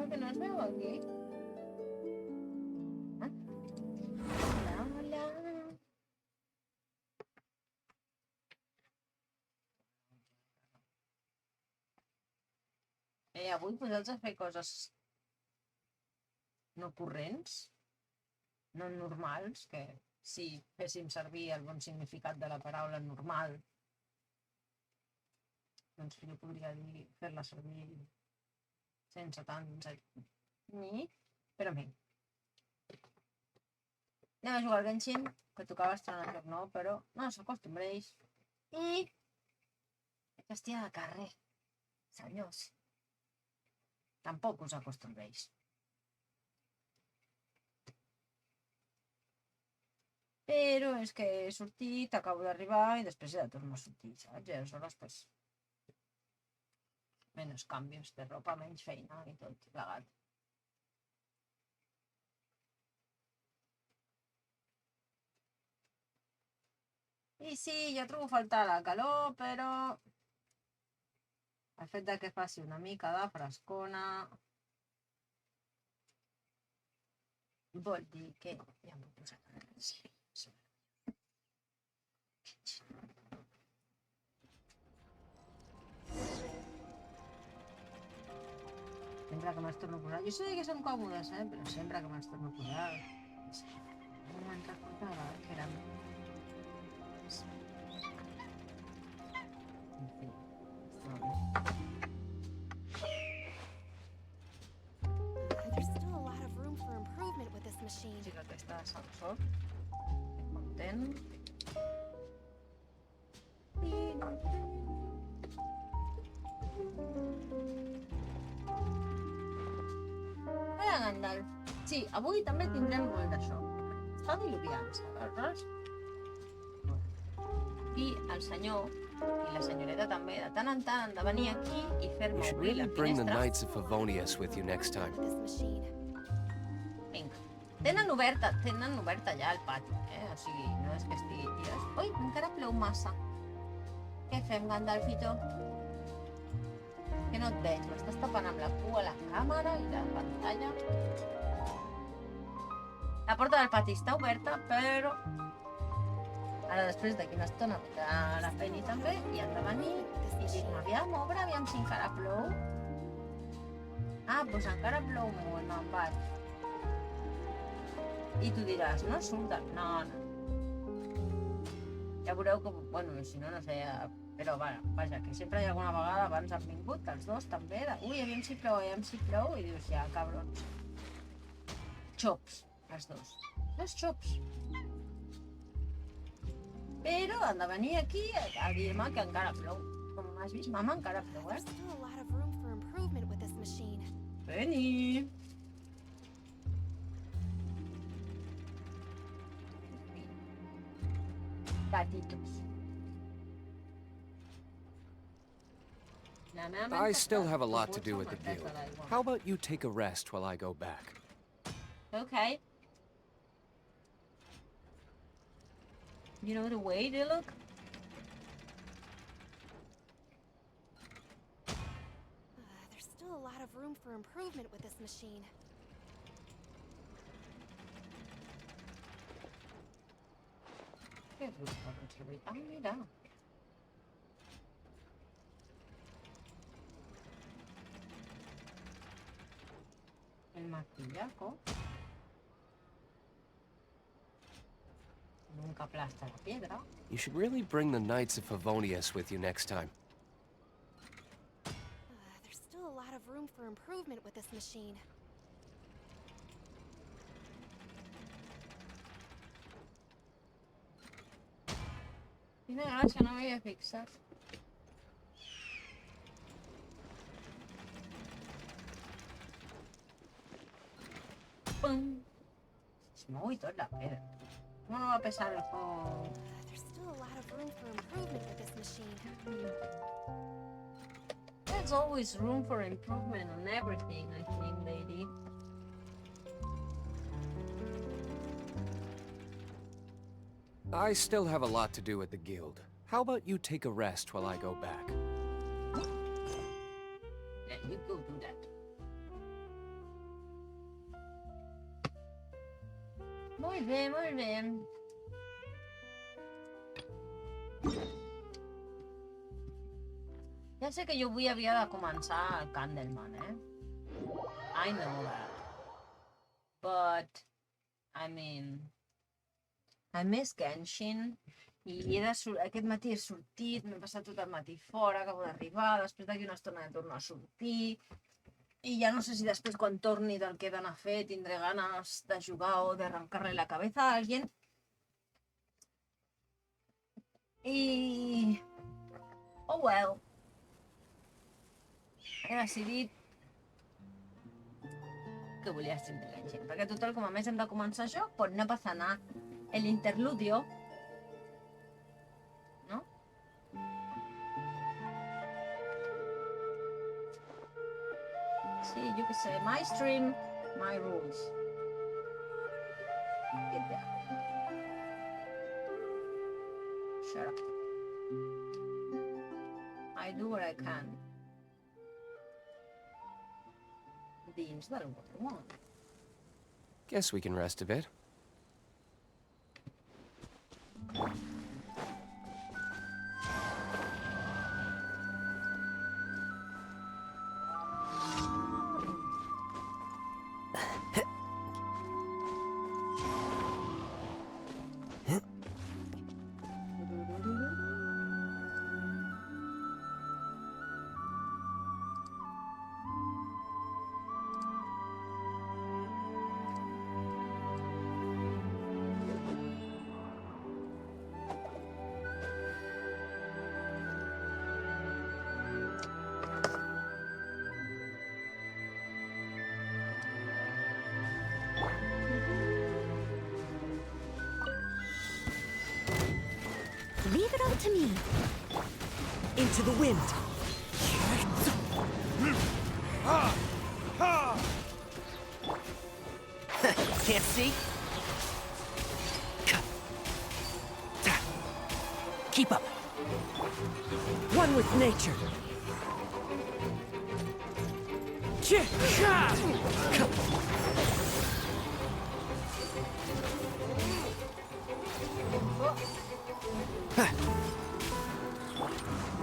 que no os veo aquí. Ah. Hola, hola. Avui posats a fer coses no corrents, no normals, que si féssim servir el bon significat de la paraula normal, doncs jo podria dir fer-la servir sense tants ni, però bé. Anem a jugar al Genshin, que tocava estrenar joc nou, però no s'acostumbreix. I... Hòstia de carrer, senyors. Tampoc us acostumbréis. Però és que he sortit, acabo d'arribar i després he de tornar a sortir, saps? I aleshores, pues, menys canvis de ropa, menys feina i tot plegat. I sí, jo trobo a faltar la calor, però el fet de que faci una mica de frescona vol dir que ja m'ho he posat a sí. Sempre que me'ls torno a posar, jo sé que són còmodes, però sempre que me'ls torno a posar no me'n recordava que eren... En fi, està bé. There's still a lot of room for improvement with this machine. Sí que aquesta sensor, content. Hola, Gandalf. Sí, avui també tindrem molt d'això. Està diluviant, saps? I el senyor i la senyoreta també, de tant en tant, han de venir aquí i fer-me You should obrir la really bring the finestra. Knights of Favonius with you next time. With this machine. Vinga. Tenen oberta ja el pati, O sigui, no és que estigui tires. Ui, encara plou massa. Què fem, Gandalfito? Que no et veig, m'estàs tapant amb la cua la càmera i la pantalla. La porta del pati està oberta, però... Ara després d'aquí una estona vindrà la Penny també i han de venir i dir-me, aviam, obre, aviam si encara plou. Ah, doncs encara plou molt, me'n vaig. I tu diràs, no surten? No, no. Ja veureu que, bueno, si no, no sé, però vaja, que sempre hi ha alguna vegada abans han vingut, els dos també, de, ui, aviam si plou, i dius, ja, cabrons. Xops, els dos. Dos xops. Però han de venir aquí a dir-me que encara plou. Com m'has vist, mama, encara plou, There's still a lot of room for improvement with this machine. Penny! Gatitos. I still have a lot to do with the guild. How about you take a rest while I go back? Okay. You know the way they look? There's still a lot of room for improvement with this machine. Ah, mira. El martillaco. Nunca aplasta la piedra. You should really bring the Knights of Favonius with you next time. There's still a lot of room for improvement with this machine. Tiene gracia, no me voy a fixar. ¡Pum! Se me tot la pedra. ¿Cómo no va a pesar el juego? There's still a lot of room for improvement with this machine. There's always room for improvement on everything, I think, lady. I still have a lot to do at the guild. How about you take a rest while I go back? Yeah, you go do that. Molt bé, molt bé. Ja sé que jo avui havia de començar el Candleman, I know that. But, I mean... A més Genshin, i aquest matí he sortit, m'he passat tot el matí fora, acabo d'arribar, després d'aquí una estona de tornar a sortir, i ja no sé si després quan torni del que he d'anar a fer tindré ganes de jugar o d'arrencar-li la cabeza a alguien. I... Oh well. He decidit que volia sempre Genshin, perquè total, com a més hem de començar això, pues no passa nada. El interludio, ¿no? Sí, yo qué sé, my stream, my rules. Get down. Shut up. I do what I can. Dins del món. Guess we can rest a bit. Leave it all to me. Into the wind. Can't see? Keep up. One with nature.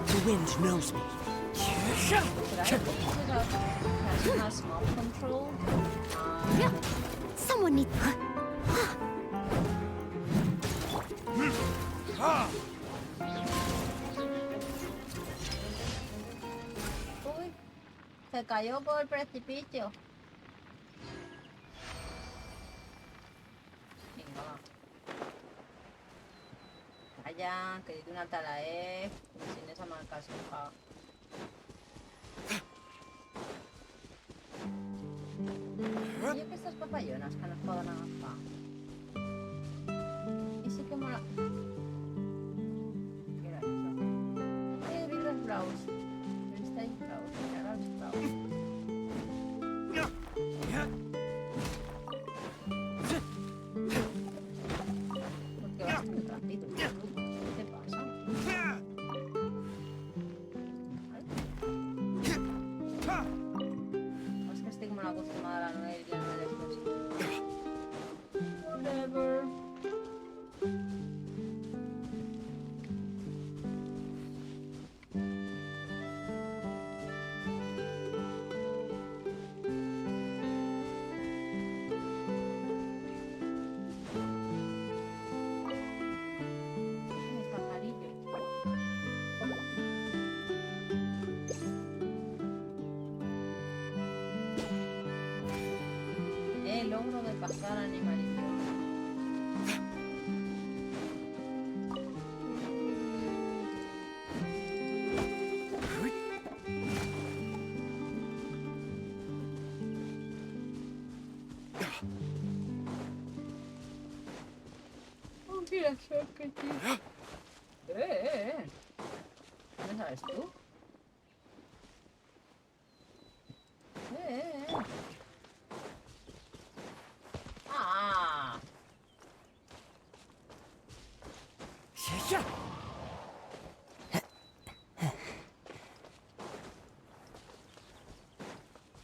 The wind knows me. Has small control. Yeah. Someone needs. Uy, se cayó por el precipicio. Venga, va. Allá, que dice una talae, sin esa marca soja. I aquestes papallones que no es poden agafar. I sí que mola... Què era això? Vinga els blaus. Cristalls blaus. Minerals blaus. ¿Por qué vas tan rápido? ¿Qué te pasa? Es que estic molt acostumada a la Noel i a aquestes. Whatever. Mis pajarillos. El logro de cazar animalitos. Oh, mira, que tío. ¿Dónde sabes tú? Ah.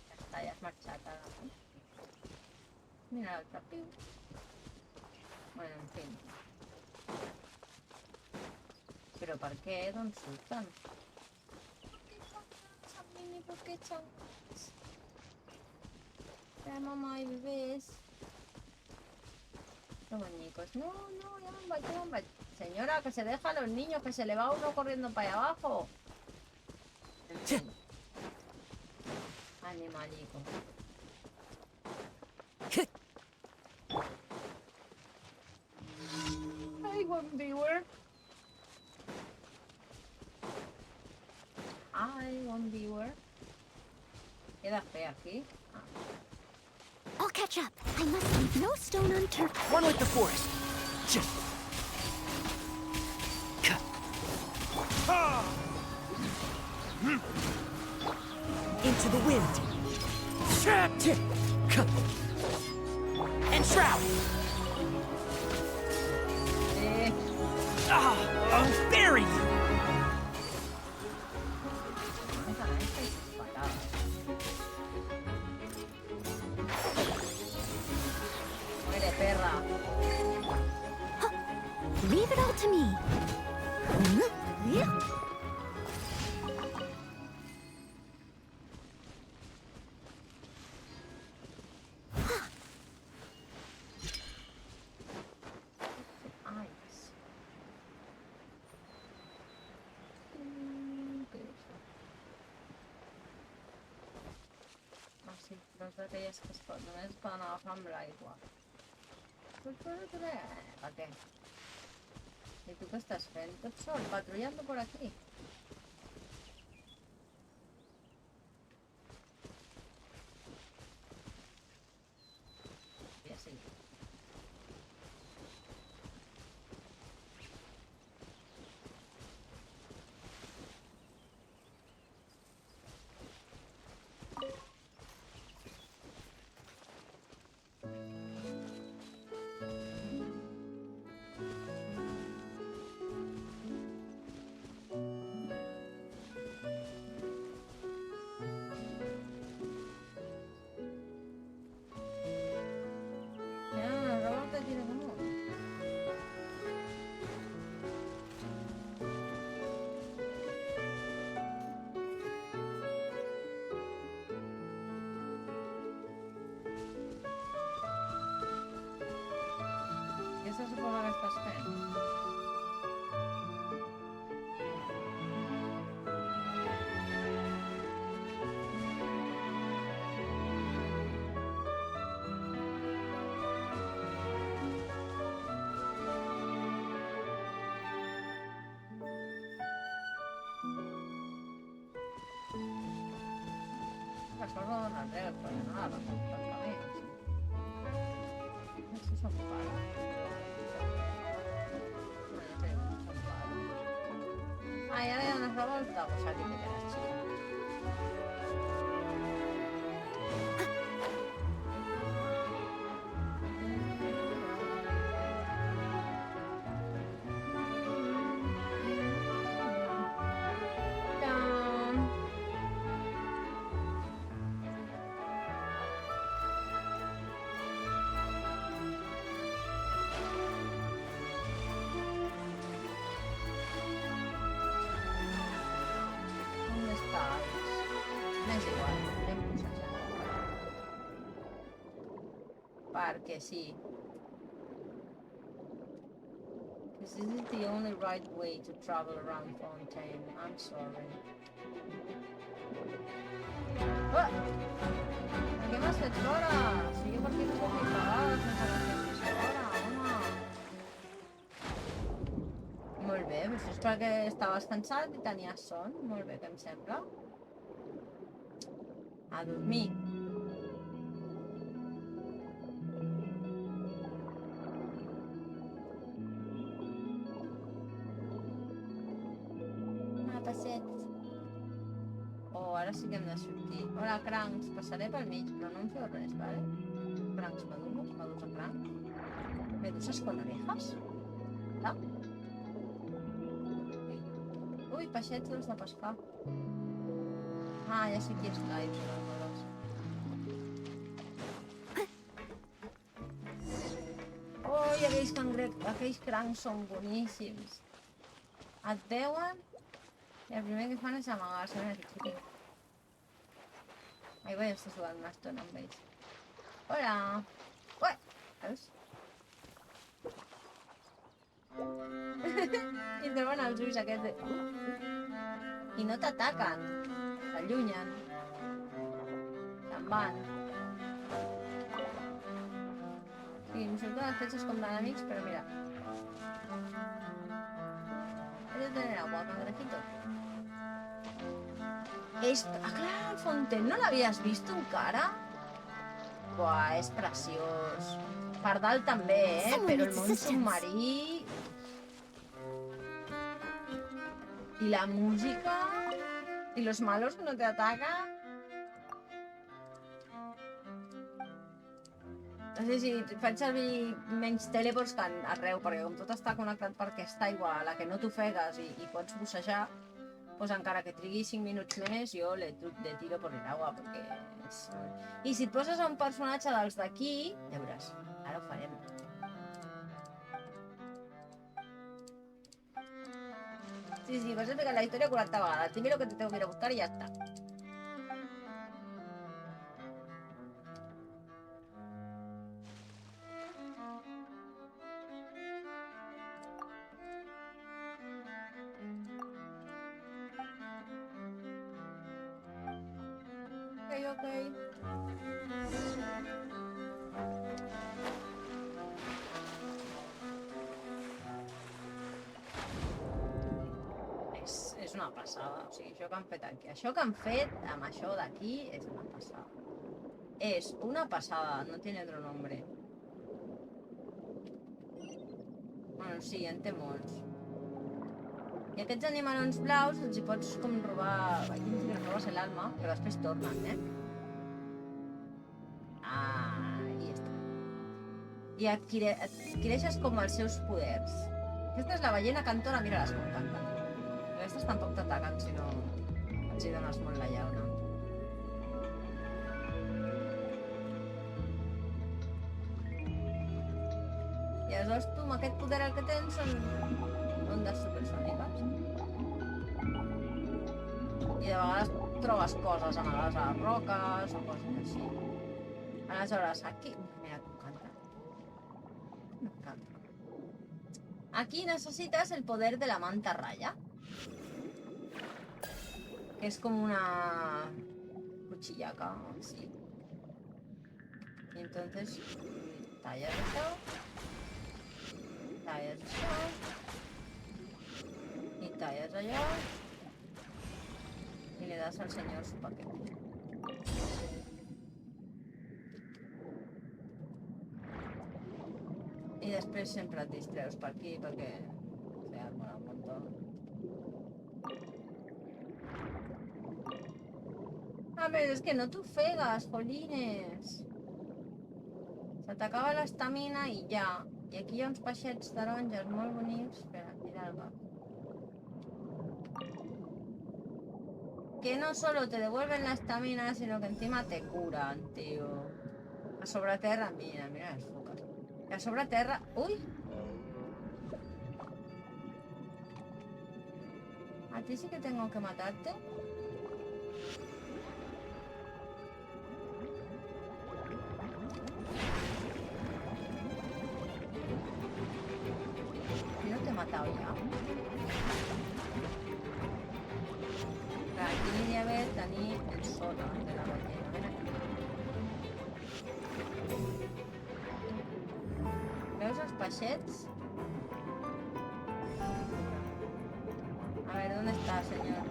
Ya está, ya es marchata. Mira el tapio. Bueno, en fin. Però per què? D'on surten? ¿Por qué chanclas? Mamá y bebés. Qué bonicos. No, no, ya me voy. Señora, que se deja a los niños, que se le va uno corriendo para allá abajo. En fin. Animalico. Ay, one viewer. Ay, one viewer. Queda fea aquí. I'll catch up. I must leave no stone unturned. One with the forest. Into the wind. And shroud. I'll bury you. Muere, perra. Leave it all to me. Sí, doncs d'aquelles que només es poden agafar amb l'aigua. Per què? I tu què estàs fent? Tot sol, patrullando por aquí. I així. Què se suposa que estàs fent? La sort no dona res, però no la va comprar el camí. Això són pares. Ai, ara hi ha una revolta, pues aquí me quedas chido. És igual, anem posant. Perquè sí. Because this is the only right way to travel around Fontaine. I'm sorry. Oh! Què m'has fet fora? Sí, perquè no puc ni pagar sense que em fes fora, home. Molt bé, però això és perquè estaves cansat i tenies son. Molt bé, que em sembla. A dormir. Passet. Oh, ara sí que hem de sortir. Hola, crancs. Passaré pel mig, però no em feu res, vale? Crancs maduros, maduros a cranc. Medusas con orejas. Hola. Ui, peixets dels de pescar. Ah, ja sé qui és live, però no lo sé. Ui! Ui, aquells crancs són boníssims. Et veuen i el primer que fan és amagar-se. Mira que xulo. Ahí vaig estar jugant una estona amb ells. Hola! Ué! Veus? I treuen els ulls aquests de... I no t'ataquen. T'allunyen. Se'n van. Sí, em surten les fletxes com d'enemics, però mira. He de tener agua, cangrejito. Clar, el Fontaine, no l'havies vist encara? Buah, és preciós. Per dalt també, però el món submarí... I la música... I los malos que no te atacan... No sé si faig servir menys teleports que arreu, perquè com tot està connectat per aquesta aigua a la que no t'ofegues i pots bussejar, doncs encara que trigui 5 minuts més, jo le tiro per l'agua, perquè és... I si et poses a un personatge dels d'aquí, ja veuràs, ara ho farem. Sí, vas a explicar la historia 40 vegades, dime lo que te tengo que ir a buscar y ya está. Ok. És una passada, o sigui, això que han fet aquí. Això que han fet amb això d'aquí és una passada. És una passada, no tiene otro nombre. Bueno, sí, en té molts. I aquests animalons blaus els hi pots com robar... Aquí ens robes l'alma, però després tornen, Ahí està. I adquireixes com els seus poders. Aquesta és la ballena cantora, mira-les com canten. Aquestes tampoc t'ataquen si no els hi dones molt la llauna. I aleshores tu amb aquest poder el que tens són ondes supersòniques. I de vegades trobes coses amagades a les roques o coses així. Aleshores, aquí... Mira com canta. M'encanta. Aquí necessites el poder de la manta raya. Que és com una cuchillaca, así. Y entonces tallas esto. Tallas això. Y tallas allá. Y le das al señor su paquete. I després sempre et distreus per aquí perquè se arma un montó. A més, és que no t'ofegues, jolines. Se t'acaba l'estamina i ja. I aquí hi ha uns peixets taronges molt bonics. Espera, mira-la. Que no solo te devuelven la estamina, sino que encima te curan, tío. A sobre terra, mira les foques. A sobre terra... Uy! ¿A ti sí que tengo que matarte? ¿No te he matado ya? Aquí n'hi ha d'haver tenir el sota de la ballena. Ven aquí. Veus els peixets? A ver, ¿dónde está, señor?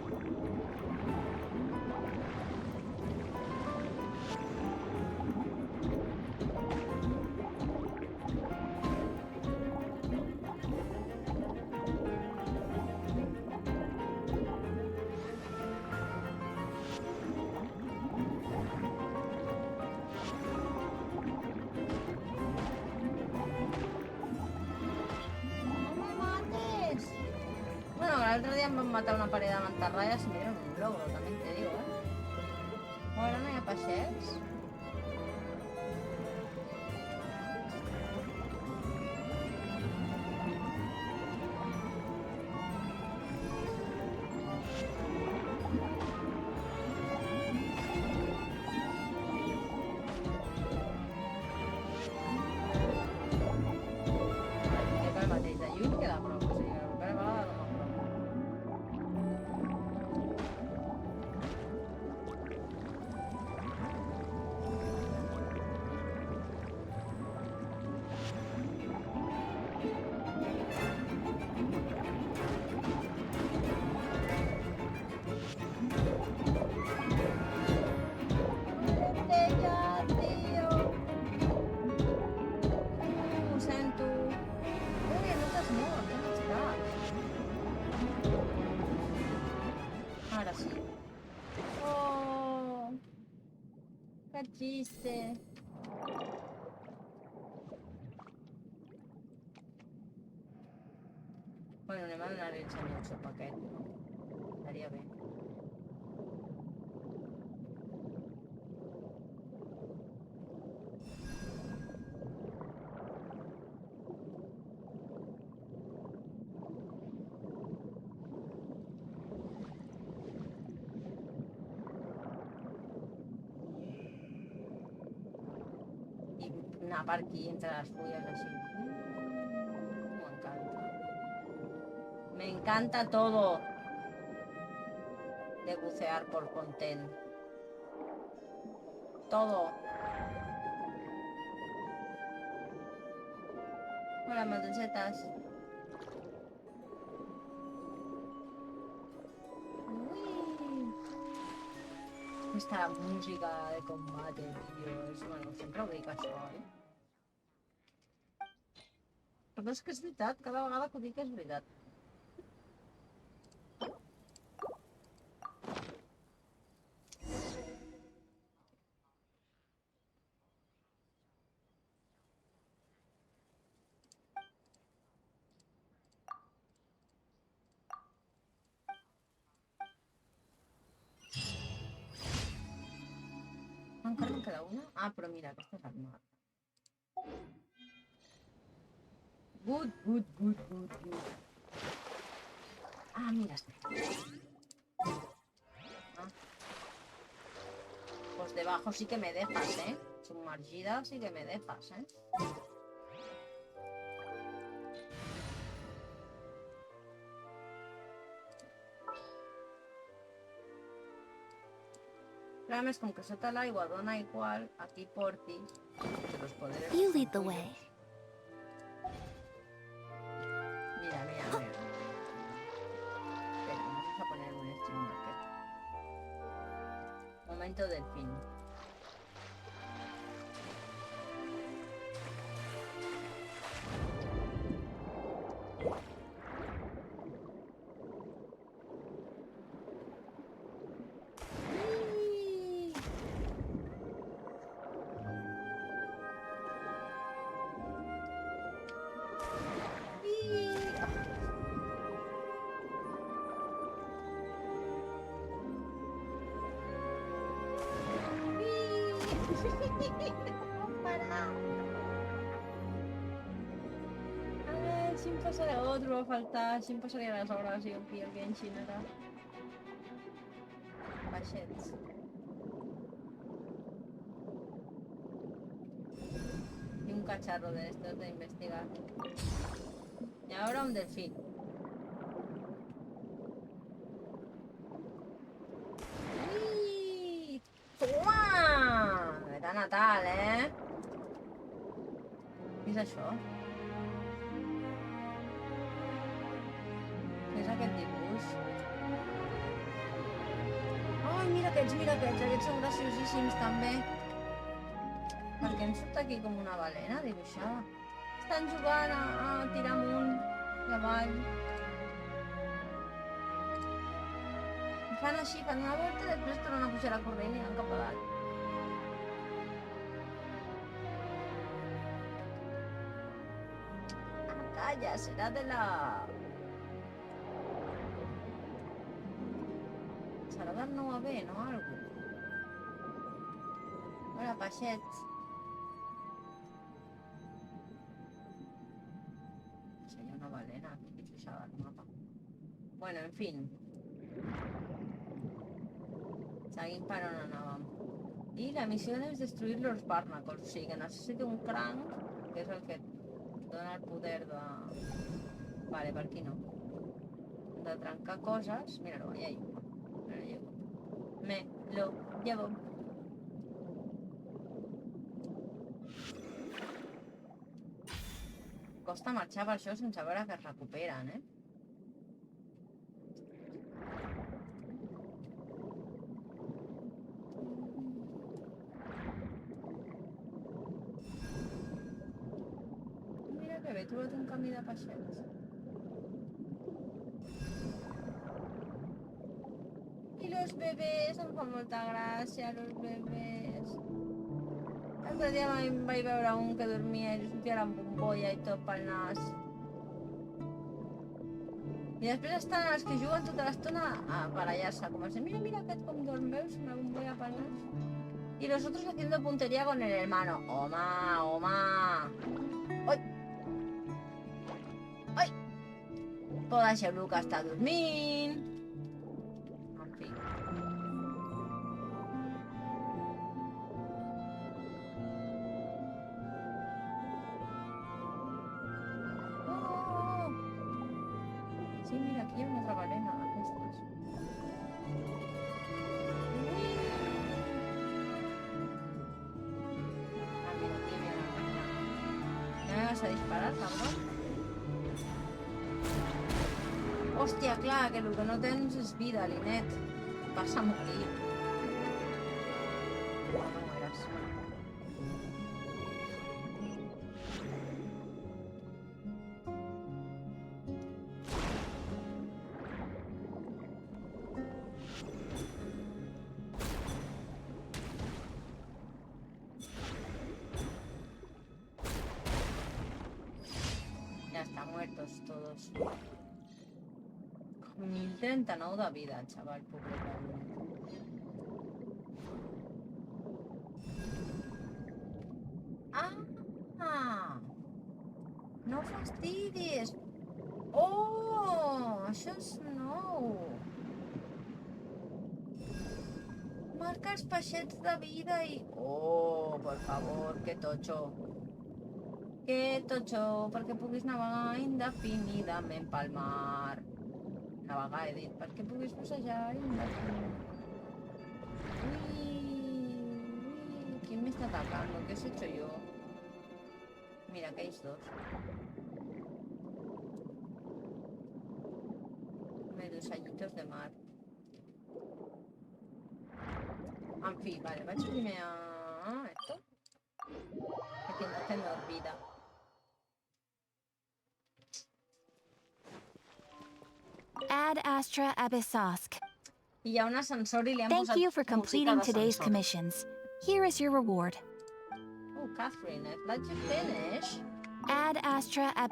L'altre dia em van matar una parella de mantarrayas i me dieron un logro, también te digo, Bueno, no hi ha peixets. triste. Bueno, anem a donar-li el senyor xop aquest, no? Estaria bé. I anar per aquí entre les fulles així. M'encanta. Me encanta todo de bucear por content. Todo. Hola, matochetas. Uy. Esta música de combate, tío. És, bueno, sempre ho dic això, eh? Però és que és veritat, cada vegada que ho dic és veritat. Encara me'n queda una? Ah, però mira, aquesta és armada. Good, good, good, good, good. Ah, mira, espera. Ah. Pues debajo sí que me dejas, ¿eh? Sumergida sí que me dejas, ¿eh? Clar, més com que sota l'aigua dona igual, aquí portis que los poderes... You lead the way. Mira, mira, mira. Espera, vamos a poner un stream marker. Momento del fin. Si em passarà otro, va faltar, si em passaria les hores i aquí el Genshin ara. Baixets. Y un cacharro de estos de investigar. Y ahora un delfín. ¡Uy! ¡Toma! Era Natal, eh? Què és això? Què és aquest dibuix? Ai, mira aquests, aquests són graciosíssims també. Per què em surt aquí com una balena dibuixada? Estan jugant a tirar amunt i avall. I fan així, fan una volta i després tornen a pujar a corrent i van cap a dalt. Ah, calla, serà de la... Serà del nou AB, no? Algú. Hola, peixets. Sería una balena aquí dibuixada al mapa. Bueno, en fin. Seguim per on anàvem. I la missió és destruir los barnacles. O sigui que necessito un cranc, que és el que dona el poder de... Vale, per aquí no. De trencar coses. Mira-lo, allà hi ha. Me lo llevo. Me lo llevo. Costa marxar per això sense veure que es recuperen, eh? Mira que bé, he trobat un camí de peixets. I los bebés, em fa molta gràcia, los bebés. l'altre dia vaig veure un que dormia i li sortia la bombolla i tot pel nas. I després estan els que juguen tota l'estona a barallar-se, com a dir, mira aquest com dorm, veus? Una bombolla pel nas. Y los otros haciendo puntería con el hermano. ¡Oma! ¡Oma! ¡Ay! ¡Ay! Toda Xeruca està dormint. En fi. Oh! Sí, mira, aquí hi ha una altra balena d'aquestes. A disparar, cabrón. Hòstia, clar, que el que no tens és vida, Linet. Vas a morir. No mueras. Ya está, muertos todos. 1039 de vida, chaval, pobre cabrón. Ah! No fastidis! Oh! Això és nou! Marca els peixets de vida i... Oh, por favor, que tocho! Que tocho, perquè puguis navegar indefinidament pel mar. Navegar, he dit, perquè puguis passejar indefinidament. Ui, ¿quién me está atacando? ¿Qué he hecho yo? Mira, aquells dos. Medusallitos de mar. En fi, vale, vaig primer a... esto. Aquí no tengo vida. Ad Astra Abyssosk. I hi ha un ascensor i li han Thank posat you for completing música today's d'ascensor. commissions. Here is your reward. Oh, Catherine, let you finish. Ad Astra Ab...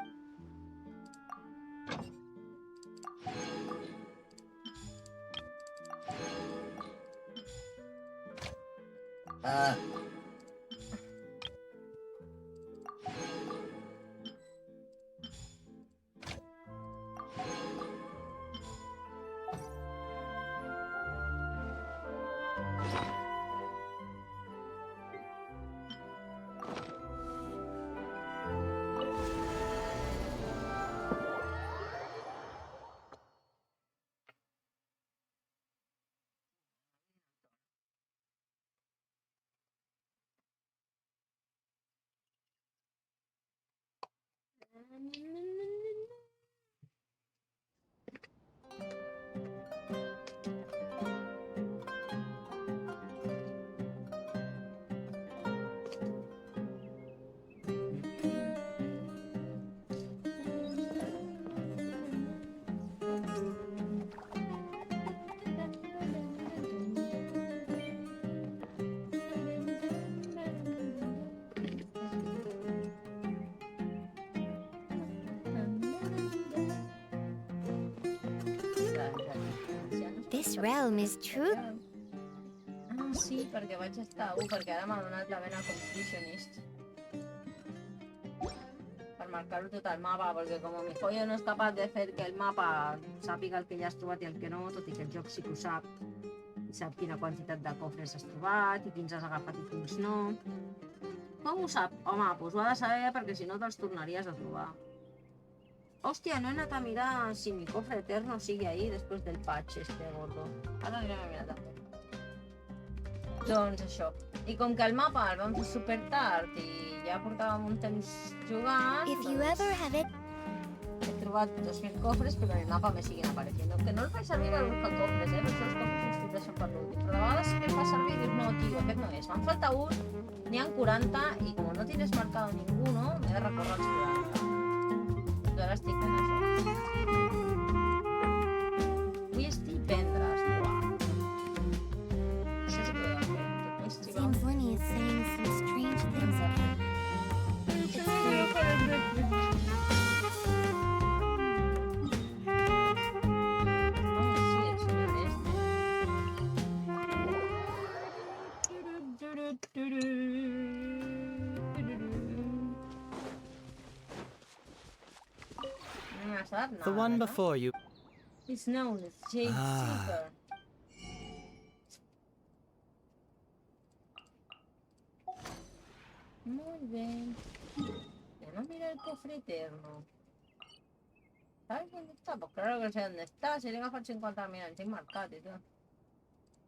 This realm is true. Ah, sí, perquè vaig estar a 1, perquè ara m'ha donat la vena completionist. Per marcar-ho tot al mapa, perquè com mi joio no és capaç de fer que el mapa sàpiga el que ja has trobat i el que no, tot i que el joc sí que ho sap. I sap quina quantitat de cofres has trobat i quins has agafat i quins no. Com ho sap? Home, doncs ho ha de saber perquè si no te'ls tornaries a trobar. Hòstia, no he anat a mirar si mi cofre eterno sigue ahí després del patch este gordo. Ara anirem a mirar també. Doncs això. I com que el mapa el vam fer super tard i ja portàvem un temps jugant, If you ever have it, he trobat 2.000 cofres, però en el mapa me siguen apareciendo. Que no els faig servir per buscar cofres, per això els cofres els deixen per l'últim. Però de vegades que fa servir i dius, no, tio, aquest no és. Me'n falta un, n'hi ha 40 i com no tienes marcado ninguno, m'he de recórrer els 40. I ara estic fent això. Vull estipendres, buah. Això sí que ho he de fer. seems Lenny is saying some strange things. vas a dar nada, The one ¿verdad? before you. It's known as Jade Ah. Silver. Muy bien. Ya no mira el cofre eterno. ¿Sabes dónde está? Pues claro que sé dónde està. Si li he agafat 50.000 anys, tinc marcat i tot.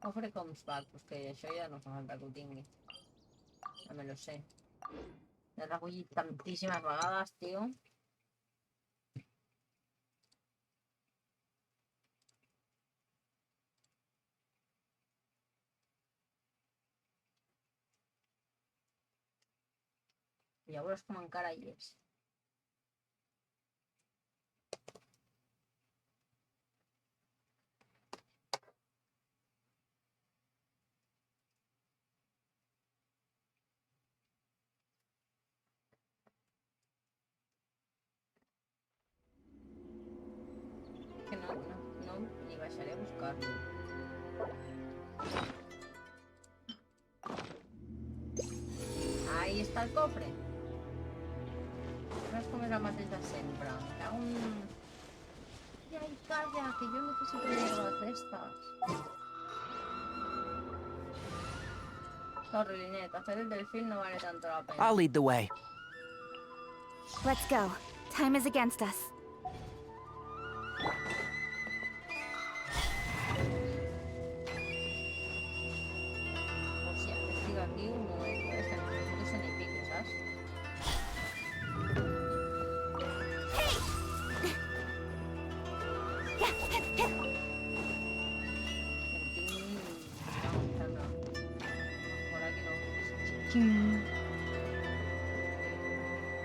Cofre comes back, pues que això ja no fa falta que ho tingui. Ja me lo sé. Ja l'he recollit tantíssimes vegades, tio. I llavors com encara hi és. Que no ni baixaré a buscar-lo. Ahí está el cofre. No és com és el mateix de sempre. Hi ha un... Ai, calla, que jo necessito mierdas d'estes. Sorry, Linet, hacer el delfín no vale tanto la pena. I'll lead the way. Let's go. Time is against us. Hòstia, que estic aquí un moment, és que necessito ser ni pico, saps? Por aquí no.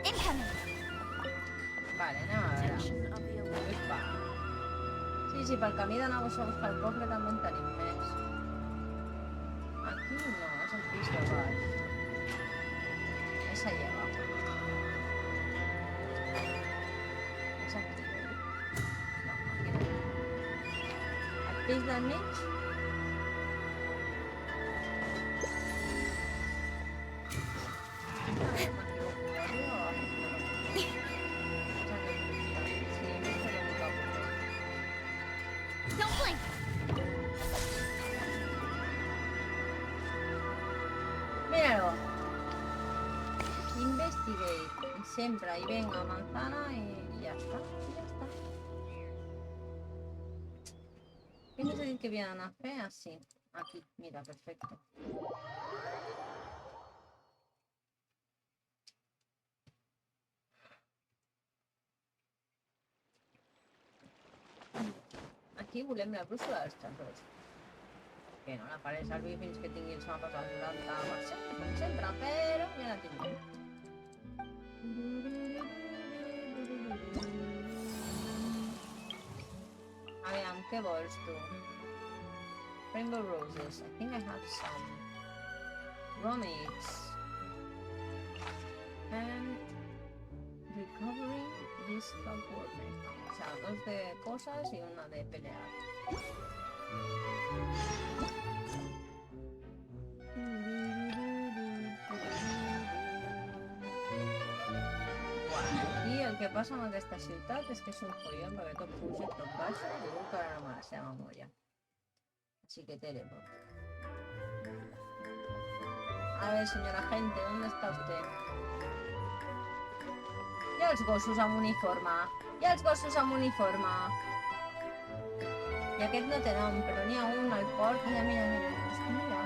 Incoming. Vale, anem a veure. Uipa. Sí, pel camí d'anar a buscar el cofre també en tenim més. Aquí no, és el pis de baix. És allà abajo. És aquí. No, aquí no. El pis del mig. M'equivoco, arriba o abajo? És aquest pis del mig. Sí, més que l'única porta. Don't blink. Míralo. Investigate. Siempre. Y venga, manzana y ya está. Ya está. ¿Qué nos dice que vienen a hacer? Así. Aquí. Mira, perfecto. Aquí volem la brúixola dels tresors. Que no l'apareix al vi fins que tingui els mapes al 90%, com sempre, però ja la tindrem. Aviam, què vols tu? Rainbow roses. I think I have some. Romits. And recovering this clockwork. O sea, 2 de cosas y una de pelear. Aquí el que passa amb aquesta ciutat és que és un follón perquè tot puja, tot baixa i diu que ara no me la sé de memòria. Así que teleport. A ver, señora gente, ¿dónde está usted? Hi ha els gossos amb uniforme. Hi ha els gossos amb uniforme. I aquest no té nom, però n'hi ha un al port. Mira, mira, mira. Mira.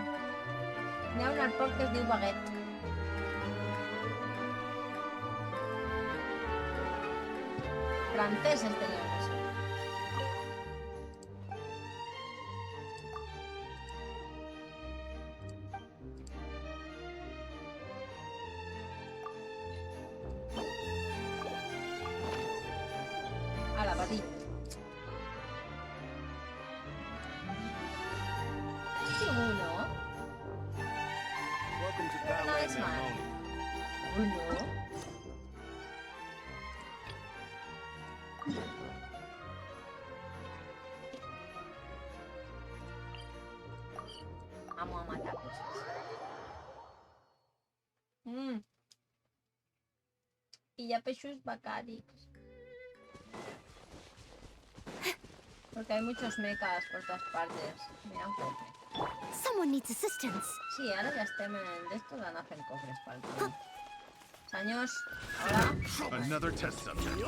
N'hi ha un al port que es diu Baguette. Franceses tenien que ser. Ala, patir. Sí, uno. Welcome to Nice Ballet man. Mamoni. Uno. Amo a matar cosas. I hi ha peixos becàrics. Porque hay muchos mechas por todas partes. Mira un cofre. Someone needs assistance. Sí, ara ja estem en d'esto d'anar fent cofres pel camp. Senyors, hola. Another test subject.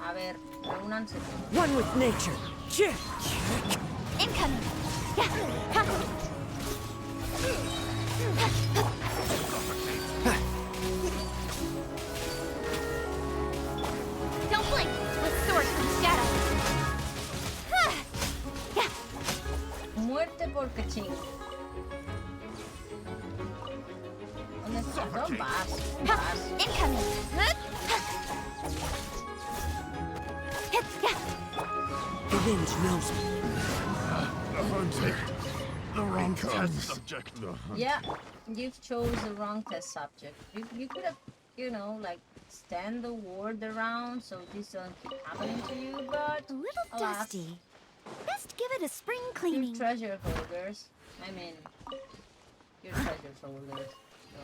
A ver, reúnanse tots. One with nature. Incoming. Yeah. Ha. Don't blink. Let's source from shadow. Yeah. Muerte por cachín. ¿Dónde estás? ¿Dónde vas? ¿Dónde Ha. vas? Incoming. Hit. Yeah. The wind knows me. The wrong test subject. Yeah, you've chose the wrong test subject. You could have, you know, like, stand the ward around so this doesn't keep happening to you, but A little alas. dusty. Best give it a spring You're cleaning. treasure holders. I mean, you're treasure holders. So,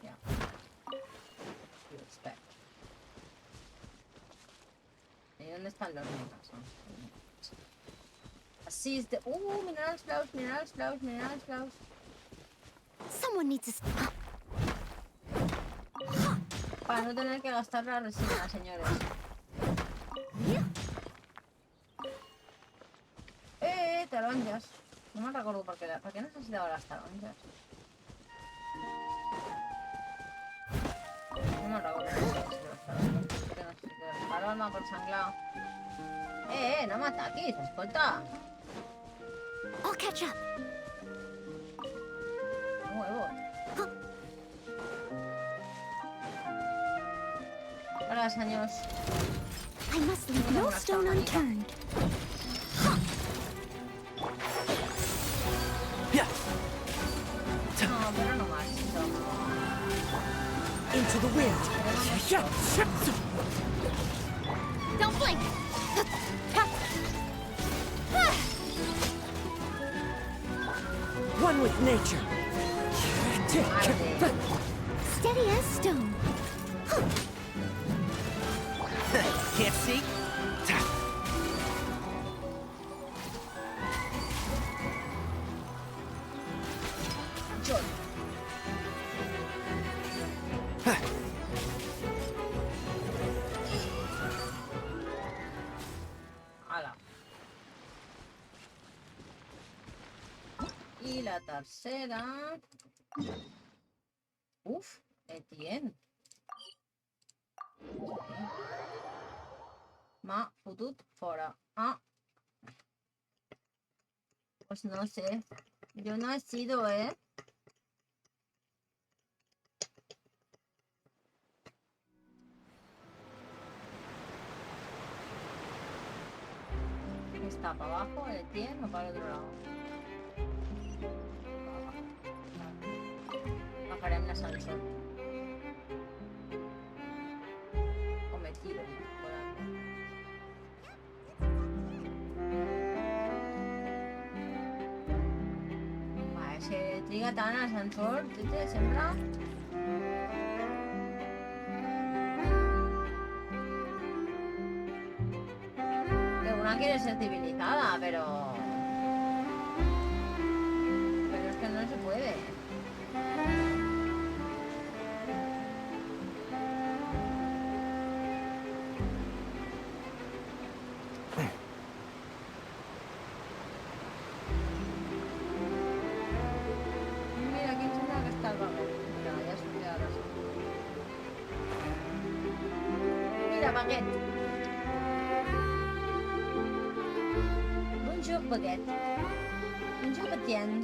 yeah. You expect. ¿Y dónde están los mechas? Así es de... minerals flowers, minerals flowers, minerals flowers. Someone needs a... Para no tener que gastar la resina, señores. Taronjas. No me'n recordo per què necessitava les taronjas. No me'n recordo per què necessitava les taronjas. Taronja per sanglar. No m'ataquis, escolta. I'll catch up. Un huevo. Hola, senyors. I must leave no stone unturned. Yeah. No, però no más. Into the wind. Don't blink. One with nature. Steady as stone. Can't see? John. Ala. Y la tercera... Uf, Etienne. M'ha fotut fora. Ah. Pues no sé. Yo no he sido, ¿eh? ¿Está para abajo el Etienne o para el otro lado? Bajarem l'ascensor. O me tiro. Va, se triga tant l'ascensor, tete, sempre. Que una quiere ser civilizada, pero es que no se puede. Mira, aquí em sembla que està el vagó. Mira, ja sortirà la rosa. Mira, baguette. Bonjour, baguette. Bonjour, Etienne.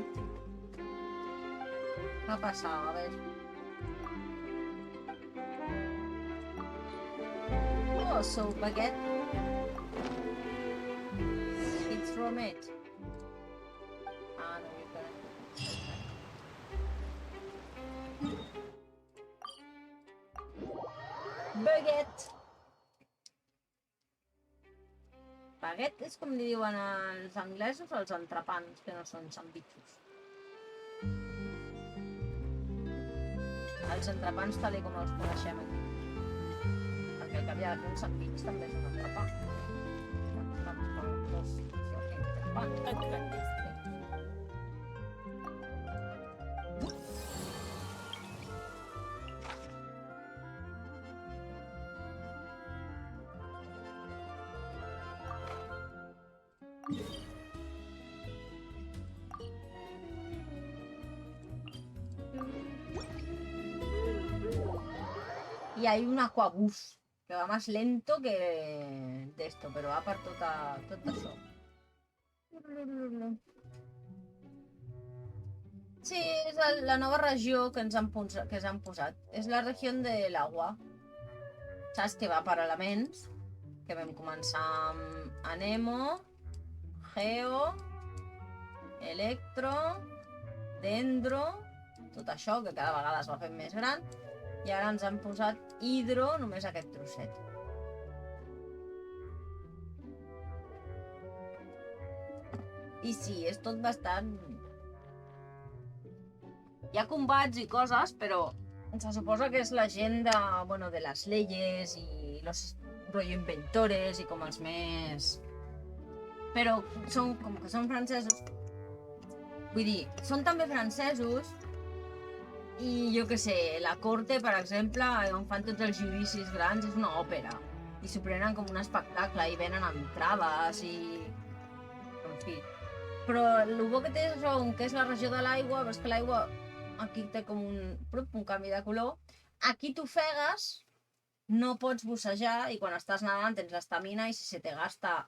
¿Qué ha pasado? A ver. Oh, so baguette. It's roommate. Ah, no, you're gonna... Baguette. Baguette és com li diuen els anglesos als entrepans, que no són sandvitxos. Els entrepans tal com els coneixem aquí. Perquè el I aquí uns sandvits també és una altra part. Y hay un aquabús que va más lento que de esto, però va per tot això. Sí, és la nova regió que ens han posat. És la regió de l'agua. Saps que va per elements, que vam començar amb Anemo, Geo, Electro, Dendro, tot això, que cada vegada es va fent més gran. I ara ens han posat hidro, només aquest trosset. I sí, és tot bastant... Hi ha combats i coses, però se suposa que és la gent de, bueno, de les leyes i los rollo inventores i com els més... Però són, com que són francesos... Vull dir, són també francesos i jo què sé, la corte, per exemple, on fan tots els judicis grans, és una òpera. I s'ho prenen com un espectacle i venen entrades i... En fi. Però el bo que té és això, que és la regió de l'aigua, però és que l'aigua aquí té com un canvi de color. Aquí t'ofegues, no pots bussejar i quan estàs nedant tens l'estamina i si se te gasta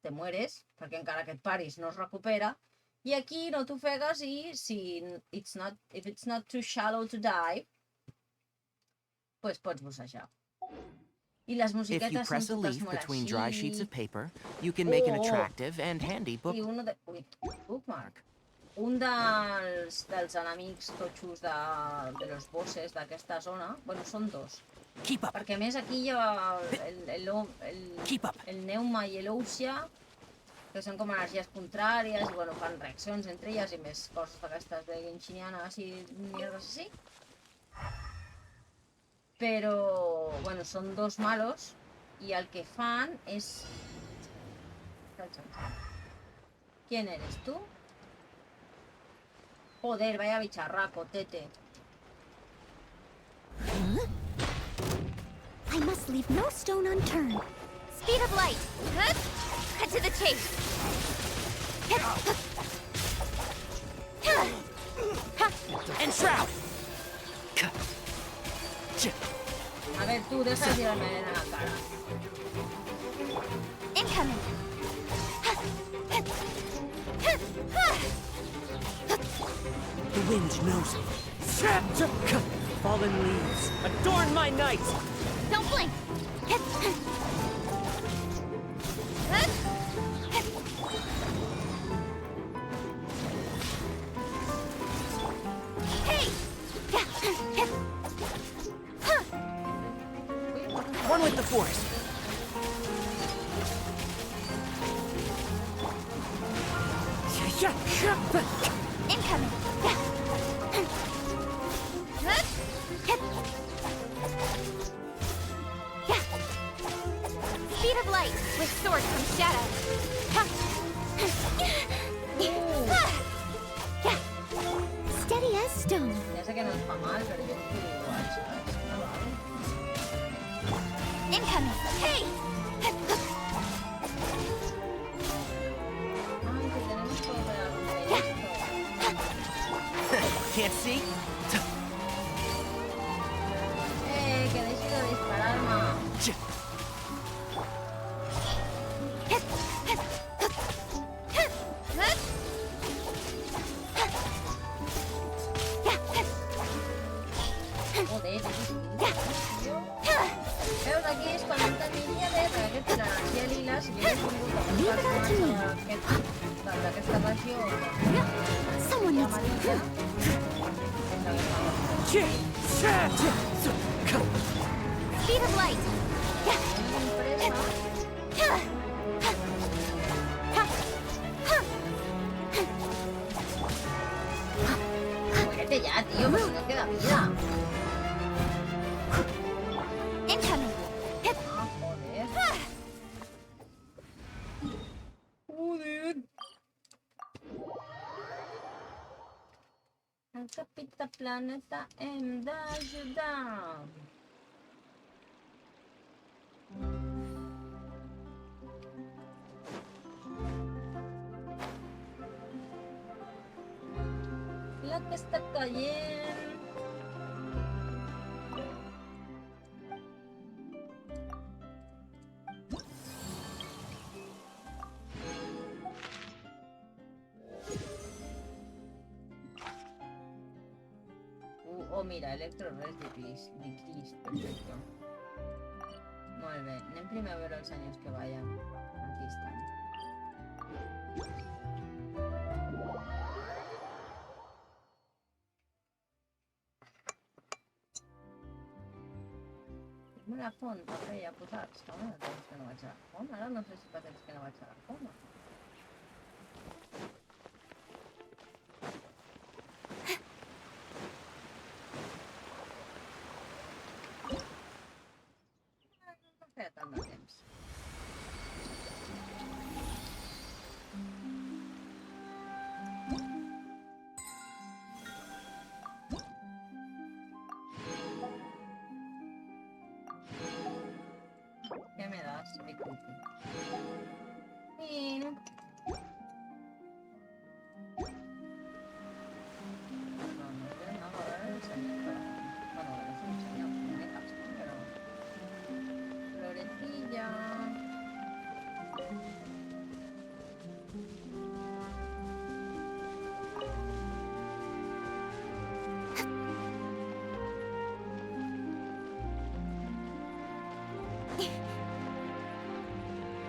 te mueres, perquè encara que et paris no es recupera. I aquí no t'ofegues i si if it's not too shallow to dive, pues pots bussejar. I les If you musiquetes són press a totes leaf molt between així. dry sheets of paper, you can make an Oh. attractive and handy book. I bookmark. Un dels enemics totxos de los bosses d'aquesta zona, bueno, són dos. Keep up. Perquè a més aquí hi ha Keep up. el Neuma i l'Ousia, que són com energies contràries i bueno, fan reaccions entre elles i més coses d'aquestes de Genshinianes i mierdes així. Però, bueno, són dos malos i el que fan és... ¿Quién eres tú? Joder, vaya bicharraco, tete. I must leave no stone unturned. Speed of light. Cut to the chase. And shroud. A ver, tú, deja de tirarme arena en la cara. Incoming. The wind knows it. Fallen leaves, adorn my night. Don't blink. Hey. One with the force. Incoming. Speed of light with sword from shadow. Steady as stone. Ja sé que no et fa mal, però jo no puc igual, saps? No val. Incoming. Hey. Ay, que tenemos que volver a romper esto. Can't see? Que deixi de disparar-me. Joder, veus, aquí és quan no tenia bé, perquè aquest té l'energia lila, si jo hagués volgut un personatge d'aquesta regió Someone needs amarilla, Speed of light. muérete ya, tío, que si no queda vida. Incoming. Capita Planeta hem d'ajudar. La que està caient. Oh, mira, Electro Res Decrease, perfecto. Molt bé, anem primer a veure els anys que vayan. Aquí estan. Firma la font, per feia posats. Home, no temps que no vaig a la font. Ara no sé si fa temps que no vaig a la font. No feia tant de temps. ¿Qué me das, mi cookie? Sí. No, no sé, no, a ver, enseño, pero... Bueno, a ver, os enseño muñecas, ¿no? Pero... Florecilla...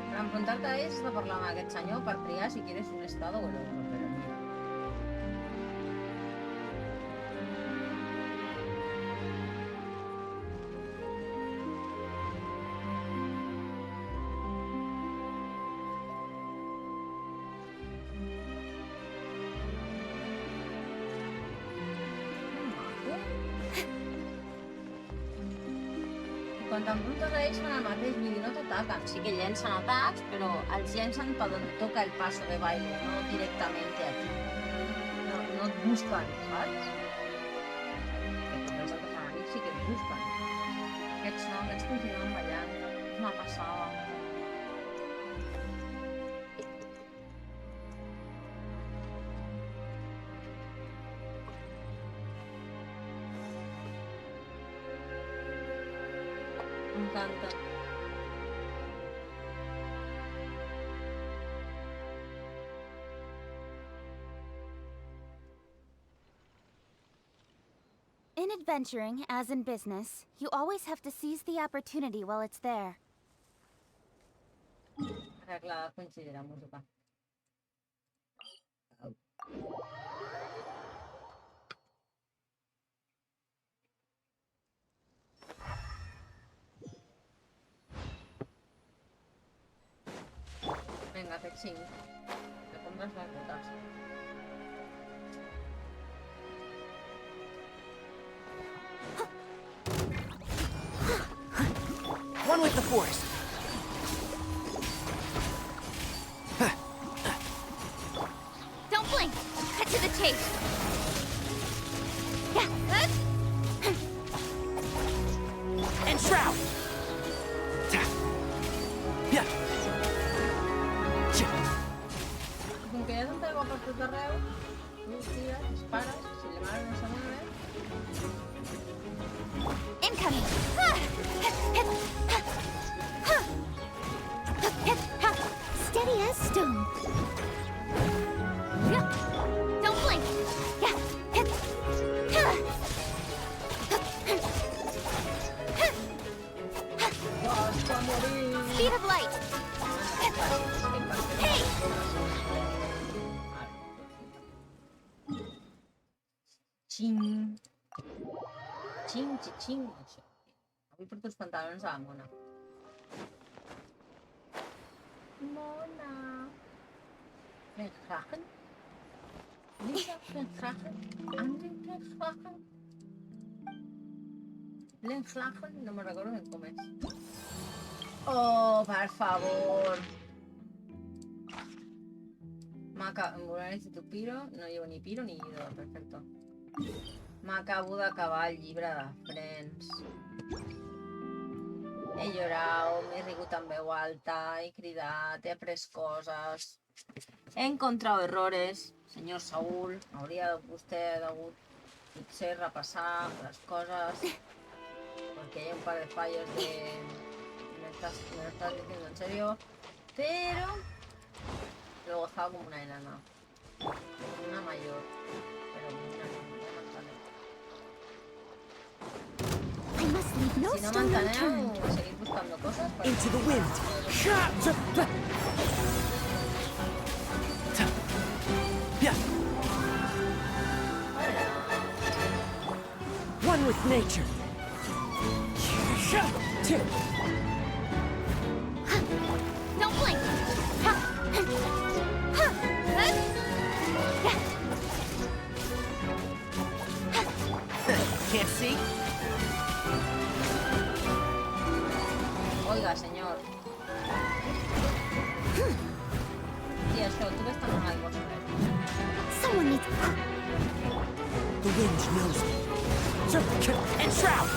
Para enfrontarte a ells has de parlar amb aquest senyor per triar si quieres un estado o el otro, pero mira. Quan t'enfrontes a ells fan el mateix, vull dir, no t'ataquen. Sí que llencen atacs, però els llencen per on toca el paso de baile, no directamente a ti. No et busquen, saps? Que tots els altres enemics sí que et busquen. Aquests no, aquests continuen ballant. És una passada. M'encanta. In adventuring, as in business, you always have to seize the opportunity while it's there. Ara, clar, coincidir la música. Au. Venga, Pexín. Te compras las botas. One with the force. Don't blink. Cut to the chase. Yeah. And shroud. Yeah. Com que ja te'n pego per tot arreu, tu tires, dispares, si la mare no se mueve... Incoming! Steady as stone. Don't blink. Vas a morir! Speed of light. Hey! Xing! Xing, xing, això. Avui porto els pantalons a la mona. Mona! Verhagen? Lisa Verhagen? Andre Verhagen? Lenhagen? No me recordo ben com és. Oh, per favor! Maca, en necesito piro, no llevo ni piro ni ido, perfecto. M'acabo d'acabar el llibre de Friends. He llorat, m'he rigut en veu alta, he cridat, he après coses. He encontrado errores, señor Saúl. Hauria vostè hagut potser repassar les coses. Porque hay un par de fallos de... me lo estás diciendo en serio. Pero... lo gozaba como una enana. Como una mayor. Pero como una enana. I must leave no Si no stone manteneu, unturned. seguir buscando cosas. Para Into the wind. Yeah. One with nature. Don't blink. Can't see? Oiga, señor. Sí, això, tu ves tan mal aigua sobre. Someone needs... The wind knows me. And shroud!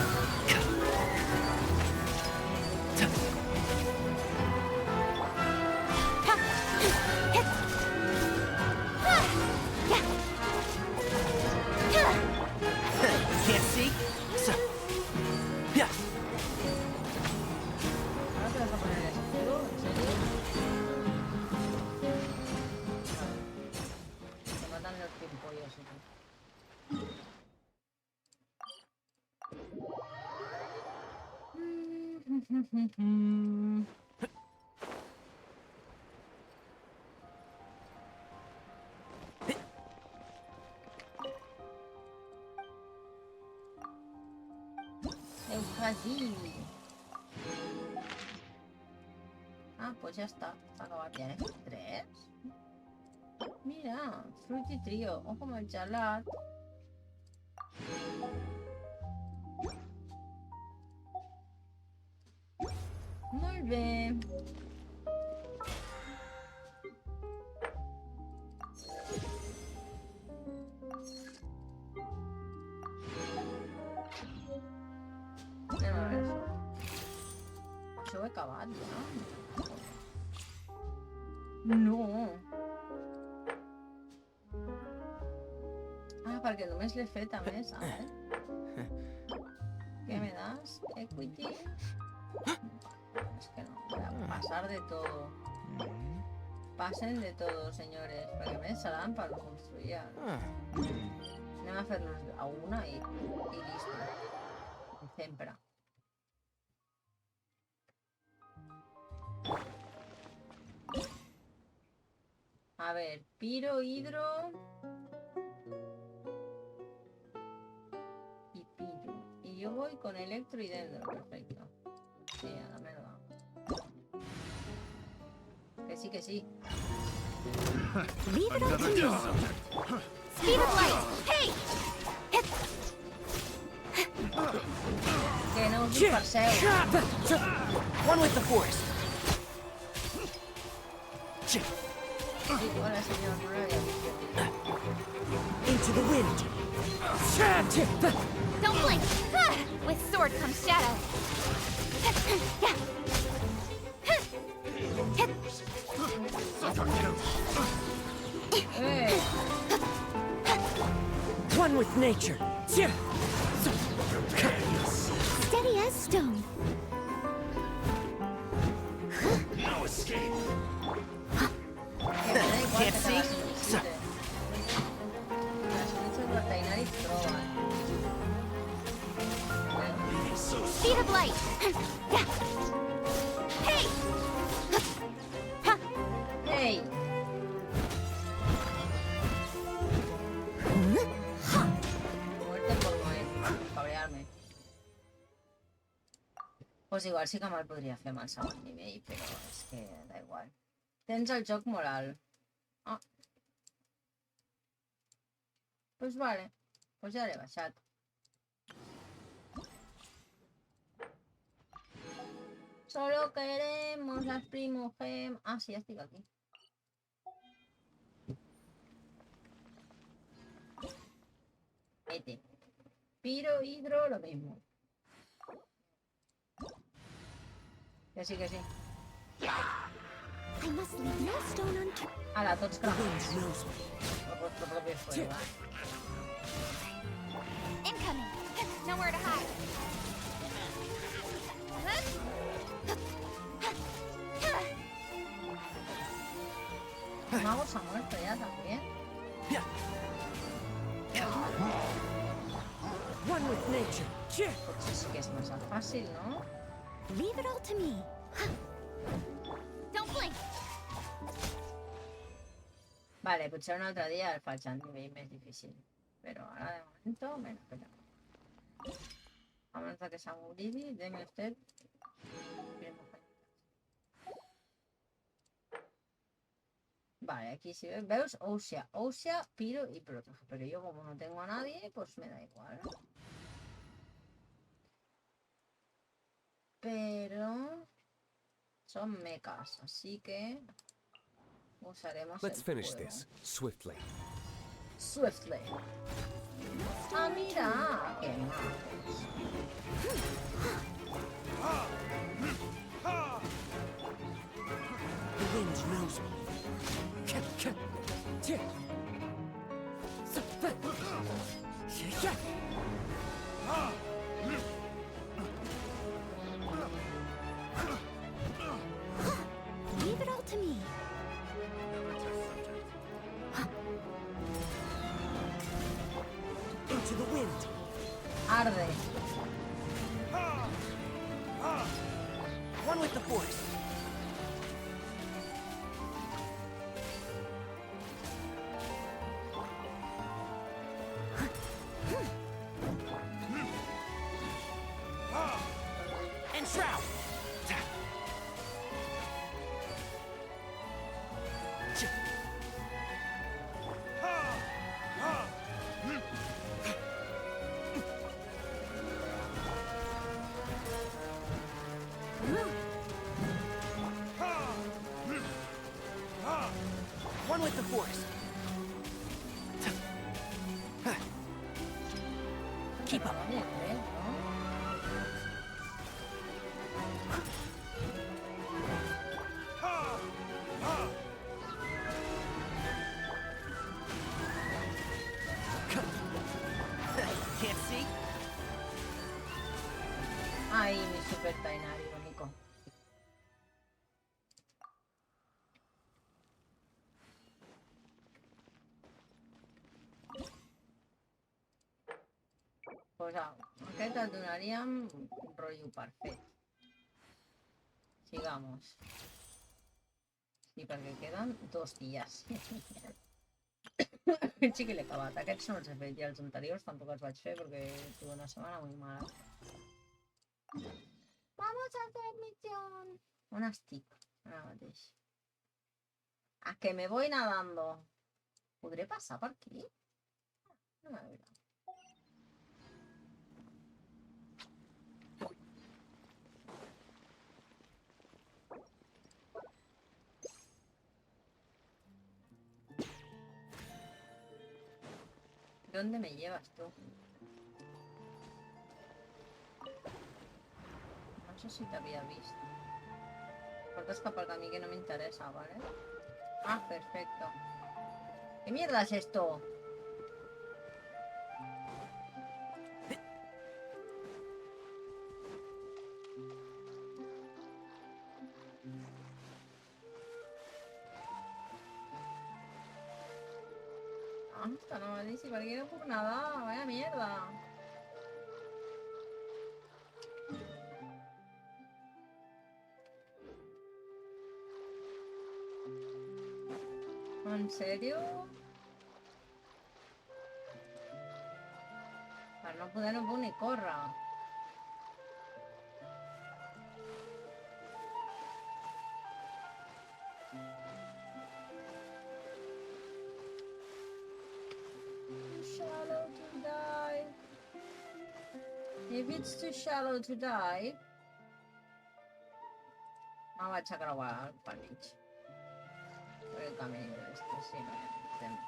Can't see? So. Yeah. Ahora te vas a poner el escudo, ¿en serio? Te matan los pimpollos, ¿sí? Euskadi. Ah, pues ya está. Se acaba. ¿Tienes 3? Mira, Fruity Trio. Ojo amb el gelat. Molt bé. Anem a veure això. Això ho he acabat, ja? No. Ah, perquè només l'he fet a més, ¿Qué me das? Equity. Es que no, voy a pasar de todo. Pasen de todo, señores. Perquè a més seran per construir. Anem a fer-los a una i listo. Sempre. A ver, piro, hidro y pillo. Y yo voy con electro y dendro, perfecto. Sí, a la mierda. Que sí, que sí. Leave it up to Another you. test subject. Speed of light. Hey! Que no us disperseu. One with the force. Sí, hola, señor, no lo había visto. Into the wind. Don't blink. With sword comes shadow. Sucker kill. One with nature. Steady as stone. No escape. Que me da igual que Can't te see? las necesite. Las fletxes del Tainari troben. So Speed of light. Hey! ¡Hey! Muerte por cabrearme. Pues igual sí que me'l podria fer amb el segon nivell, però és que da igual. Tens el joc moral. Ah. Pues vale. Pues ja l'he baixat. Solo queremos las primogem... Ah, sí, ja estic aquí. Mete. Piro, hidro, lo mismo. Que sí, que sí. I must leave no stone unturned. Ala, tots The wind cremats. knows me. Por vuestro propio fuego. ¿eh? Incoming. Nowhere to hide. El mago se ha muerto ya también. Yeah. One with nature. Yeah. Pues sí que es más fácil, ¿no? Leave it all to me. Don't blink. Vale, potser un altre dia el faig a nivell més difícil. Però ara de momento, bueno, espera. Abans de que s'amoblidi, deme usted. Vale, aquí si veus, Ousia, Piro y Protege. Pero yo como no tengo a nadie, pues me da igual. Pero son mechas, así que usaremos Let's el finish fuego. this swiftly. Swiftly. Ah, mira, qué majos. The wind knows me. Yeah. Leave it all to me. Into the wind. Arde. One with the force. And shroud. One with the force. Keep up. Bien, ¿no? Can't see? Ay, mi super Tainari, bonito. Pues aquest el donaríem rotllo perfecte. Sigamos. Sí, perquè queden 2 dies. Sí que l'he acabat. Aquests no els he fet i els anteriors tampoc els vaig fer perquè tuve una setmana muy mala. Vamos a hacer misión. On estic? Ara mateix. A que me voy nadando. Podré passar per aquí? No me veurà. ¿Dónde me llevas tú? No sé si t'havia vist. Portes cap al camí que no m'interessa, ¿vale? Ah, perfecto. ¿Qué mierda es esto? Ah, esta no me dice, ¿para qué no por nada? Vaya mierda. ¿En serio? Para no poder no puedo ni corra. Too shallow to die. If it's too shallow to die, me vaig a creuar pel mig. Per el camí este, sí,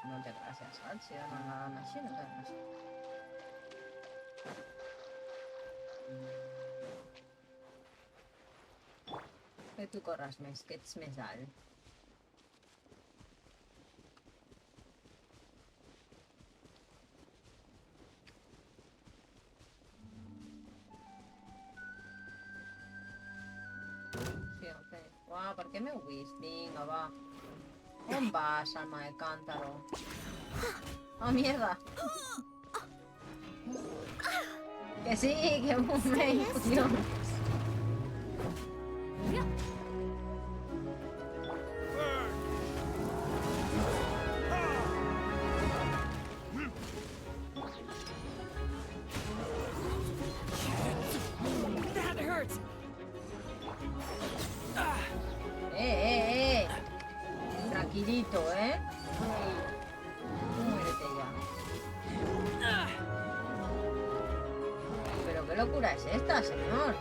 no té gràcia, saps? Si no anant així, no té gràcia. Que tu corres més, que ets més alt. Sí, ok. Uau, per què m'heu vist? Vinga, va. On vas, alma de cántaro? Oh, mierda. Que sí, que un moment, collons. That hurts. Tranquilito, ¿eh? Muérete ya. ¿Pero qué locura es esta, señor?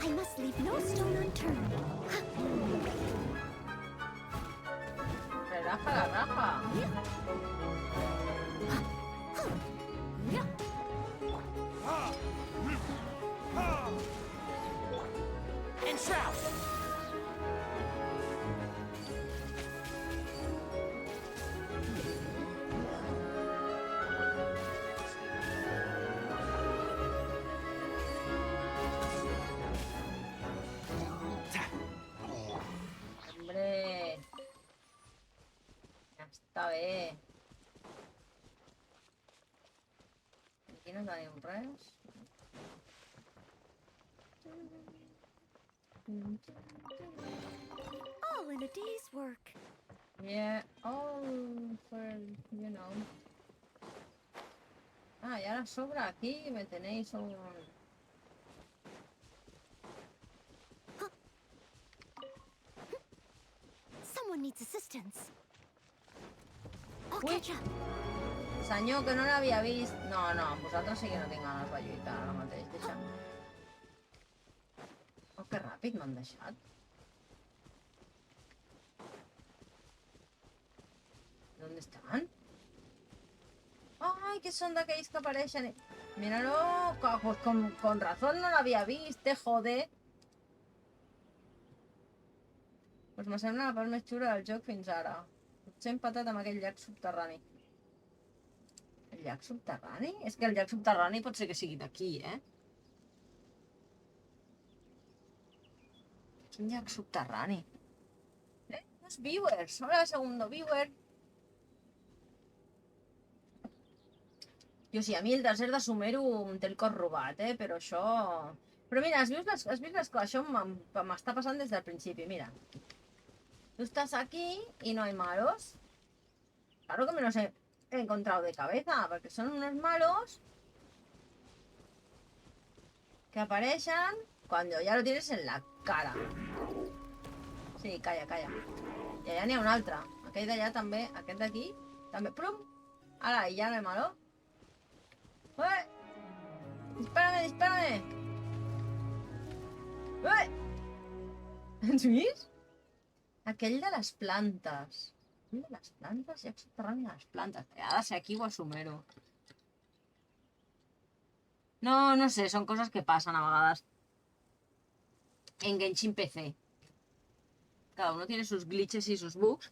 I must leave no stone unturned. Relaja la raja. And shroud. Hombre. Ja està bé. Aquí no tenim res. All in a day's work. Yeah, all for, you know. Ah, y ahora sobra aquí, me tenéis un... Someone needs assistance. I'll Ui. catch up. Senyor, que no l'havia vist. No, no, amb vosaltres sí que no tinc ganes de lluitar ara mateix, deixa'm. Oh, que ràpid m'han deixat. ¿Dónde están? Ay, que son de aquellos que apareixen. Míralo, pues con razón no l'havia vist, jode. Pues me sembla la part més xula del joc fins ara. Potser he empatat amb aquell llac subterrani. El llac subterrani? És que el llac subterrani pot ser que sigui d'aquí, eh? És un llac subterrani. Los viewers. Hola, segundo viewer. Jo sí, a mi el desert de Sumeru em té el cor robat, però això... Però mira, has vist les coses? Això m'està passant des del principi, mira. Tú estás aquí y no hay malos. Claro que me los he encontrado de cabeza, porque son unos malos que apareixen cuando ya lo tienes en la cara. Sí, calla, calla. I allà n'hi ha un altre. Aquell d'allà també, aquest d'aquí, també. Prum! Ara, i ja no hay malo. ¡Eh! ¡Dispárame, dispárame! ¡Eh! Has vist? Aquell de les plantes. Aquell de les plantes, ja subterrani de les plantes. Ha de ser aquí o a Sumero. No, no sé, són coses que passen a vegades. En Genshin PC. Cada uno tiene sus glitches y sus bugs.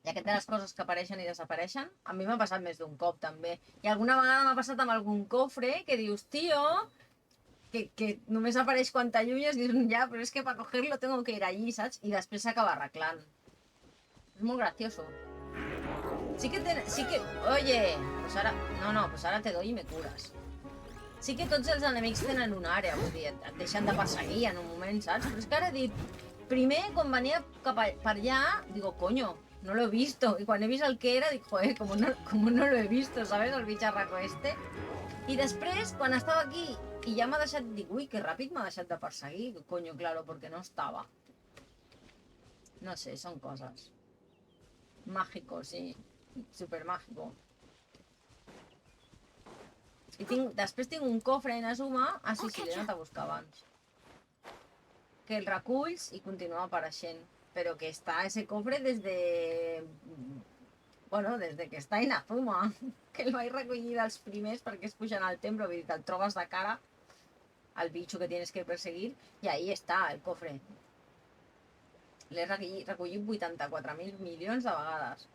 I aquest de les coses que apareixen i desapareixen, a mi m'ha passat més d'un cop, també. I alguna vegada m'ha passat amb algun cofre que dius, tio, que només apareix quan t'allunyes, dius, ja, però és que per cogerlo tengo que ir allí, saps? I després s'acaba arreglant. És molt gracioso. Sí que... Oye, pues ara... No, pues ara te doy i me cures. Sí que tots els enemics tenen una àrea, vull dir, et deixen de perseguir en un moment, saps? Però és que ara he dit... Primer, quan venia cap per allà, digo, coño, no lo he visto. Y cuando he visto el que era, digo, joder, como no lo he visto, ¿sabes? El bicharraco este. I després, quan estava aquí i ja m'ha deixat, dic, ui, que ràpid m'ha deixat de perseguir. Coño, claro, porque no estaba. No sé, son cosas. Mágico, sí. Super mágico. I després tinc un cofre en Azuma. Ah, sí, l'he anat a buscar abans. Que el reculls i continua apareixent. Però que està ese cofre des de... Bueno, des de que està Inazuma, que el vaig recollir dels primers perquè es pugen al templo, vull dir que el trobes de cara al bicho que tienes que perseguir, y ahí está el cofre. L'he recollit 84.000 milions de vegades.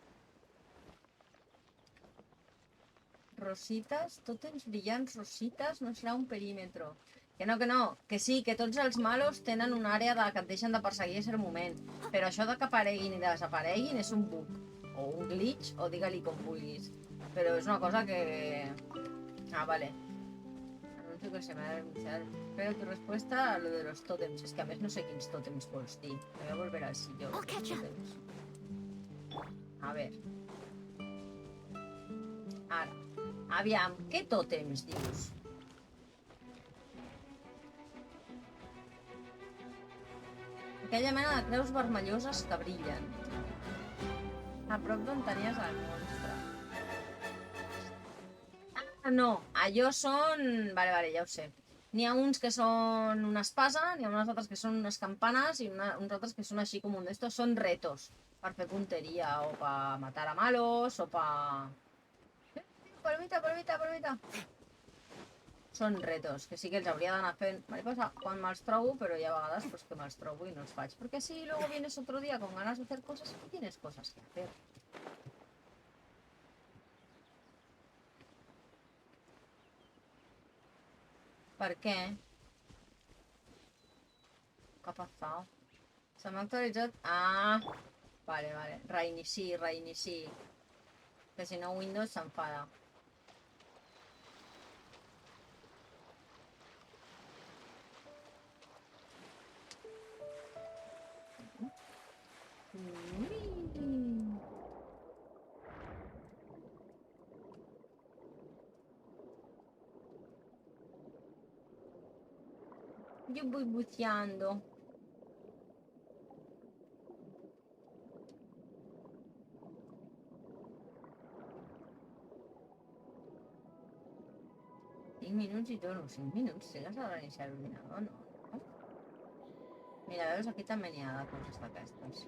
Rositas, tòtems brillants, rositas, no serà un perímetro. Que no, que sí, que tots els malos tenen una àrea que et deixen de perseguir a cert moment. Però això de que apareguin i desapareguin és un bug. O un glitch, o digue-li com vulguis. Però és una cosa que... Ah, vale. Anuncio que se me ha denunciado. Espero tu respuesta a lo de los tótems. És que a més no sé quins tótems vols dir. Me voy a volver al silló. Tótems. A ver. Ara. Aviam, què tòtems dius? Aquella mena de creus vermelloses que brillen. A prop d'on tenies el monstre. Ah, no, allò són... Vale, ja ho sé. N'hi ha uns que són una espasa, n'hi ha unes altres que són unes campanes i uns altres que són així com un d'estos. Són retos per fer punteria o per matar a malos o per... Palomita. Són retos, que sí que els hauria d'anar fent mariposa quan me'ls trobo, però hi ha vegades pues, que me'ls trobo i no els faig. Porque si luego vienes otro día con ganas de hacer cosas y tienes cosas que hacer. ¿Per què? Què ha passat? Se m'ha actualitzat... Ah! Vale. Reinici. Que si no Windows s'enfada. Yo voy buceando. Minuts i torno, 5 minuts. Si l'has de reiniciar l'ordinador, no? Mira, veus, aquí també n'hi ha de coses d'aquestes.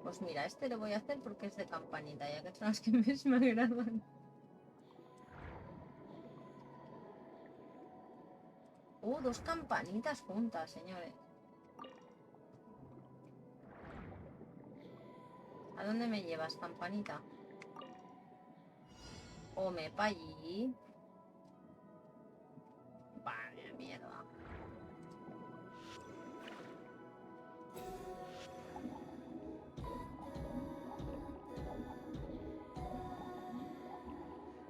Pues mira, este lo voy a hacer porque es de campanita, ya que son los que más me agradan. Dos campanitas juntas, señores. ¿A dónde me llevas, campanita? O me pa' allí. Vaya mierda.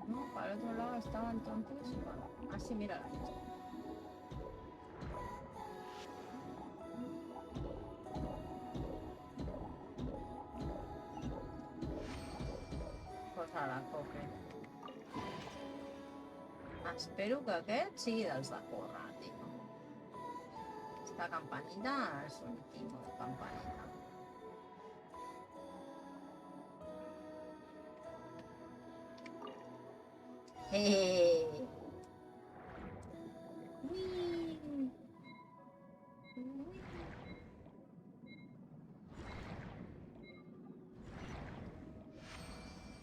No, para el otro lado estaba entonces. Así, mira. Pues ara, cofre. Espero que aquest sigui dels de córrer, tio. Esta campanita és un timo de campanita.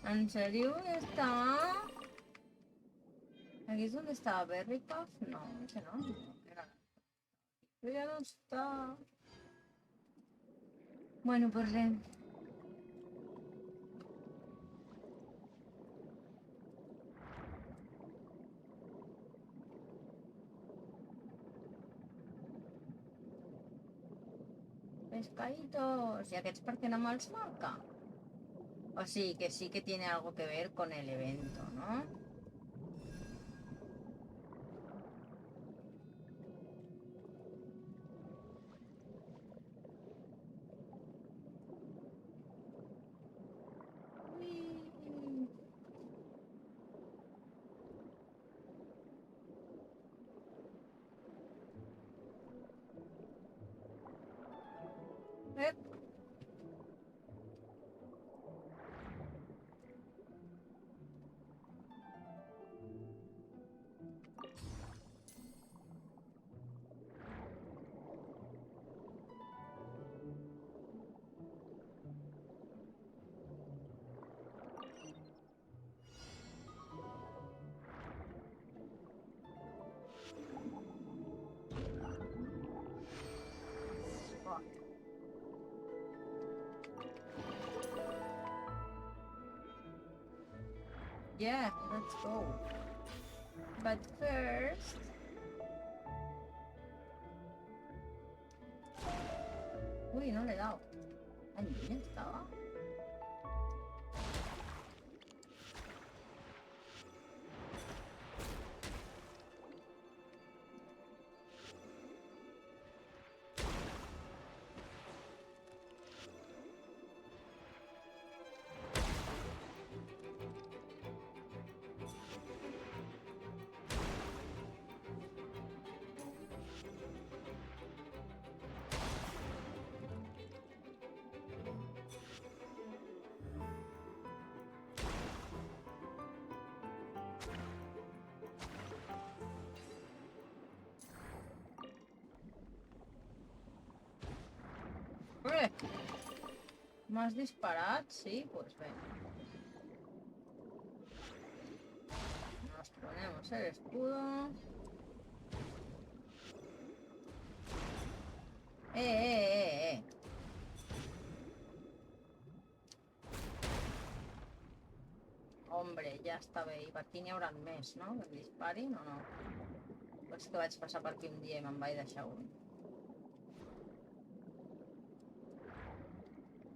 ¿En serio está? ¿Aquí es donde estaba Berry Puff? No, ese no. Pero ya no está. Bueno, pues res. Pescaditos. ¿Y aquests per què no me'ls marca? O sí que tiene algo que ver con el evento, ¿no? Yeah, let's go. But first... Uy, no le he dado. Ay, ¿dónde estaba? ¡Eh! ¿Más disparat? Sí, pues ven. Nos ponemos el escudo. ¡Eh! Hombre, ja està bé. I per aquí n'hi haurà més, no? Que em disparin o no? Pues que vaig passar per aquí un dia i me'n vaig deixar un.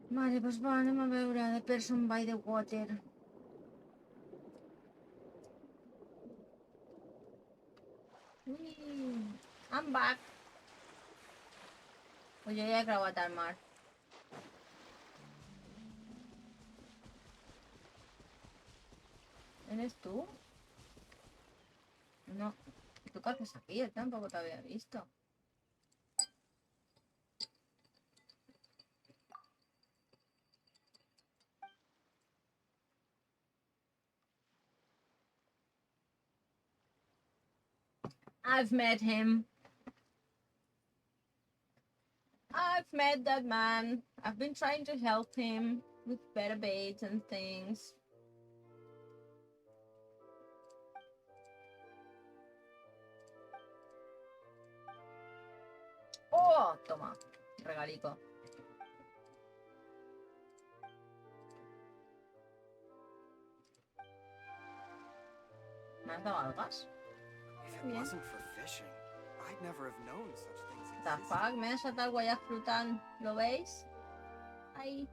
Vale, doncs va, anem a veure The Person by the Water. Ui, I'm back. Pues jo ja he creuat el mar. ¿Eres tú? No. ¿Tú qué haces aquí? Yo tampoco te había visto. I've met him. I've met that man. I've been trying to help him with better baits and things. Oh, toma, regalico. ¿Me has dado algas? If it Bien. wasn't for fishing, I'd never have known such things The existed. fuck, me ha saltado el guayas flotando. ¿Lo veis? Ahí.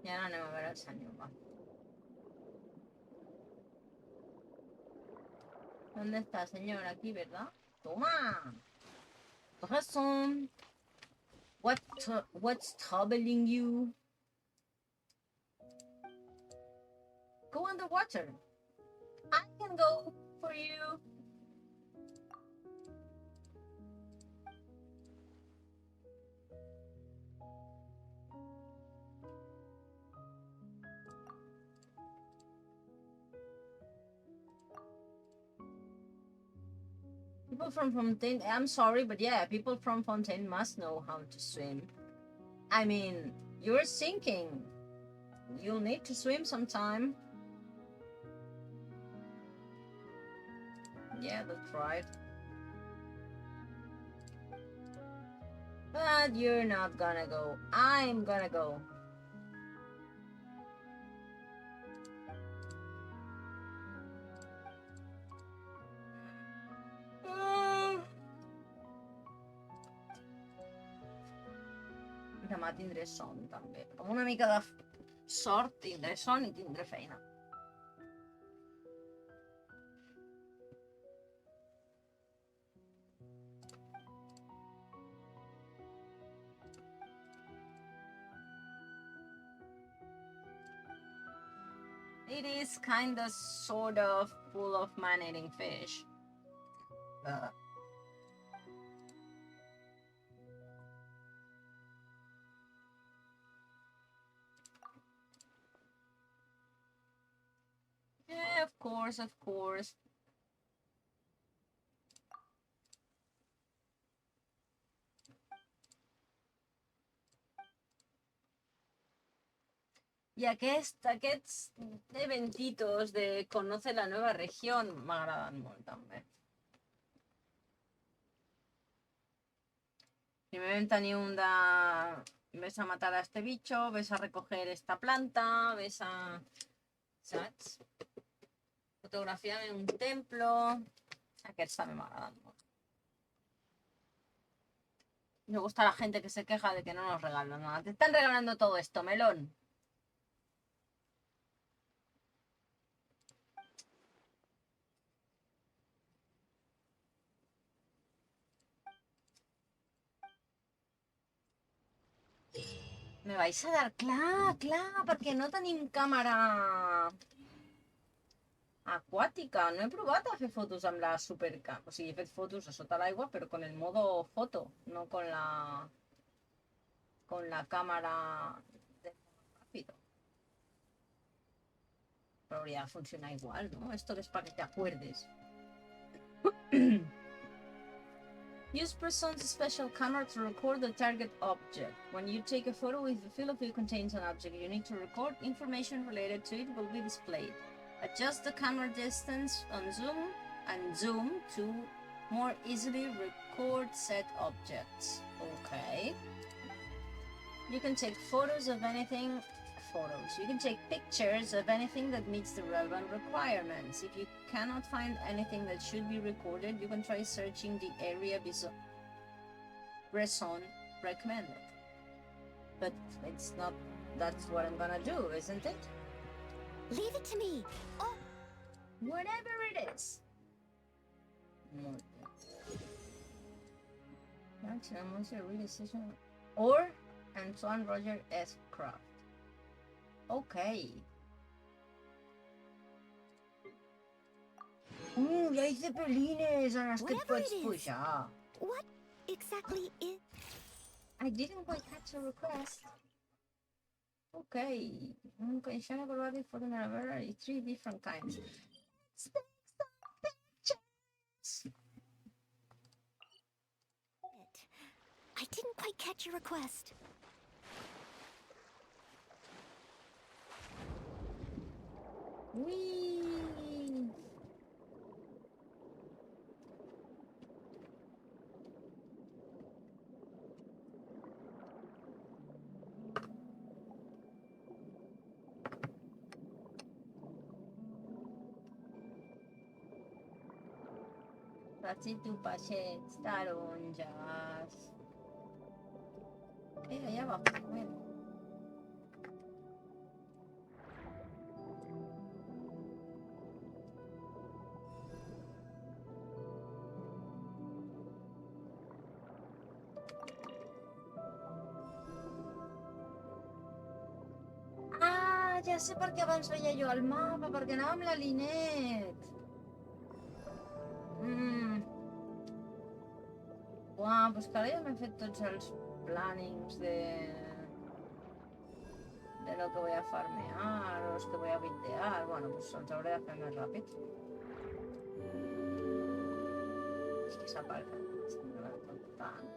I ara anem a veure el senyor, va. ¿Dónde está, señor? Aquí, ¿verdad? ¡Toma! Corazón. What's troubling you? Go underwater. I can go for you. People from Fontaine, I'm sorry, but yeah, people from Fontaine must know how to swim. I mean, you're sinking. You'll need to swim sometime. Yeah, that's right. But you're not gonna go. I'm gonna go. Demà tindré son, també. Amb una mica de sort tindré son i tindré feina. It is kinda sort of full of man-eating fish. Yeah, of course, of course. I aquests eventitos de conoce la nueva región m'agraden molt també. Primer vam tenir un de ves a matar a este bicho, ves a recoger esta planta, ves a... saps? Fotografía en un templo... Aquests també m'agraden molt. Me gusta la gente que se queja de que no nos regalan nada. Te están regalando todo esto, melón. Me vais a dar... Clar, perquè no tenim càmera aquàtica. No he provat a fer fotos amb la supercam. O sigui, he fet fotos a sota l'aigua, però con el modo foto, no con la càmera de rápido. Pero habría funciona igual, ¿no? Esto es para que te acuerdes. Use Preson's special camera to record the target object. When you take a photo, if the field of view contains an object you need to record, information related to it will be displayed. Adjust the camera distance on zoom to more easily record said objects. Okay. You can take photos of anything. You can take pictures of anything that meets the relevant requirements. If you cannot find anything that should be recorded, you can try searching the area Bresson recommended. But it's not, that's what I'm gonna do, isn't it? Leave it to me. Oh, Whatever it is. Or Antoine Roger S. Craft. Okay. Hi ha zeppelines en els que et Whatever pots it is. pujar. what exactly is... I didn't quite catch a request. Okay. Un condition acrobatic for the variety, 3 different kinds. Let's take some pictures. I didn't quite catch your request. Whee! Faig tu peixets taronges. Allà va, mira. Ah, ja sé per què abans veia jo el mapa, perquè anava amb la Linet. Uau, doncs que ara ja m'he fet tots els plannings de lo que voy a farmear, o los que voy a buildear. Bueno, pues els hauré de fer més ràpid. És que s'aparca. No l'he tot tant.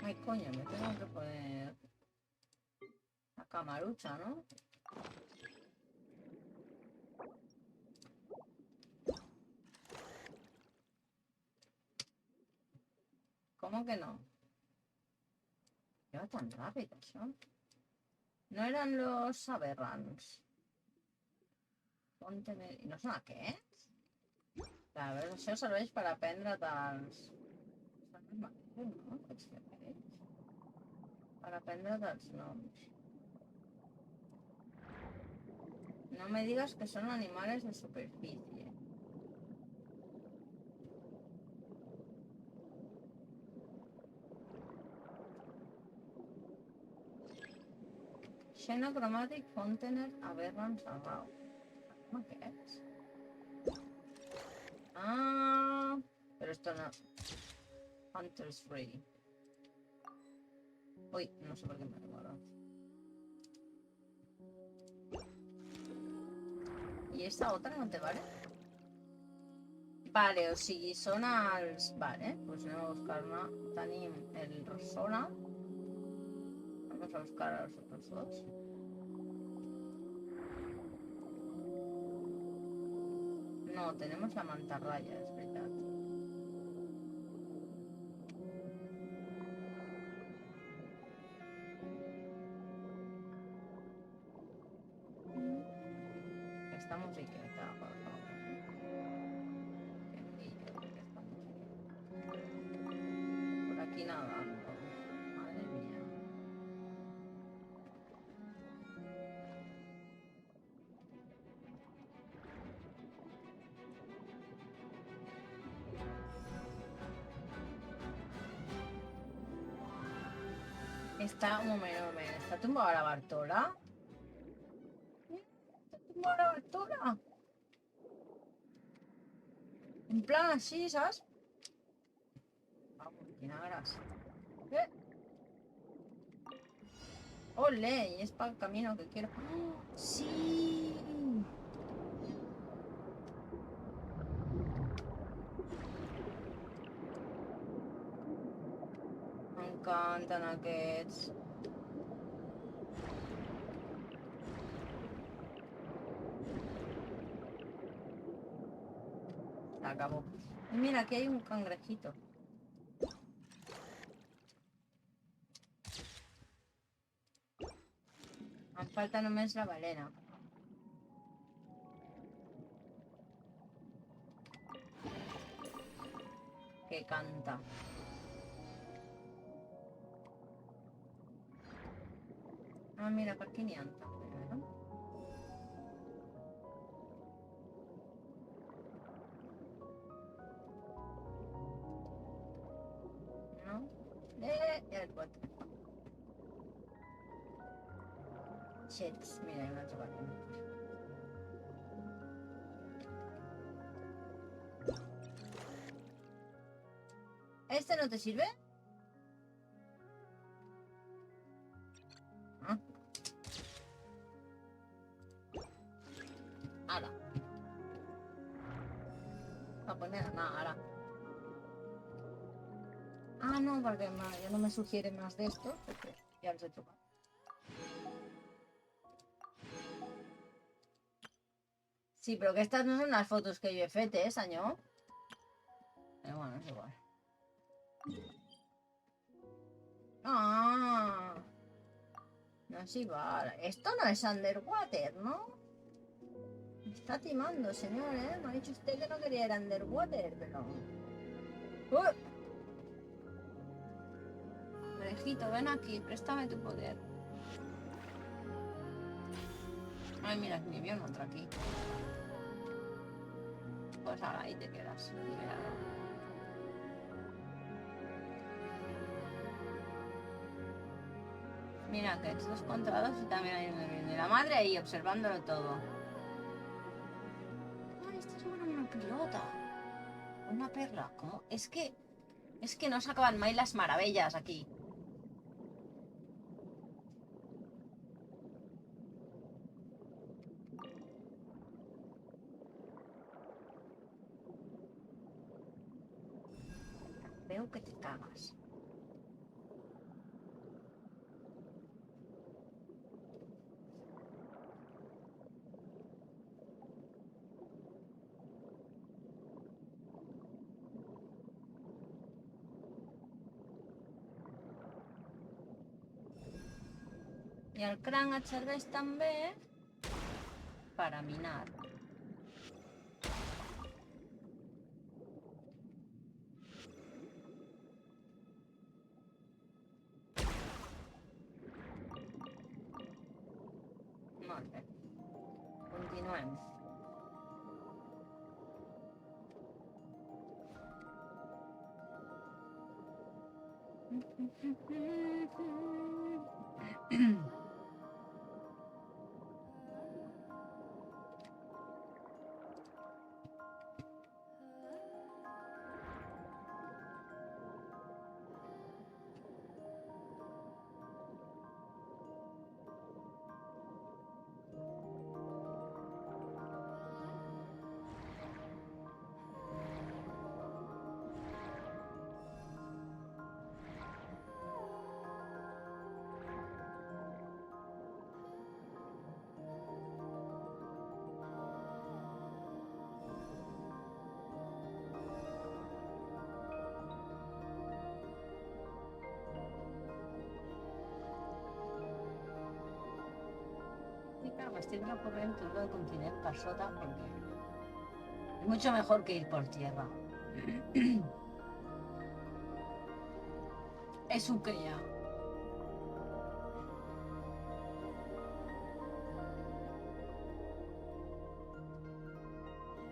Ay, coño, me tengo que poner la camarucha, ¿no? ¿Cómo que no? ¿Qué va tan rápido això? No eren los aberrants. I no són aquests? A veure, això serveix per aprendre't els... Són els mateixos, no? Pots fer ells. Per aprendre't els noms. No me digas que son animales de superficie. Xenochromatic Fontener Aberrants Arrau. Com aquests? Ah, pero esto no. Hunter's Free. Uy, no sé por qué me he guardado. ¿Y esta otra no te vale? Vale, o sigui, són els... Vale, pues anem a buscar-ne. Tenim el Rosona. Vamos a buscar a los otros dos. No, tenemos la mantarraya, es verdad. Esta musiqueta, por favor. Qué envidia de esta musiqueta. Por aquí nadando. Madre mía. Está, un momento, ¿está tumbada la Bartola? ¿Está tumbada la Bartola? En plan así, ¿sabes? Vamos, quina grasa. ¡Ole! Y es para el camino que quiero. ¡Oh, sí! M'encanten aquests. Se acabó. Y mira, aquí hay un cangrejito. Em falta només la balena. Que canta. Ah, mira, per aquí n'hi ha també, no? No? Ja el pot. Xets, mira, hi ha una altra balena. ¿Este no te sirve? Ah. Ala. A poner nada, ala. Ah, no, porque ya no me sugiere más de esto, porque ya los he hecho. Sí, pero que estas no son las fotos que yo he fet, senyor? Pero bueno, es igual. Ah, no, sí, vale. Esto no es underwater, ¿no? Me está timando, señor, ¿eh? Me ha dicho usted que no quería ir underwater, pero... Conejito, ven aquí, préstame tu poder. Ay, mira, me vio otra aquí. Pues ahora ahí te quedas. Mira, que estos contra dos y también hay de la madre ahí observándolo todo. Ay, esta es una pilota. Una perla. ¿Cómo? Es que no se acaban más las maravillas aquí. Veo que te cagas. I el cranc et serveix també per a minar. Molt bé. Continuem. m'estic recorrent tot el continent per sota perquè és mucho mejor que ir por tierra. És un que hi ha.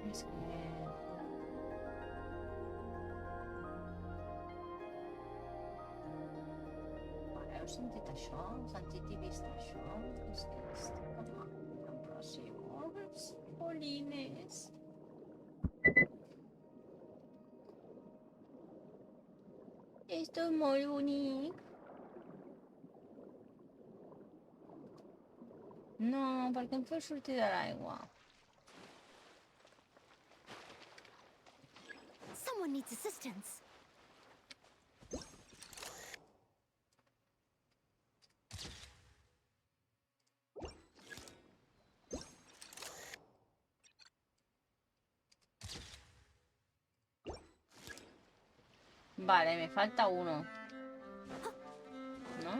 És que... Vale, heu sentit això? Heu sentit i vist això? És que estic amb impressions. Polines. Esto és molt bonic. No, per què em feu sortir de l'aigua? Someone needs assistance. Vale, me falta uno. ¿No?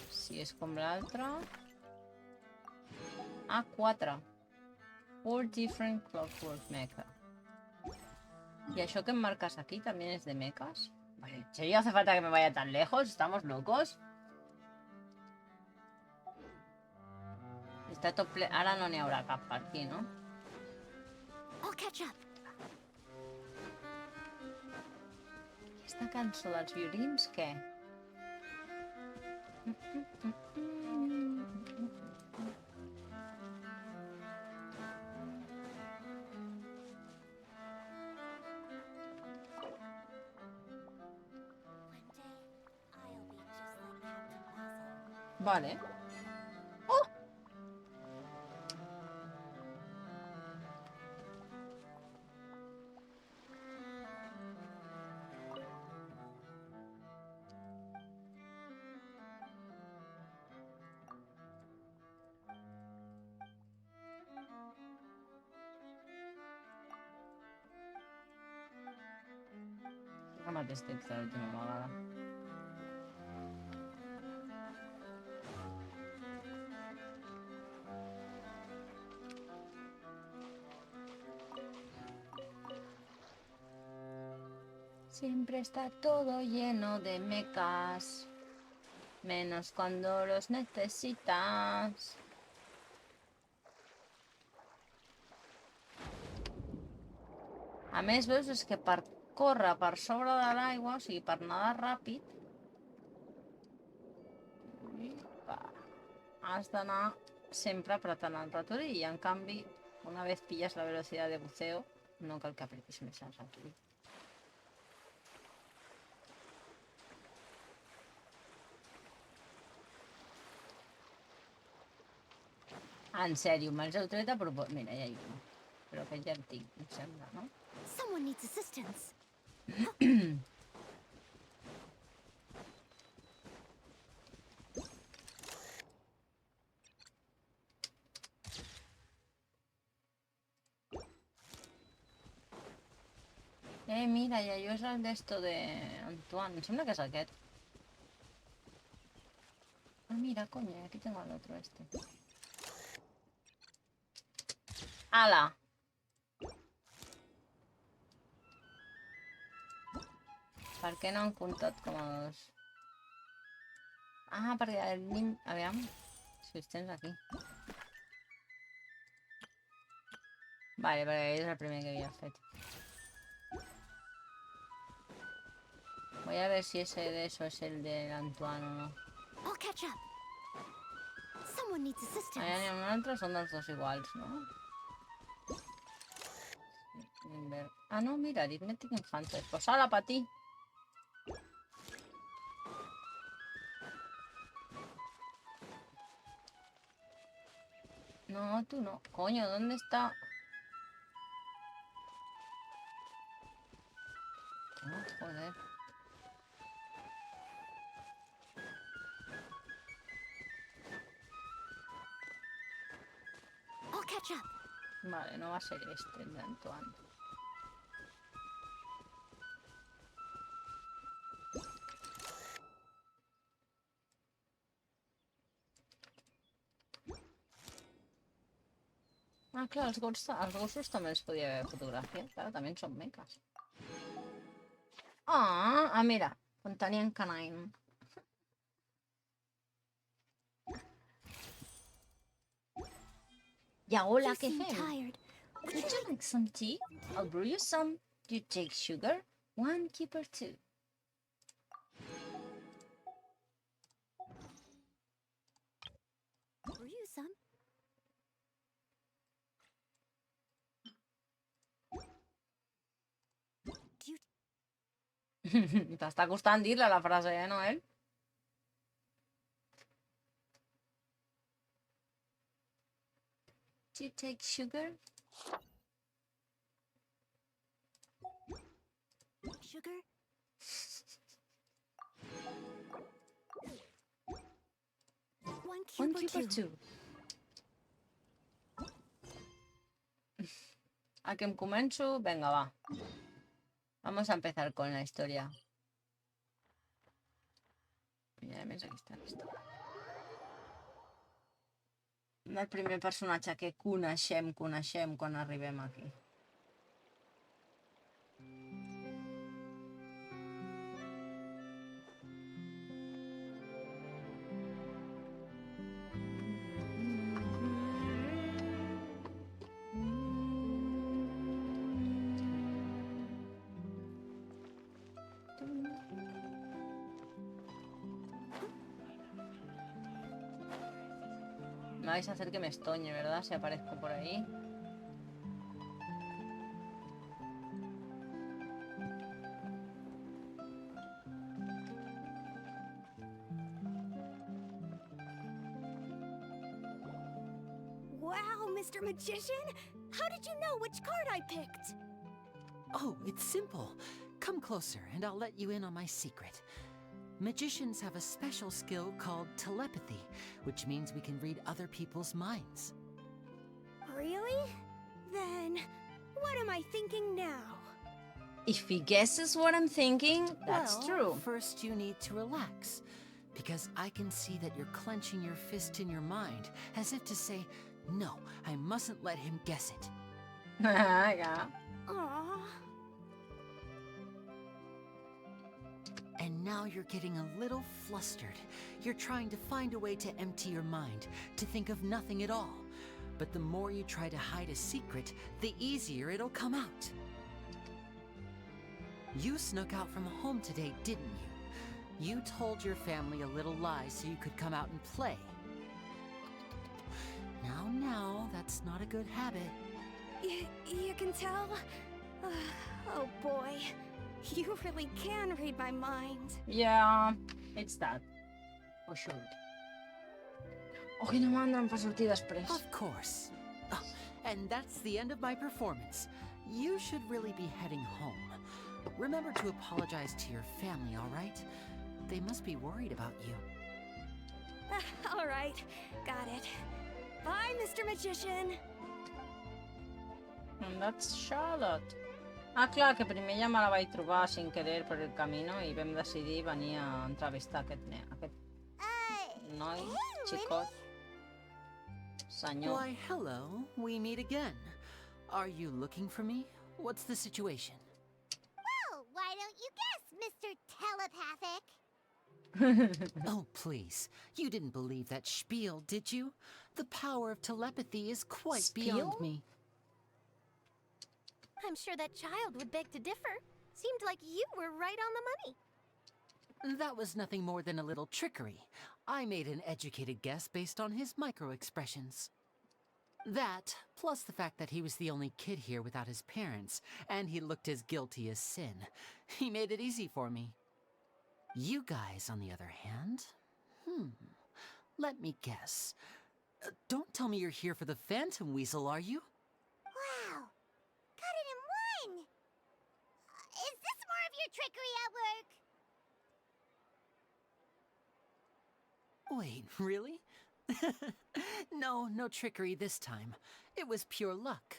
Si és com l'altre... Ah, 4. 4 different clockwork mecha. ¿Y això que em marcas aquí también es de mechas? Vale, ¿en serio hace falta que me vaya tan lejos? ¿Estamos locos? Està tot ple... Ara no n'hi haurà cap per aquí, no? I'll catch up. Aquesta cançó dels violins, què? Vale. Oh! El mateix text de l'última vegada. Siempre está todo lleno de mechas, menos cuando los necesitas. A més, veus, és que per córrer per sobre de l'aigua, o sigui, per nedar ràpid, has d'anar sempre apretant el ratolí i, en canvi, una vez pillas la velocidad de buceo, no cal que apretis més el ratolí. En sèrio, me'ls heu tret a propòsit. Mira, ja hi ha. Però aquest ja en tinc, em sembla, no? Someone needs assistance. Mira, i allò és el d'esto de Antoine. Em sembla que és aquest. Ah, mira, coño, aquí tengo el otro este. ¡Hala! Per què no han comptat com a dos? Ah, perquè el nin... Aviam, si els tens aquí. Vale, perquè és el primer que havia fet. Voy a ver si ese de eso es el de Antoine o no. I'll catch up. Someone needs assistance. Allà n'hi ha un altre, són dels dos iguals, no? Ah, no, mira, aritmètic infantes. Pues ala, pa ti. No, tú no. Coño, ¿dónde está? Oh, joder. I'll catch up. Vale, no va a ser este el de Antoine. Ah, claro, als gossos també els podia fotografiar. Claro, también son mecas. Mira, Fontanian Canine. Ja, hola, You què seem fem? tired. Would you like some tea? I'll brew you some. You take sugar? 1 cube or 2. Brew you some? Do you T'està costant dir-la la frase, Noel? Do you take sugar? sugar? One 1 cube or cube or two? 2. ¿A que em començo? Venga, va. Vamos a empezar con la historia. I a més, aquí està la història. El primer personatge que coneixem quan arribem aquí. Me vais a hacer que me estoñe, ¿verdad? Si aparezco por ahí. Wow, Mr. Magician! How did you know which card I picked? Oh, it's simple. Come closer and I'll let you in on my secret. Magicians have a special skill called telepathy, which means we can read other people's minds. Really? Then, what am I thinking now? If he guesses what I'm thinking, that's Well, true. First you need to relax, because I can see that you're clenching your fist in your mind, as if to say, no, I mustn't let him guess it. Yeah. Aww. And now you're getting a little flustered. You're trying to find a way to empty your mind, to think of nothing at all. But the more you try to hide a secret, the easier it'll come out. You snuck out from home today, didn't you? You told your family a little lie so you could come out and play. Now, that's not a good habit. You can tell? Oh boy. You really can read my mind. Yeah, it's that. For sure. O que no mandan per sortir després. Of course. Oh, and that's the end of my performance. You should really be heading home. Remember to apologize to your family, all right? They must be worried about you. All right, got it. Bye, Mr. Magician. And that's Charlotte. Ah, clar, que primer ja me la vaig trobar sin querer per el camino i vam decidir venir a entrevistar aquest noi, xicot, senyor. Why, hello. We meet again. Are you looking for me? What's the situation? Well, why don't you guess, Mr. Telepathic? Oh, please. You didn't believe that spiel, did you? The power of telepathy is quite Spiel? beyond me. I'm sure that child would beg to differ. Seemed like you were right on the money. That was nothing more than a little trickery. I made an educated guess based on his micro-expressions. That, plus the fact that he was the only kid here without his parents, and he looked as guilty as sin. He made it easy for me. You guys, on the other hand, let me guess. Don't tell me you're here for the Phantom Weasel, are you? Wow, got it in one! Is this more of your trickery at work? Wait, really? No trickery this time. It was pure luck.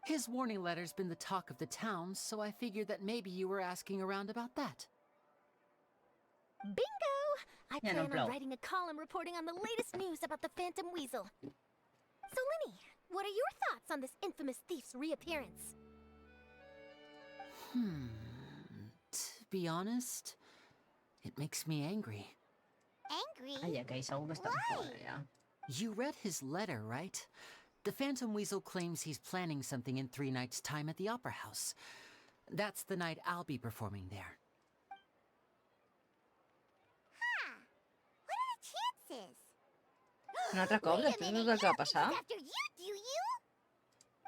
His warning letter's been the talk of the town, so I figured that maybe you were asking around about that. Bingo! I Yeah, no plan blow. on writing a column reporting on the latest news about the Phantom Weasel. So, Lenny, What are your thoughts on this infamous thief's reappearance? To be honest, it makes me angry. Angry? Ay, ya que Isaú está mejor, ya. You read his letter, right? The Phantom Weasel claims he's planning something in 3 nights' time at the Opera House. That's the night I'll be performing there. Huh. What are the chances? Un altre cop, Wait a després minute, del que va you don't think passar. he's after you, do you?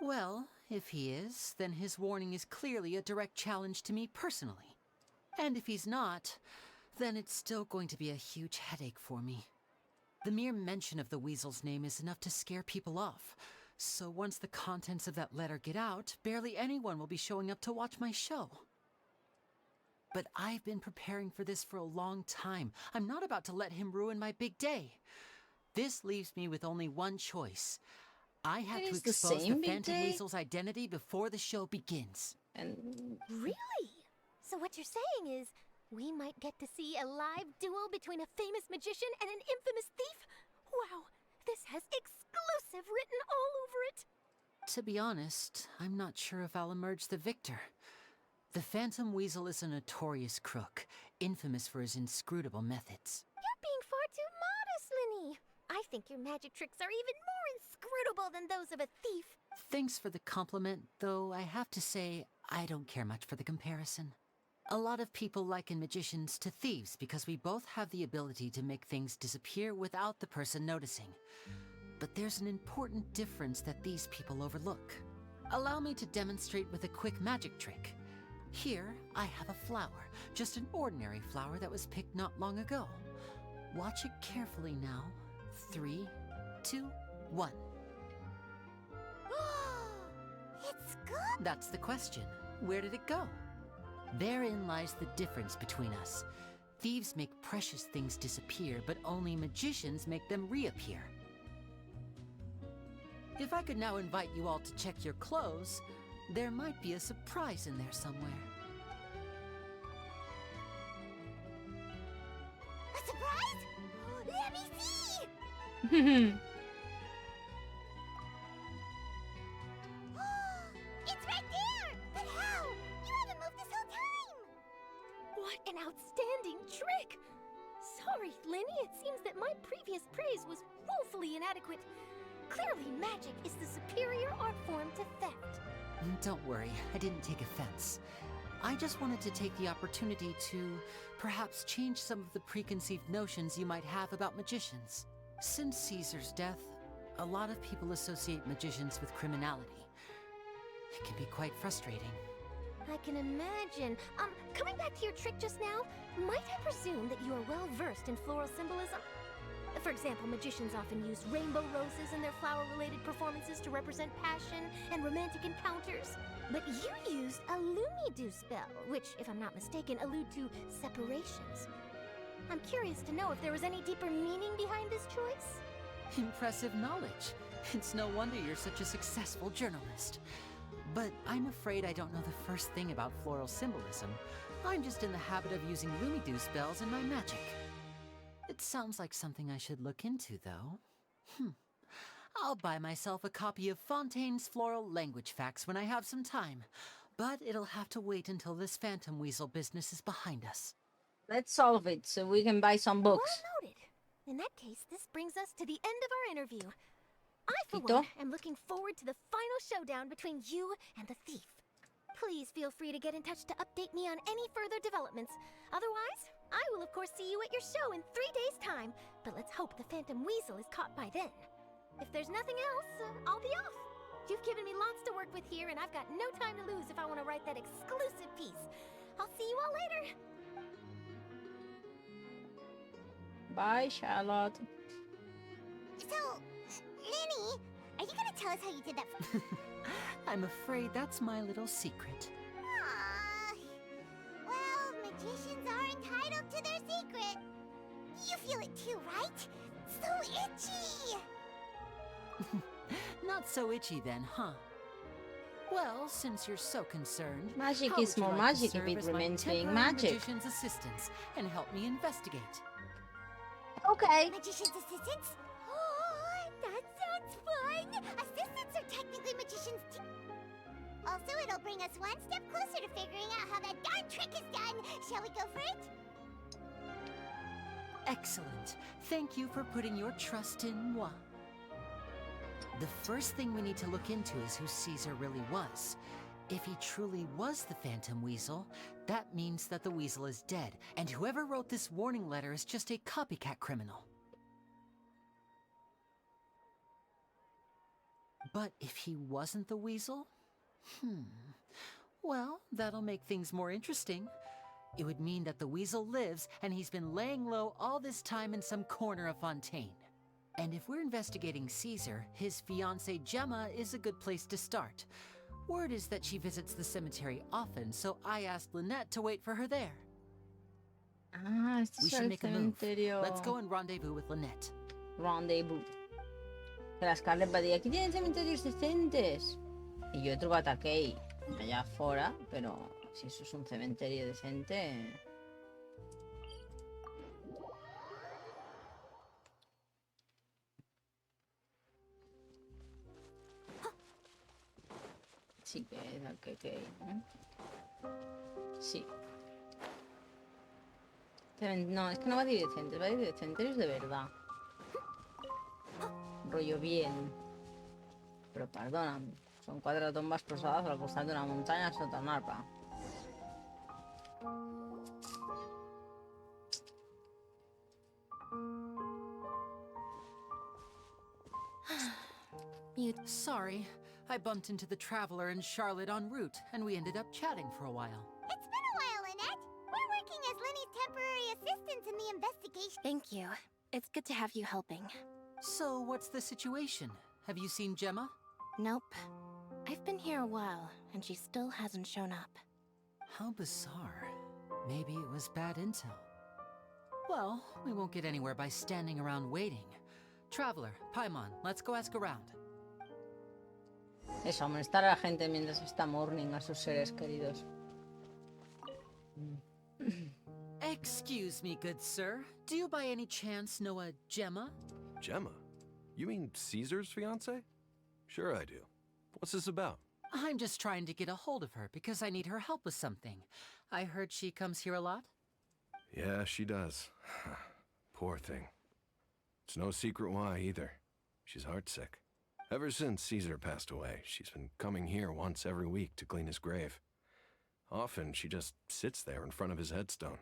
Well, if he is, then his warning is clearly a direct challenge to me personally. And if he's not, then it's still going to be a huge headache for me. The mere mention of the Weasel's name is enough to scare people off. So once the contents of that letter get out, barely anyone will be showing up to watch my show. But I've been preparing for this for a long time. I'm not about to let him ruin my big day. This leaves me with only one choice. I have It to is the expose the same big Phantom day? Weasel's identity before the show begins. And Really? So what you're saying is, we might get to see a live duel between a famous magician and an infamous thief? Wow, this has exclusive written all over it! To be honest, I'm not sure if I'll emerge the victor. The Phantom Weasel is a notorious crook, infamous for his inscrutable methods. You're being far too modest, Linny. I think your magic tricks are even more inscrutable than those of a thief. Thanks for the compliment, though I have to say, I don't care much for the comparison. A lot of people liken magicians to thieves because we both have the ability to make things disappear without the person noticing. But there's an important difference that these people overlook. Allow me to demonstrate with a quick magic trick. Here, I have a flower, just an ordinary flower that was picked not long ago. Watch it carefully now. 3, 2, 1. It's gone. That's the question. Where did it go? Therein lies the difference between us. Thieves make precious things disappear, but only magicians make them reappear. If I could now invite you all to check your clothes, there might be a surprise in there somewhere. A surprise? Let me see! It's right there! But how? You haven't moved this whole time! What an outstanding trick! Sorry, Linny, it seems that my previous praise was woefully inadequate. Clearly, magic is the superior art form to theft. Don't worry, I didn't take offense. I just wanted to take the opportunity to perhaps change some of the preconceived notions you might have about magicians. Since Caesar's death, a lot of people associate magicians with criminality. It can be quite frustrating. I can imagine. Coming back to your trick just now, might I presume that you are well versed in floral symbolism? For example, magicians often use rainbow roses in their flower-related performances to represent passion and romantic encounters. But you used a Lumidu spell, which, if I'm not mistaken, allude to separations. I'm curious to know if there was any deeper meaning behind this choice? Impressive knowledge. It's no wonder you're such a successful journalist. But I'm afraid I don't know the first thing about floral symbolism. I'm just in the habit of using Lumidu spells in my magic. It sounds like something I should look into, though. I'll buy myself a copy of Fontaine's Floral Language Facts when I have some time. But it'll have to wait until this Phantom Weasel business is behind us. let's solve it so we can buy some books. Well noted. In that case, this brings us to the end of our interview. I, for Ito? one, am looking forward to the final showdown between you and the thief. Please feel free to get in touch to update me on any further developments. Otherwise, I will of course see you at your show in 3 days' time, but let's hope the Phantom Weasel is caught by then. If there's nothing else, I'll be off. You've given me lots to work with here, and I've got no time to lose if I want to write that exclusive piece. I'll see you all later. Bye, Charlotte. So, Linny, are you gonna tell us how you did that for I'm afraid that's my little secret. Aww. Well, magicians are entitled to their secret. You feel it too, right? So itchy! Not so itchy then, huh? Well, since you're so concerned, Magic how is would you more like to magic if serve it as my remains being temporary magic. magician's assistants and help me investigate? Okay. Magician's assistants? Oh, that sounds fun! Assistants are technically magicians too. Also, it'll bring us one step closer to figuring out how that darn trick is done. Shall we go for it? Excellent. Thank you for putting your trust in moi. The first thing we need to look into is who Caesar really was. If he truly was the Phantom Weasel, that means that the weasel is dead, and whoever wrote this warning letter is just a copycat criminal. But if he wasn't the weasel? Well, that'll make things more interesting. It would mean that the weasel lives, and he's been laying low all this time in some corner of Fontaine. And if we're investigating Caesar, his fiancée Gemma is a good place to start. Word is that she visits the cemetery often, so I asked Lynette to wait for her there. Ah, este We es should el make a move. cementerio. Let's go and rendezvous with Lynette. Rendezvous. Que la Scarlett va dir, aquí tienen cementerios decentes. I jo he trobat aquell allà fora, però si això és un cementeri decente... Sí que és el que aquell, Sí. No, es que no va a dir decentes, va a dir cementerios de verdad. Rollo bien. Però perdona'm, són 4 tombes posades al costat d'una muntanya sota un arbre. Sorry, I bumped into the Traveler and Charlotte en route, and we ended up chatting for a while. It's been a while, Lynette. We're working as Lenny's temporary assistants in the investigation. Thank you. It's good to have you helping. So, what's the situation? Have you seen Gemma? Nope. I've been here a while, and she still hasn't shown up. How bizarre. Maybe it was bad intel. Well, we won't get anywhere by standing around waiting. Traveler, Paimon, let's go ask around. Eso, amonestar a la gente mientras está mourning a sus seres queridos. Excuse me, good sir. Do you by any chance know a Gemma? Gemma? You mean Caesar's fiancée? Sure I do. What's this about? I'm just trying to get a hold of her because I need her help with something. I heard she comes here a lot? Yeah, she does. Poor thing. It's no secret why either. She's heartsick. Ever since Caesar passed away, she's been coming here once every week to clean his grave. Often she just sits there in front of his headstone,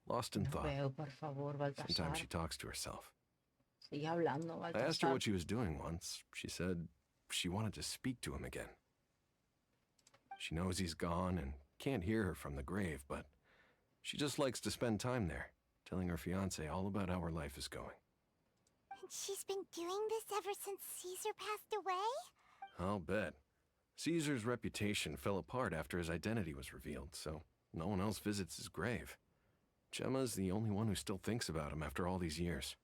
lost in thought. Veo, por favor, Baltasar. Sometimes she talks to herself. Sigue hablando, I asked her Baltasar. what she was doing once. She said she wanted to speak to him again. She knows he's gone and can't hear her from the grave, but she just likes to spend time there, telling her fiancé all about how her life is going. And she's been doing this ever since Caesar passed away? I'll bet. Caesar's reputation fell apart after his identity was revealed, so no one else visits his grave. Gemma's the only one who still thinks about him after all these years.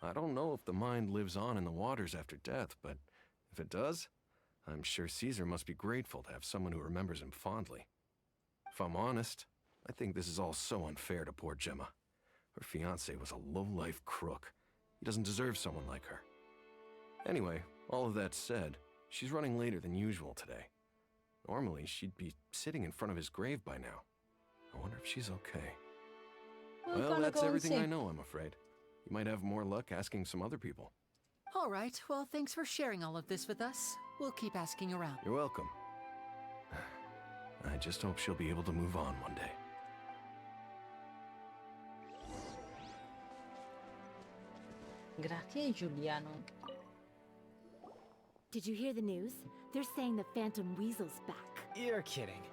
I don't know if the mind lives on in the waters after death, but if it does, I'm sure Caesar must be grateful to have someone who remembers him fondly. If I'm honest, I think this is all so unfair to poor Gemma. Her fiancé was a low-life crook. He doesn't deserve someone like her. Anyway, all of that said, she's running later than usual today. Normally, she'd be sitting in front of his grave by now. I wonder if she's okay. Well, that's everything I know, I'm afraid. You might have more luck asking some other people. All right, well, thanks for sharing all of this with us. We'll keep asking around. You're welcome. I just hope she'll be able to move on one day. Gracias, Giuliano. Did you hear the news? They're saying the Phantom Weasel's back. You're kidding.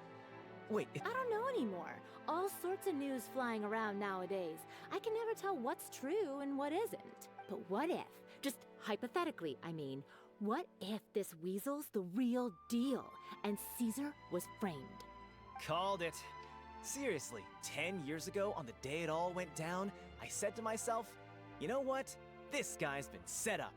Wait, I don't know anymore. All sorts of news flying around nowadays. I can never tell what's true and what isn't. But what if, just hypothetically, I mean, what if this weasel's the real deal and Caesar was framed? called it. Seriously, 10 years ago, on the day it all went down, I said to myself, you know what? This guy's been set up.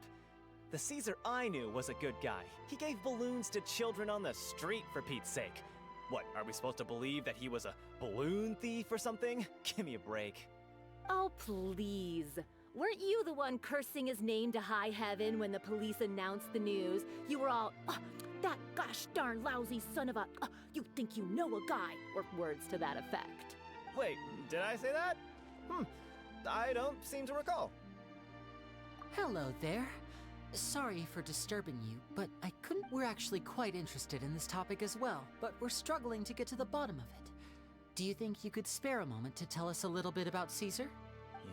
The Caesar I knew was a good guy. He gave balloons to children on the street, for Pete's sake. What, are we supposed to believe that he was a balloon thief or something? Give me a break. Oh, please. Weren't you the one cursing his name to high heaven when the police announced the news? You were all, that gosh darn lousy son of a, you think you know a guy, or words to that effect. Wait, did I say that? I don't seem to recall. Hello there. Sorry for disturbing you, but I couldn't. We're actually quite interested in this topic as well, but we're struggling to get to the bottom of it. Do you think you could spare a moment to tell us a little bit about Caesar?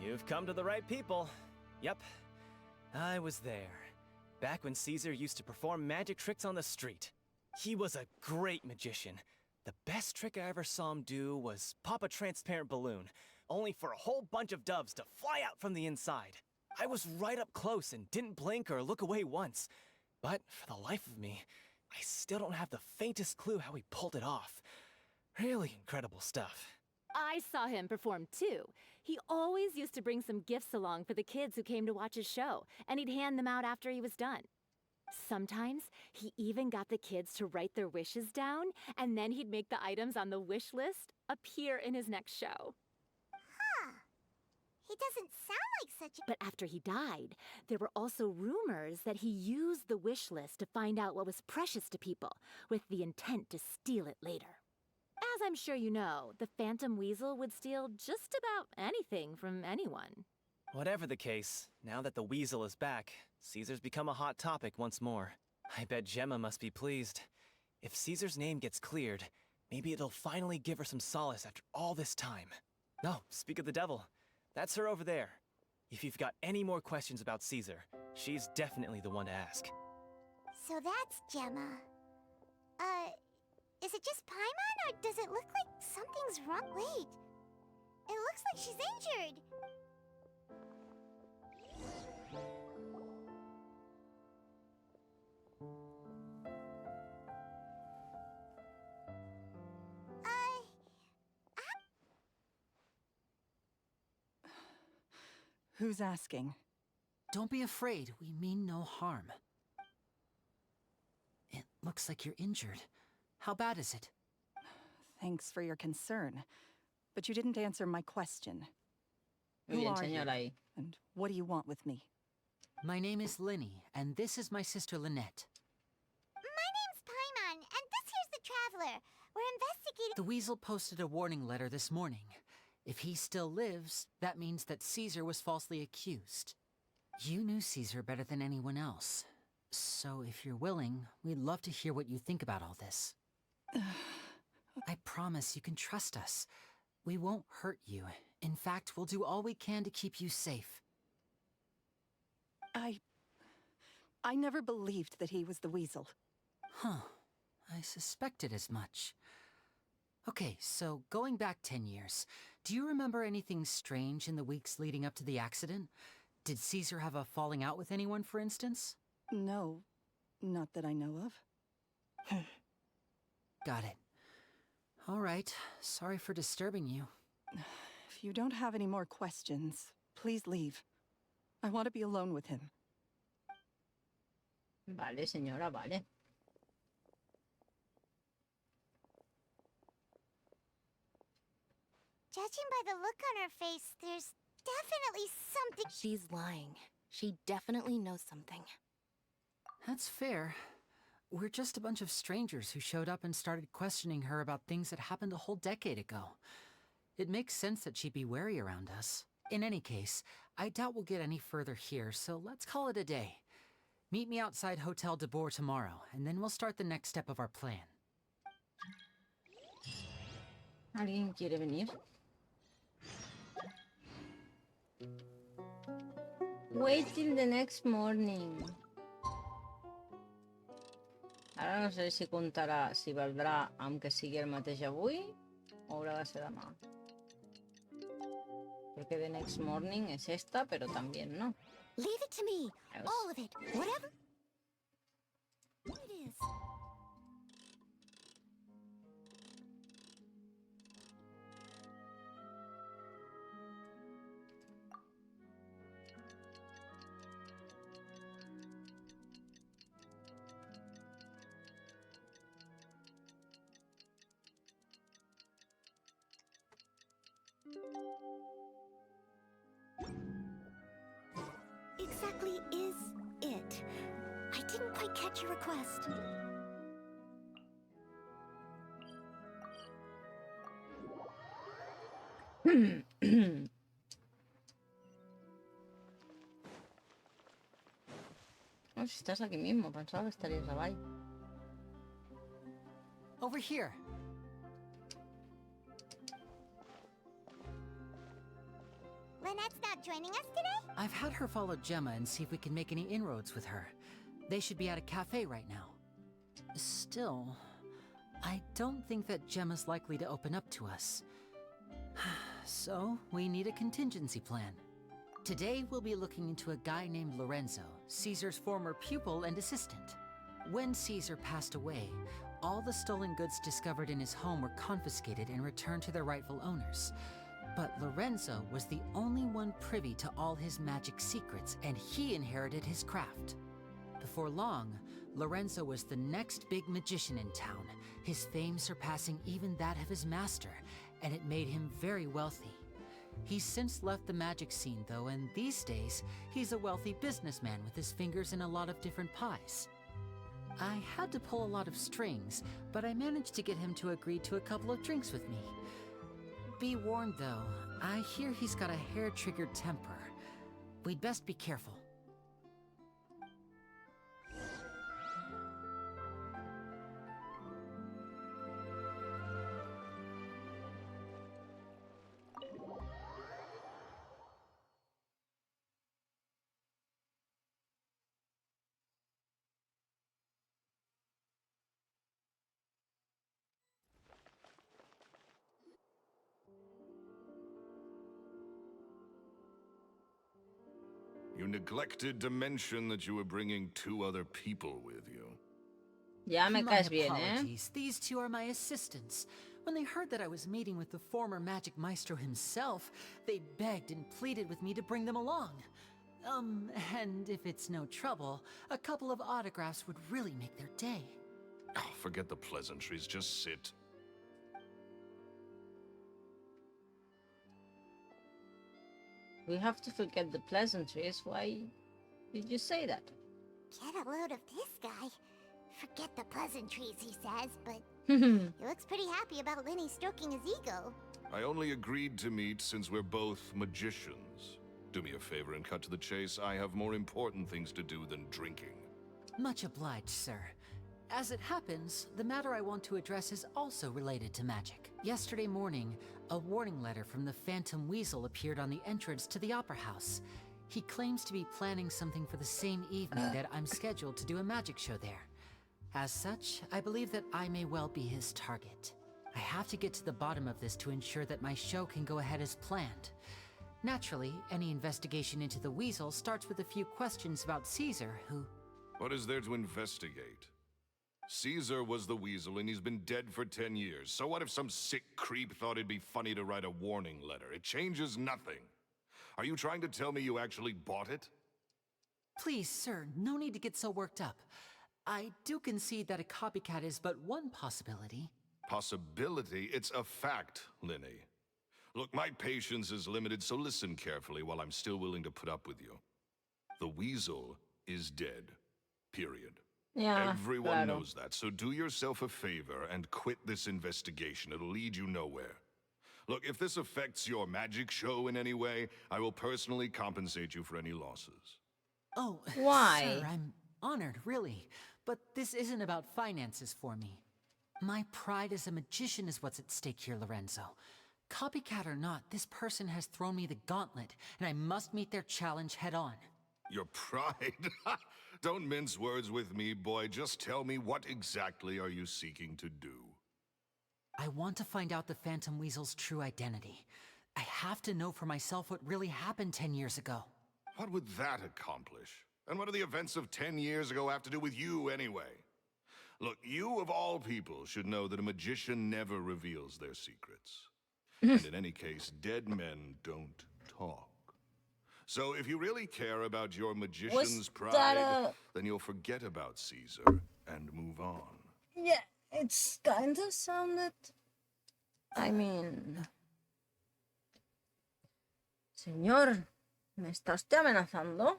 You've come to the right people. Yep, I was there. Back when Caesar used to perform magic tricks on the street. He was a great magician. The best trick I ever saw him do was pop a transparent balloon, only for a whole bunch of doves to fly out from the inside. I was right up close and didn't blink or look away once. But for the life of me, I still don't have the faintest clue how he pulled it off. Really incredible stuff. I saw him perform too. He always used to bring some gifts along for the kids who came to watch his show, and he'd hand them out after he was done. Sometimes he even got the kids to write their wishes down, and then he'd make the items on the wish list appear in his next show. Huh. He doesn't sound like such a... But after he died, there were also rumors that he used the wish list to find out what was precious to people, with the intent to steal it later. As I'm sure you know, the Phantom Weasel would steal just about anything from anyone. Whatever the case, now that the weasel is back, Caesar's become a hot topic once more. I bet Gemma must be pleased. If Caesar's name gets cleared, maybe it'll finally give her some solace after all this time. No, speak of the devil. That's her over there. If you've got any more questions about Caesar, she's definitely the one to ask. So that's Gemma. Is it just Paimon, or does it look like something's wrong? Wait. It looks like she's injured. Who's asking? Don't be afraid, we mean no harm. It looks like you're injured. How bad is it? Thanks for your concern, but you didn't answer my question. Muy Who bien, are you? señora ahí. And what do you want with me? My name is Linny, and this is my sister Lynette. My name's Paimon, and this here's the Traveler. We're investigating... The Weasel posted a warning letter this morning. If he still lives, that means that Caesar was falsely accused. You knew Caesar better than anyone else. So if you're willing, we'd love to hear what you think about all this. I promise you can trust us. We won't hurt you. In fact, we'll do all we can to keep you safe. I never believed that he was the Weasel. Huh. I suspected as much. Okay, so going back 10 years, do you remember anything strange in the weeks leading up to the accident? Did Caesar have a falling out with anyone, for instance? No, not that I know of. Got it. All right, sorry for disturbing you. If you don't have any more questions, please leave. I want to be alone with him. Vale, señora, vale. Judging by the look on her face, there's definitely something... She's lying. She definitely knows something. That's fair. We're just a bunch of strangers who showed up and started questioning her about things that happened a whole decade ago. It makes sense that she'd be wary around us. In any case, I doubt we'll get any further here, so let's call it a day. Meet me outside Hotel de Boer tomorrow, and then we'll start the next step of our plan. ¿Alguien quiere venir? Wait till the next morning. Ara no sé si comptarà, si valdrà amb que sigui el mateix avui o haurà de ser demà. Porque the next morning es esta, pero también no. Leave it to me. Yes. All of it. Whatever it is. catch your request. No, si estás aquí mismo, pensaba que estarías abajo. Over here. Lynette's not joining us today? I've had her follow Gemma and see if we can make any inroads with her. They should be at a cafe right now. Still, I don't think that Gemma's likely to open up to us. So, we need a contingency plan. Today, we'll be looking into a guy named Lorenzo, Caesar's former pupil and assistant. When Caesar passed away, all the stolen goods discovered in his home were confiscated and returned to their rightful owners. But Lorenzo was the only one privy to all his magic secrets, and he inherited his craft. Before long, Lorenzo was the next big magician in town, his fame surpassing even that of his master, and it made him very wealthy. He's since left the magic scene, though, and these days, he's a wealthy businessman with his fingers in a lot of different pies. I had to pull a lot of strings, but I managed to get him to agree to a couple of drinks with me. Be warned, though, I hear he's got a hair-triggered temper. We'd best be careful. You neglected to mention that you were bringing 2 other people with you. Ya me My caes bien, ¿eh? apologies. These 2 are my assistants. When they heard that I was meeting with the former magic maestro himself, they begged and pleaded with me to bring them along. And if it's no trouble, a couple of autographs would really make their day. Oh, forget the pleasantries, just sit. We have to forget the pleasantries. Why did you say that? Get a load of this guy. Forget the pleasantries, he says, but Hmm. he looks pretty happy about Linny stroking his ego. I only agreed to meet since we're both magicians. Do me a favor and cut to the chase. I have more important things to do than drinking. Much obliged, sir. As it happens, the matter I want to address is also related to magic. Yesterday morning, a warning letter from the Phantom Weasel appeared on the entrance to the Opera House. He claims to be planning something for the same evening that I'm scheduled to do a magic show there. As such, I believe that I may well be his target. I have to get to the bottom of this to ensure that my show can go ahead as planned. Naturally, any investigation into the Weasel starts with a few questions about Caesar, who... What is there to investigate? Caesar was the Weasel, and he's been dead for 10 years. So what if some sick creep thought it'd be funny to write a warning letter? It changes nothing. Are you trying to tell me you actually bought it? Please, sir, no need to get so worked up. I do concede that a copycat is but one possibility. Possibility? It's a fact, Linny. Look, my patience is limited, so listen carefully while I'm still willing to put up with you. The Weasel is dead. Period. Yeah, Everyone claro. knows that, so do yourself a favor and quit this investigation. It'll lead you nowhere. Look, if this affects your magic show in any way, I will personally compensate you for any losses. Oh, Why? sir, I'm honored, really. But this isn't about finances for me. My pride as a magician is what's at stake here, Lorenzo. Copycat or not, this person has thrown me the gauntlet, and I must meet their challenge head on. Your pride? Don't mince words with me, boy. Just tell me, what exactly are you seeking to do? I want to find out the Phantom Weasel's true identity. I have to know for myself what really happened 10 years ago. What would that accomplish? And what do the events of 10 years ago have to do with you, anyway? Look, you of all people should know that a magician never reveals their secrets. And in any case, dead men don't talk. So if you really care about your magician's pride, that then you'll forget about Caesar and move on. Yeah, it's kind of sounded... I mean... Señor, ¿me está usted amenazando?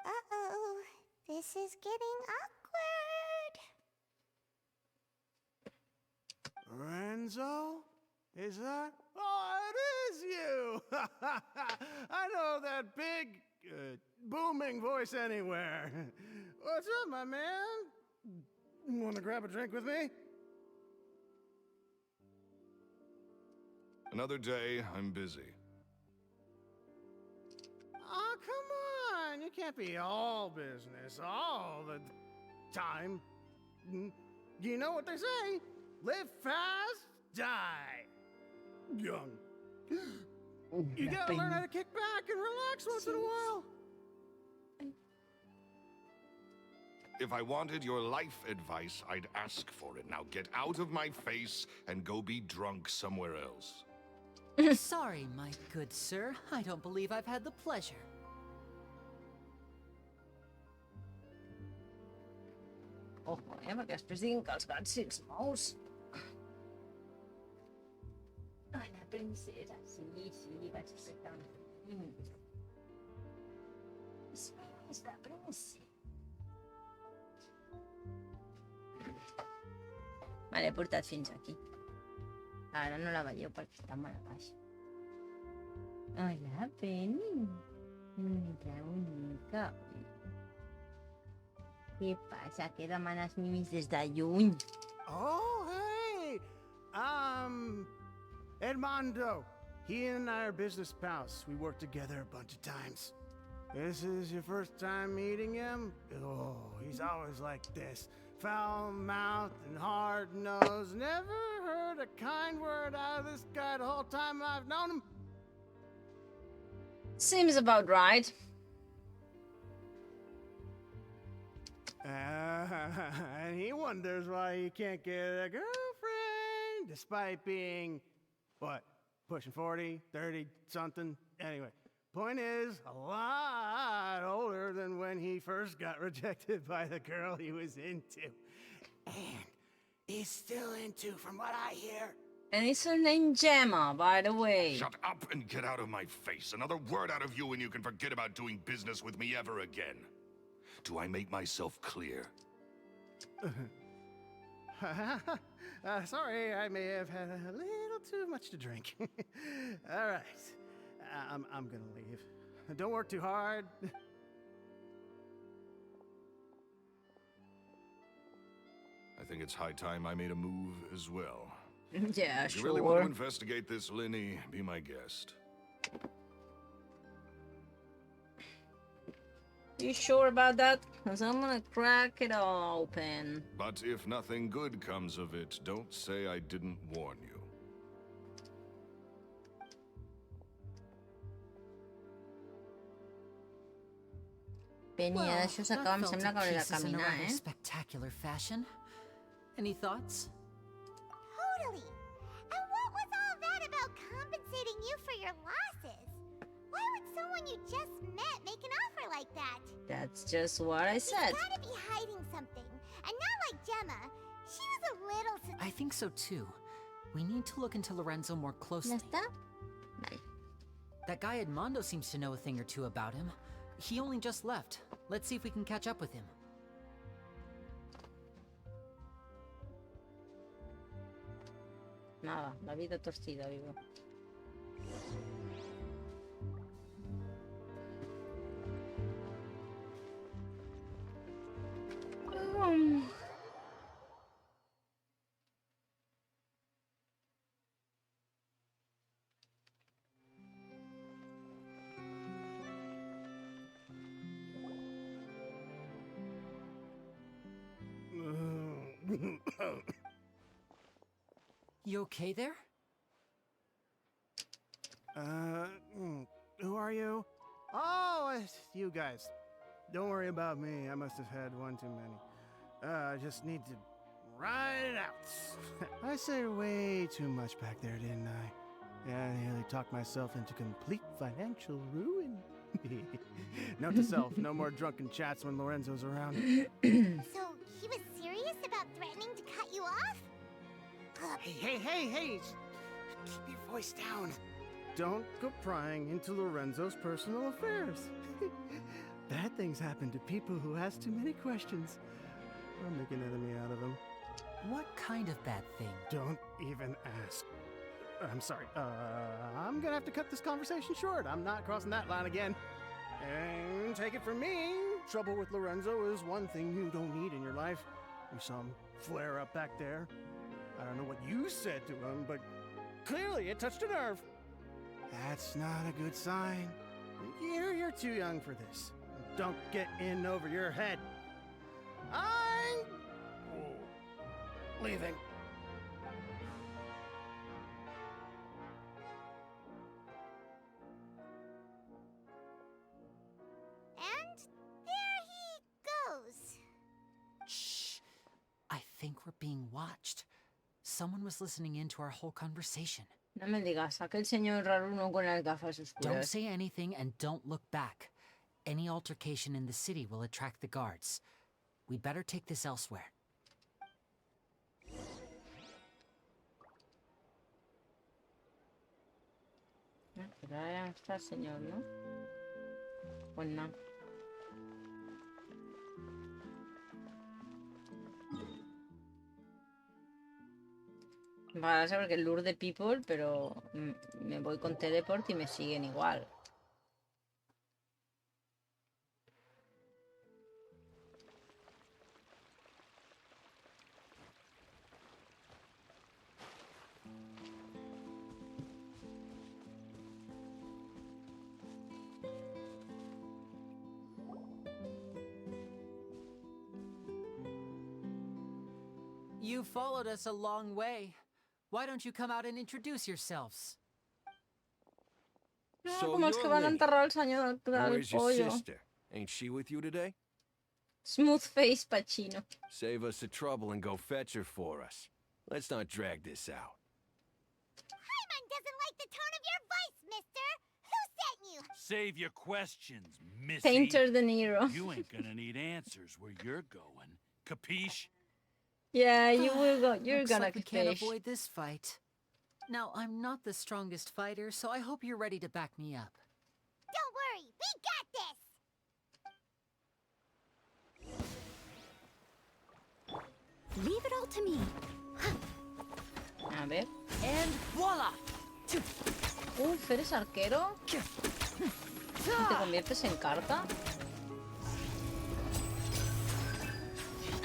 Uh-oh. This is getting awkward. Lorenzo? Is that? Oh, it is you! I know that big, booming voice anywhere. What's up, my man? Want to grab a drink with me? Another day, I'm busy. Oh, come on! You can't be all business all the time. You know what they say? Live fast, die young. You gotta learn how to kick back and relax once in a while. If I wanted your life advice, I'd ask for it. Now get out of my face and go be drunk somewhere else. Sorry, my good sir. I don't believe I've had the pleasure. Ojo, perquè després diguin que els gats si els mous. Ai, la princesa, sí, vaig aceptar. És la princesa. Vale, he portat fins aquí. Ara no la veieu perquè està molt a baix. Hola, Penny. Mira, bonica. Què passa? Què demanes mimis des de lluny? Oh, hey! Edmondo. He and I are business pals. We worked together a bunch of times. This is your first time meeting him? Oh, he's always like this. Foul-mouthed and hard-nosed. Never heard a kind word out of this guy the whole time I've known him. Seems about right. And he wonders why he can't get a girlfriend, despite being, what, pushing 40, 30, something? Anyway, point is, a lot older than when he first got rejected by the girl he was into. And he's still into, from what I hear. And it's her name Gemma, by the way. Shut up and get out of my face. Another word out of you and you can forget about doing business with me ever again. Do I make myself clear? Sorry, I may have had a little too much to drink. All right, I'm gonna leave. Don't work too hard. I think it's high time I made a move as well. Yeah, If you sure. really want to investigate this, Linny, be my guest. You sure about that? Because I'm gonna crack it all open. But if nothing good comes of it, don't say I didn't warn you. Penny, Well, ara això s'acaba, em that fell sembla to que hauré de pieces in a caminar, rather eh? spectacular fashion. Any thoughts? Totally. And what was all that about compensating you for your losses? Why would someone you just met make an offer like that? That's just what I said. He's gotta be hiding something. And not like Gemma. She was a little... I think so too. We need to look into Lorenzo more ¿Ya closely. está? Vale. That guy Edmondo seems to know a thing or two about him. He only just left. Let's see if we can catch up with him. Nada, la vida torcida, vivo. You okay there? Who are you? Oh, it's you guys. Don't worry about me. I must have had one too many. I just need to ride it out. I said way too much back there, didn't I? Yeah, I nearly talked myself into complete financial ruin. Note to self, no more drunken chats when Lorenzo's around. So, he was serious about threatening to cut you off? Hey! Keep your voice down. Don't go prying into Lorenzo's personal affairs. Bad things happen to people who ask too many questions. I'll make an enemy out of them. What kind of bad thing? Don't even ask. I'm sorry. I'm gonna have to cut this conversation short. I'm not crossing that line again. And take it from me, trouble with Lorenzo is one thing you don't need in your life. You saw him flare up back there. I don't know what you said to him, but clearly it touched a nerve. That's not a good sign. You're too young for this. Don't get in over your head. I'm leaving. And there he goes. Shh. I think we're being watched. Someone was listening in to our whole conversation. No me digas, aquel señor raro uno con las gafas Don't oscuras. say anything and don't look back. Any altercation in the city will attract the guards. We'd better take this elsewhere. Pero ahora está el señor, ¿no? Pues no. Van a saber que el lure de people, pero me voy con teleport y me siguen igual. You followed us a long way. Why don't you come out and introduce yourselves? No, So como es que you're van a Lily. enterrar al señor al Where's your pollo. sister? Ain't she with you today? Smooth face Pacino. Save us the trouble and go fetch her for us. Let's not drag this out. Paimon doesn't like the tone of your voice, mister. Who sent you? Save your questions, Missy. Painter De Niro. You ain't gonna need answers where you're going. Capiche? Yeah, you will go. You're Looks gonna like we can't fish. avoid this fight. Now, I'm not the strongest fighter, so I hope you're ready to back me up. Don't worry, we got this. Leave it all to me. A ver. And voila! Uf, ¿eres arquero? ¿Y te conviertes en carta?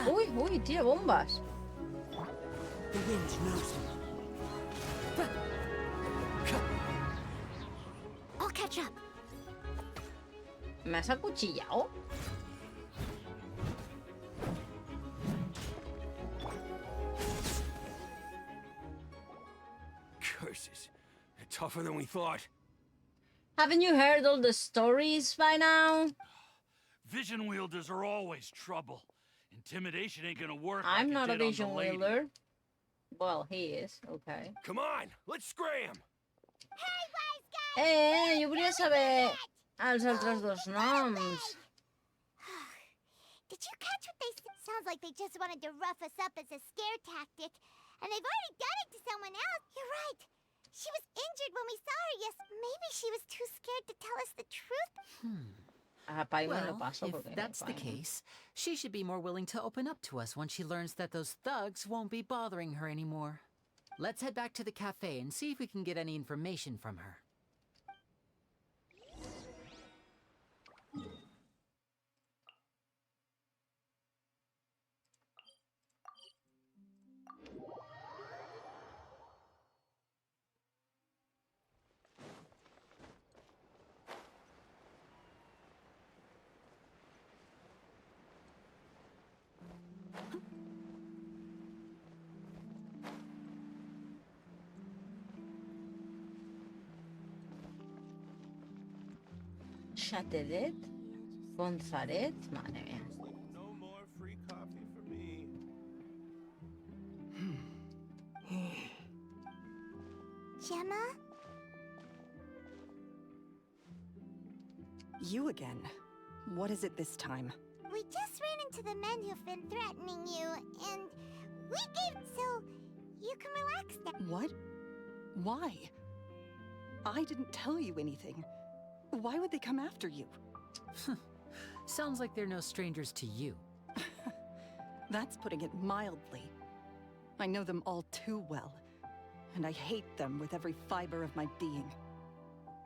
Uy, uy, tira bombas. The wind knows me. I'll catch up. ¿Me has acuchillado? Curses. They're tougher than we thought. Haven't you heard all the stories by now? Vision wielders are always trouble. Intimidation ain't gonna work. I'm like not it a did on vision the lady. wielder. Well, he is, okay. Come on, let's scram. Hey, wise guy! Jo volia saber els altres dos noms. Did you catch what they said? Sounds like they just wanted to rough us up as a scare tactic. And they've already done it to someone else. You're right. She was injured when we saw her. Yes, maybe she was too scared to tell us the truth. A Paimon lo Well, paso if porque that's the Paimon. case, she should be more willing to open up to us when she learns that those thugs won't be bothering her anymore. Let's head back to the cafe and see if we can get any information from her. Chatelet, Gonzaret, madre mía. No more free coffee for me. Gemma? You again. What is it this time? We just ran into the men who've been threatening you, and we gave so you can relax now. What? Why? I didn't tell you anything. Why would they come after you? Sounds like they're no strangers to you. That's putting it mildly. I know them all too well, and I hate them with every fiber of my being.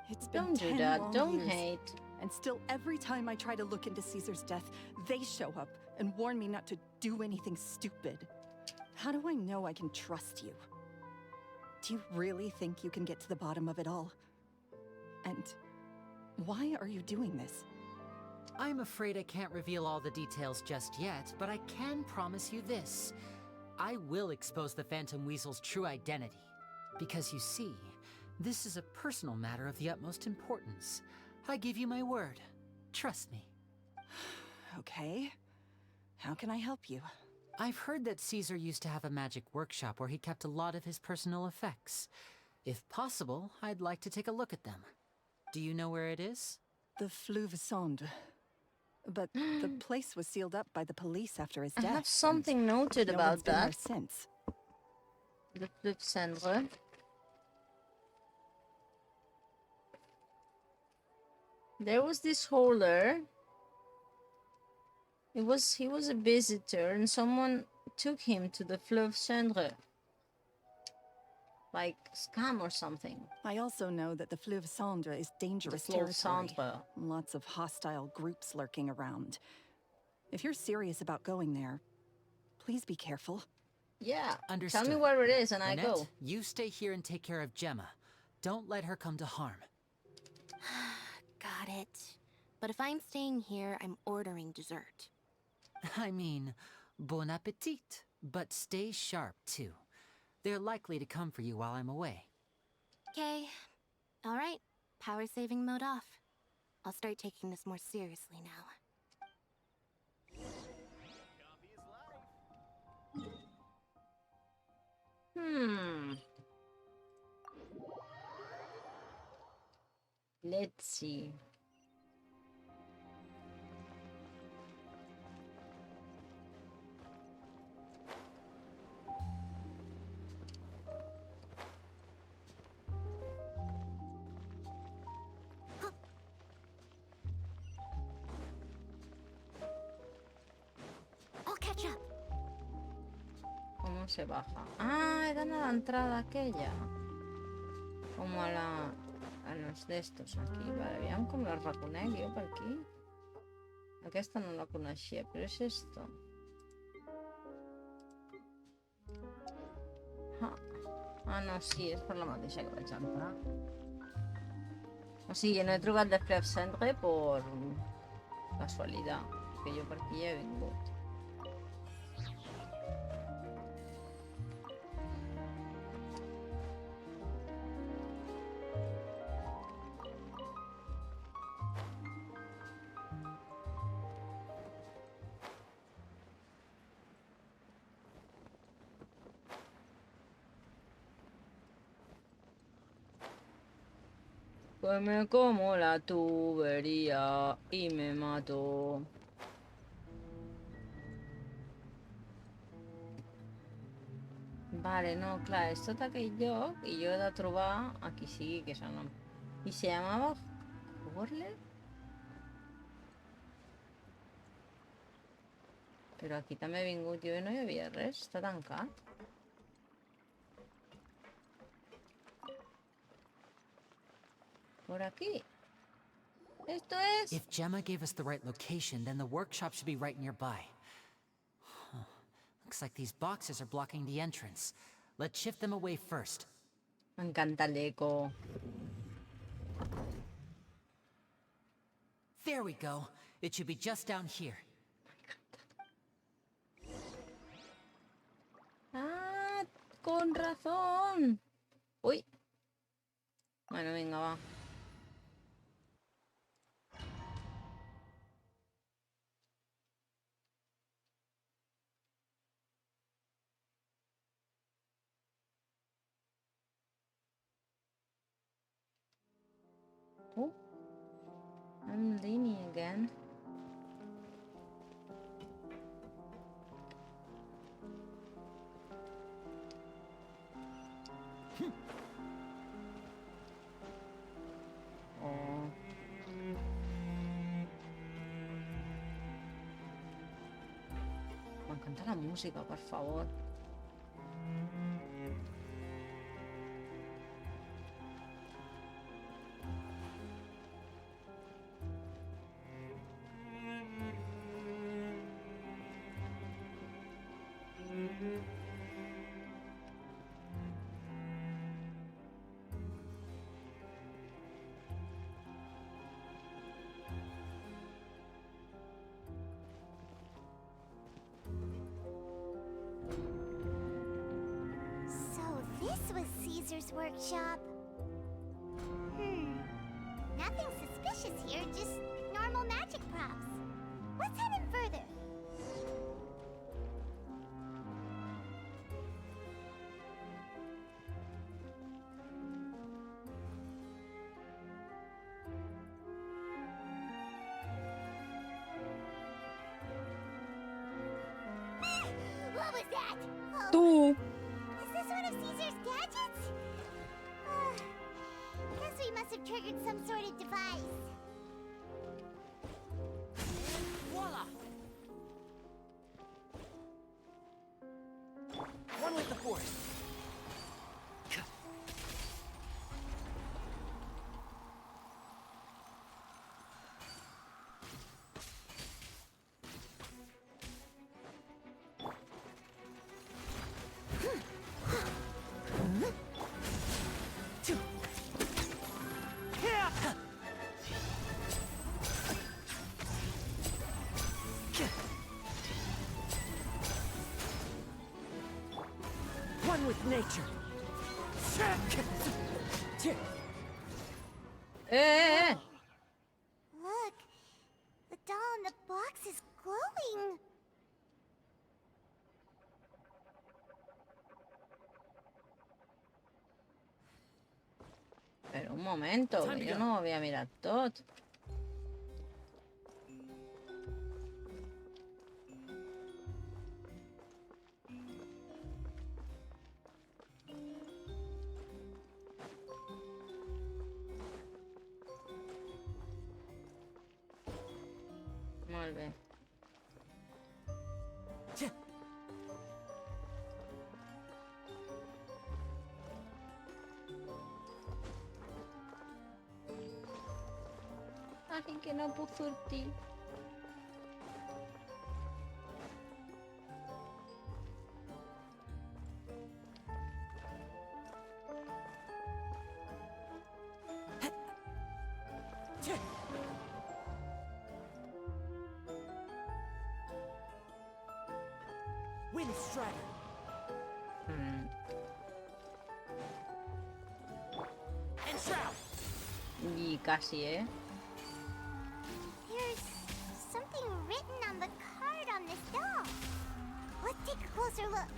It's been Don't do 10 that. long Don't years, hate. and still every time I try to look into Caesar's death, they show up and warn me not to do anything stupid. How do I know I can trust you? Do you really think you can get to the bottom of it all? And why are you doing this? I'm afraid I can't reveal all the details just yet, but I can promise you this. I will expose the Phantom Weasel's true identity. Because you see, this is a personal matter of the utmost importance. I give you my word. Trust me. Okay. How can I help you? I've heard that Caesar used to have a magic workshop where he kept a lot of his personal effects. If possible, I'd like to take a look at them. Do you know where it is? The Fleuve Sonde. But the place was sealed up by the police after his death. I have something noted no about one's been that. there since. The Fleuve Cendre. There was this holder. He was a visitor, and someone took him to the Fleuve Cendre. Like scam or something. I also know that the Fleuve Cendre is dangerous Fleuve territory. Cendre. Lots of hostile groups lurking around. If you're serious about going there, please be careful. Yeah. Understood. Tell me where it is and Annette, I go. you stay here and take care of Gemma. Don't let her come to harm. Got it. But if I'm staying here, I'm ordering dessert. I mean, bon appetit. But stay sharp, too. They're likely to come for you while I'm away. Okay. Alright. Power saving mode off. I'll start taking this more seriously now. Let's see. I'll catch up. ¿Cómo se baja? Ah, era a la entrada aquella. Como a los de estos aquí. Vale, aviam com les reconec jo per aquí. Aquesta no la coneixia, però és esto. No, sí, és per la mateixa que vaig entrar. O sigui, no he trobat de Fleuve Cendre per casualitat, que jo per aquí ja he vingut. Pues me como la tubería y me mato. Vale, no, clar, és tot aquell lloc i jo he de trobar a qui sigui que és el nom. I se llamava Worle? Però aquí també he vingut jo i no hi havia res, està tancat. Por aquí. Esto es. If Gemma gave us the right location, then the workshop should be right nearby. Huh. Looks like these boxes are blocking the entrance. Let's shift them away first. Me encanta el eco. There we go. It should be just down here. Ah, con razón. Uy. Bueno, venga, va. Oh, I'm leaning again. Oh. encanta la música, por favor. So this was Caesar's workshop. Nothing suspicious here, just normal magic props. Let's head in further. What was that? Tú. Is this one of Caesar's gadgets? Guess we must have triggered some sort of device. Voila! One with the force. One with nature. Look, the doll in the box is glowing. Pero un momento, que yo no voy a mirar todo. Molt bé. Ai, que no puc sortir. Wind Strider. And Shroud. Y casi, ¿eh? There's something written on the card on this doll. Let's take a closer look.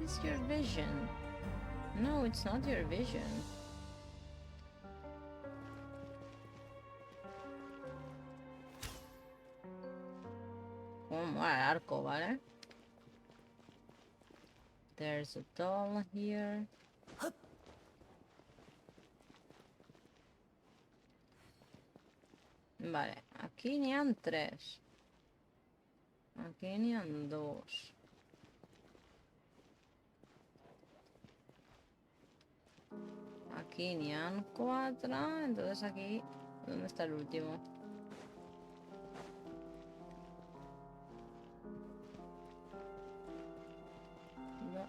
It's your vision. No, it's not your vision. Como el arco, ¿vale? There's a doll here. Vale, aquí ni han 3. Aquí ni han 2. Aquí ni han 4. Entonces aquí, ¿dónde está el último?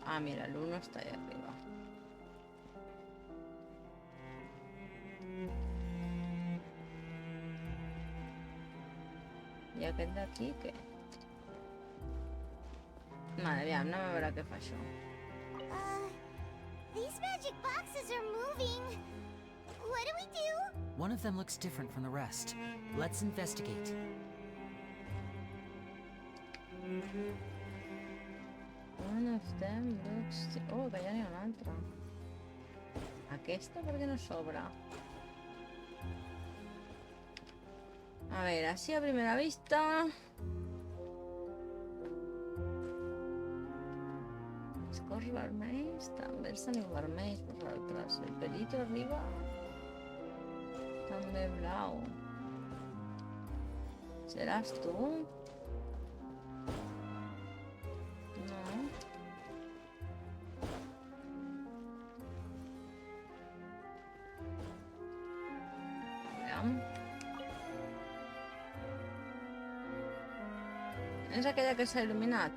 Ah, mira, el 1 está ahí arriba. ¿Y aquel de aquí qué? Vale, aviam, anem a veure què fa això. These magic boxes are moving. What do we do? One of them looks different from the rest. Let's investigate. One of them looks... Oh, que ja n'hi ha una altra. Aquesta per què no s'obre? A veure, així a primera vista... Els cors vermells també salen vermells per l'altres. El pelito arriba... també blau. Seràs tu? No. Aviam. És aquella que s'ha il·luminat?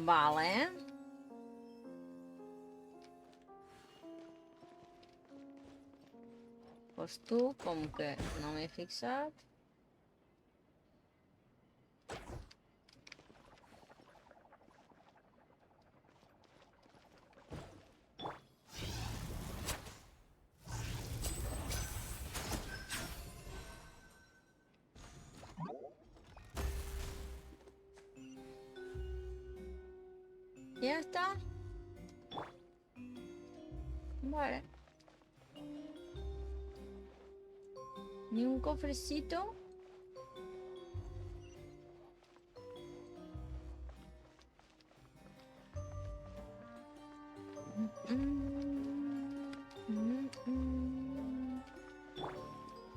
Vale. Pues tu, com que no m'he fixat... ¿Ya está? Vale. Ni un cofrecito.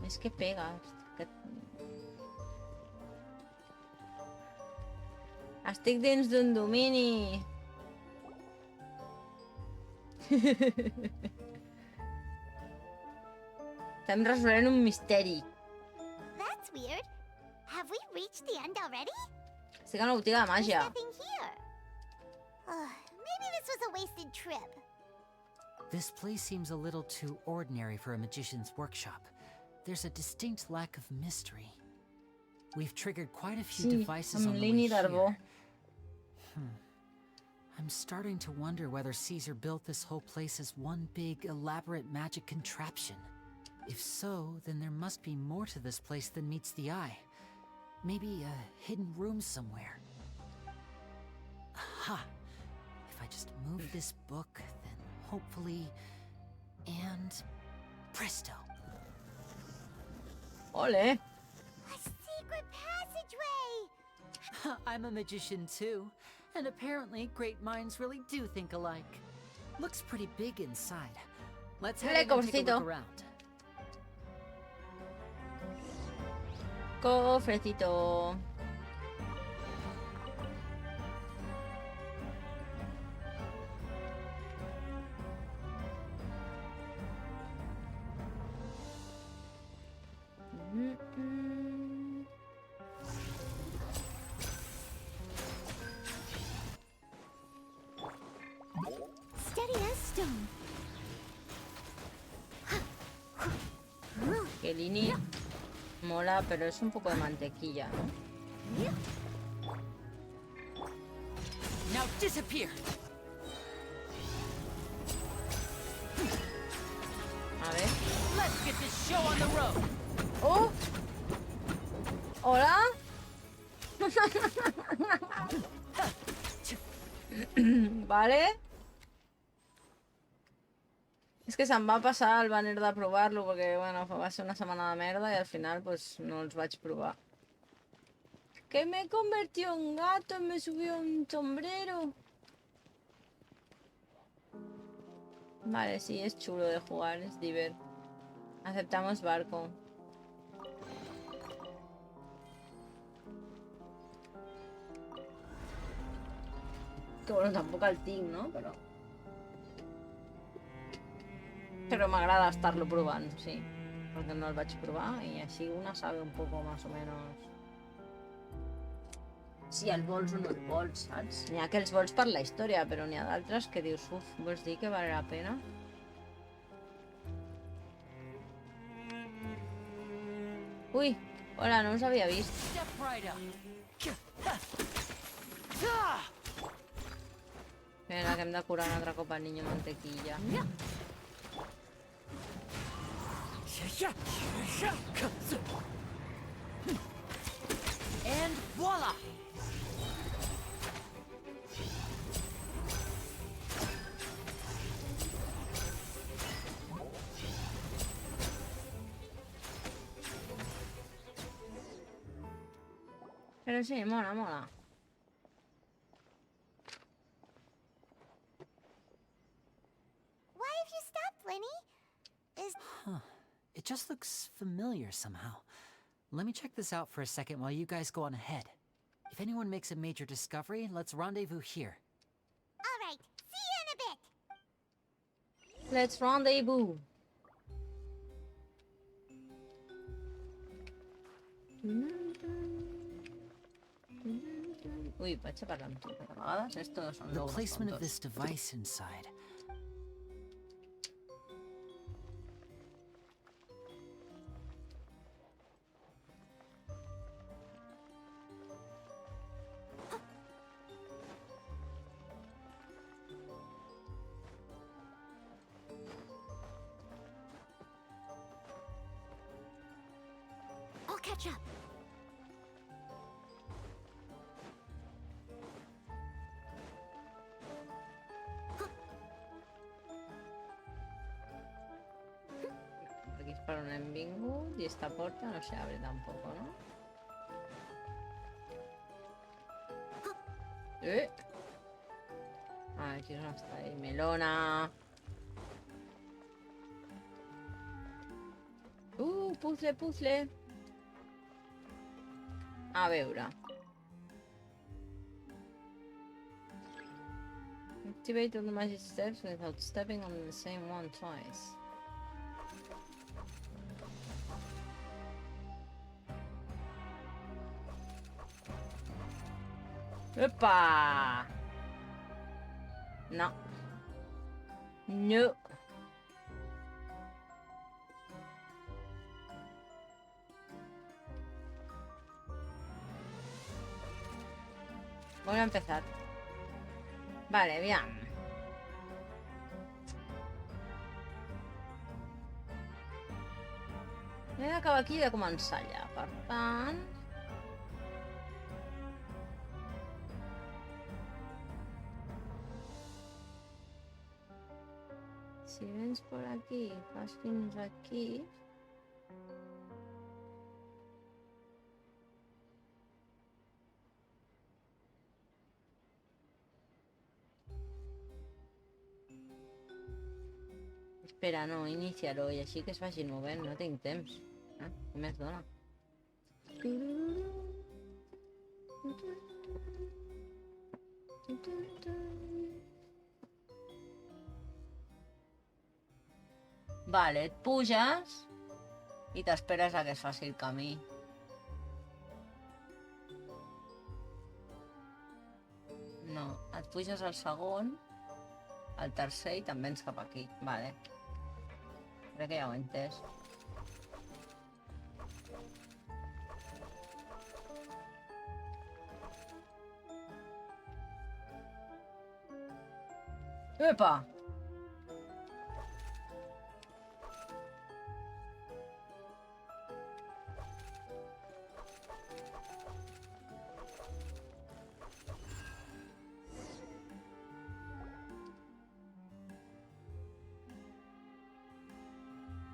Es que pega. Estic dins d'un domini. Estem resolent un misteri. That's weird. Have we reached the end already? Estic a una botiga de màgia. There's nothing here. Maybe this was a wasted trip. This place seems a little too ordinary for a magician's workshop. There's a distinct lack of mystery. We've triggered quite a few devices on the way here. I'm starting to wonder whether Caesar built this whole place as one big, elaborate magic contraption. If so, then there must be more to this place than meets the eye. Maybe a hidden room somewhere. Aha! If I just move this book, then hopefully... and... presto! Ole! A secret passageway! I'm a magician too, and apparently great minds really do think alike. Looks pretty big inside. Let's head in and take a look around. Cofrecito. Steady as stone. Que Lini mola, pero es un poco de mantequilla, ¿no? Now disappear. A ver. Let's get this show on the road. ¡Oh! ¿Hola? Vale. És que se'm va passar el banner de provar-lo perquè, bueno, va ser una setmana de merda i al final, pues, no els vaig provar. Que me he convertido en gato, me subió un sombrero. Vale, sí, es chulo de jugar, es divert. Aceptamos barco. Que bueno, tampoc el tinc, no? Però m'agrada estar-lo provant, sí. Perquè no el vaig provar i així una sabe un poco más o menos. si els vols o no els vols, saps? N'hi ha que els vols per la història, però n'hi ha d'altres que dius, uf, vols dir que vale la pena? Ui, hola, no us havia vist. Step right up. Vinga, que hem de curar un altre cop al niño mantequilla. And voila! Pero sí, mola, mola. Why have you stopped, Lenny? Huh. It just looks familiar somehow. Let me check this out for a second while you guys go on ahead. If anyone makes a major discovery, let's rendezvous here. All right, see you in a bit. Let's rendezvous. Ui, vaig a parlar amb tu, perquè a vegades esto són The logros placement of tontos. this device inside. I'll catch up. Aquí és per on hem vingut i esta porta no se abre tampoco, ¿no? Ah, aquí és on està ahí. Melona. Puzzle, puzzle. A veure. Activate all the magic steps without stepping on the same one twice. Opa! No. No. Voy a empezar. Vale, bien. He d'acabar aquí i de començar allà, per tant... Si vens por aquí, vas fins aquí... Espera, no, inicia-lo i així que es vagi movent, no tinc temps. Què més dona? Vale, et puges i t'esperes a que es faci el camí. No, et puges al segon, al tercer i te'n vens cap aquí. Vale. Crec que ja ho he entès. Epa!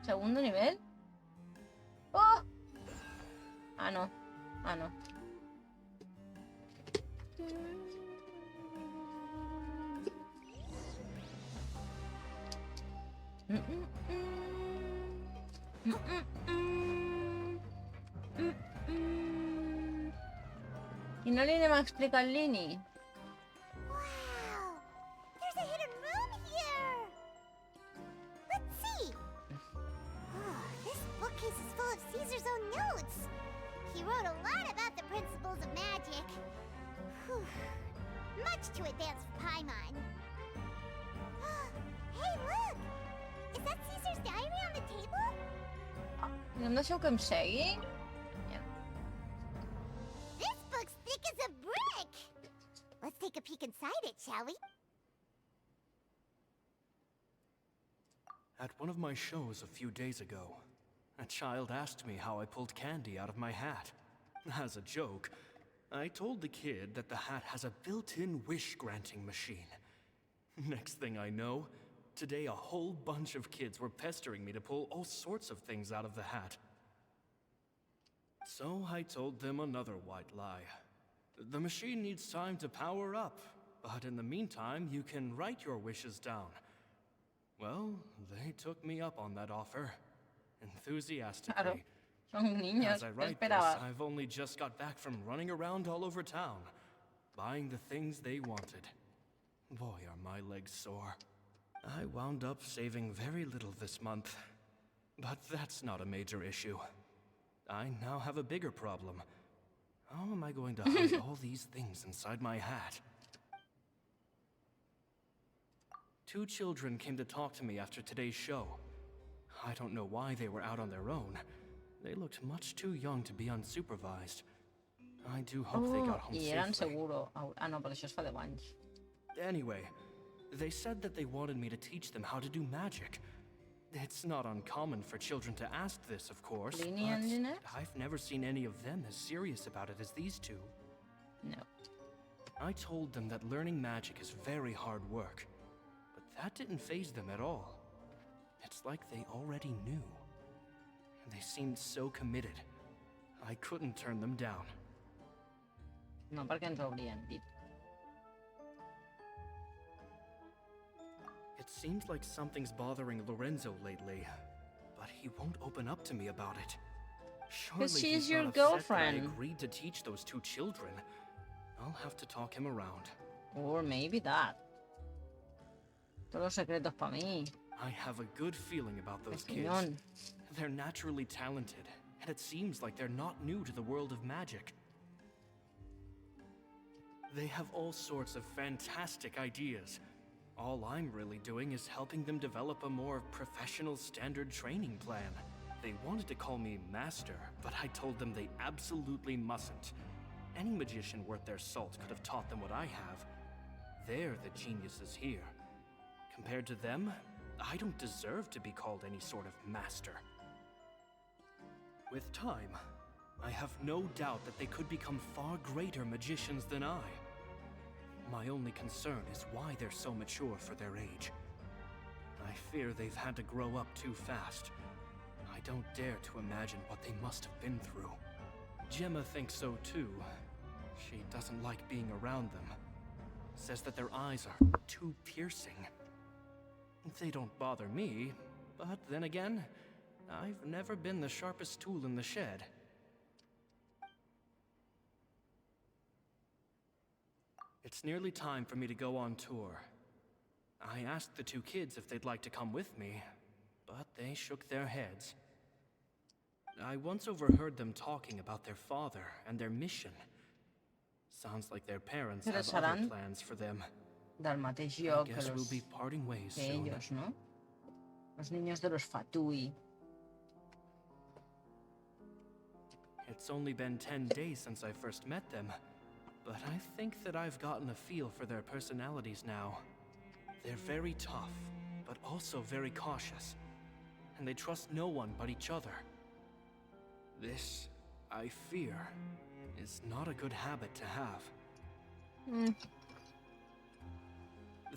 ¿Segundo nivel? ¡Oh! Ah, no. Ah, no. I no li anem a explicar al Lini? Wow! There's a hidden room here! Let's see! Oh, this bookcase is full of Caesar's own notes! He wrote a lot about the principles of magic. Whew. Much too advanced for Paimon. Hey, look! Is that Caesar's diary on the table? No deixeu que em segui? This book's thick as a brick! Let's take a peek inside it, shall we? At one of my shows a few days ago, a child asked me how I pulled candy out of my hat. As a joke, I told the kid that the hat has a built-in wish-granting machine. Next thing I know, today a whole bunch of kids were pestering me to pull all sorts of things out of the hat. So I told them another white lie. The machine needs time to power up, but in the meantime, you can write your wishes down. Well, they took me up on that offer, enthusiastically. Claro. Son niños, As I ¿qué write this, esperabas? I've only just got back from running around all over town, buying the things they wanted. Boy, are my legs sore. I wound up saving very little this month, but that's not a major issue. I now have a bigger problem. How am I going to hide all these things inside my hat? 2 children came to talk to me after today's show. I don't know why they were out on their own. They looked much too young to be unsupervised. I do hope they got home I eren safely. seguro. Ah, no, perquè això és fa 10 anys. Anyway, they said that they wanted me to teach them how to do magic. It's not uncommon for children to ask this, of course, Linear but engineer? I've never seen any of them as serious about it as these two. No. I told them that learning magic is very hard work, but that didn't faze them at all. It's like they already knew. They seemed so committed. I couldn't turn them down. No, perquè ens ho haurien dit. It seems like something's bothering Lorenzo lately, but he won't open up to me about it. Surely she's he's your not upset that girlfriend. I agreed to teach those 2 children. I'll have to talk him around. Or maybe that. Todos los secretos para mí. I have a good feeling about those kids. Cañón. They're naturally talented, and it seems like they're not new to the world of magic. They have all sorts of fantastic ideas. All I'm really doing is helping them develop a more professional standard training plan. They wanted to call me Master, but I told them they absolutely mustn't. Any magician worth their salt could have taught them what I have. They're the geniuses here. Compared to them, I don't deserve to be called any sort of master. With time, I have no doubt that they could become far greater magicians than I. My only concern is why they're so mature for their age. I fear they've had to grow up too fast. I don't dare to imagine what they must have been through. Gemma thinks so too. She doesn't like being around them. Says that their eyes are too piercing. They don't bother me, but then again, I've never been the sharpest tool in the shed. It's nearly time for me to go on tour. I asked the 2 kids if they'd like to come with me, but they shook their heads. I once overheard them talking about their father and their mission. Sounds like their parents Pero have other seran plans for them. del mateix I lloc que guess we'll los be parting ways que soon. ellos, ¿no? Los niños de los Fatui. It's only been 10 days since I first met them, but I think that I've gotten a feel for their personalities now. They're very tough, but also very cautious, and they trust no one but each other. This, I fear, is not a good habit to have.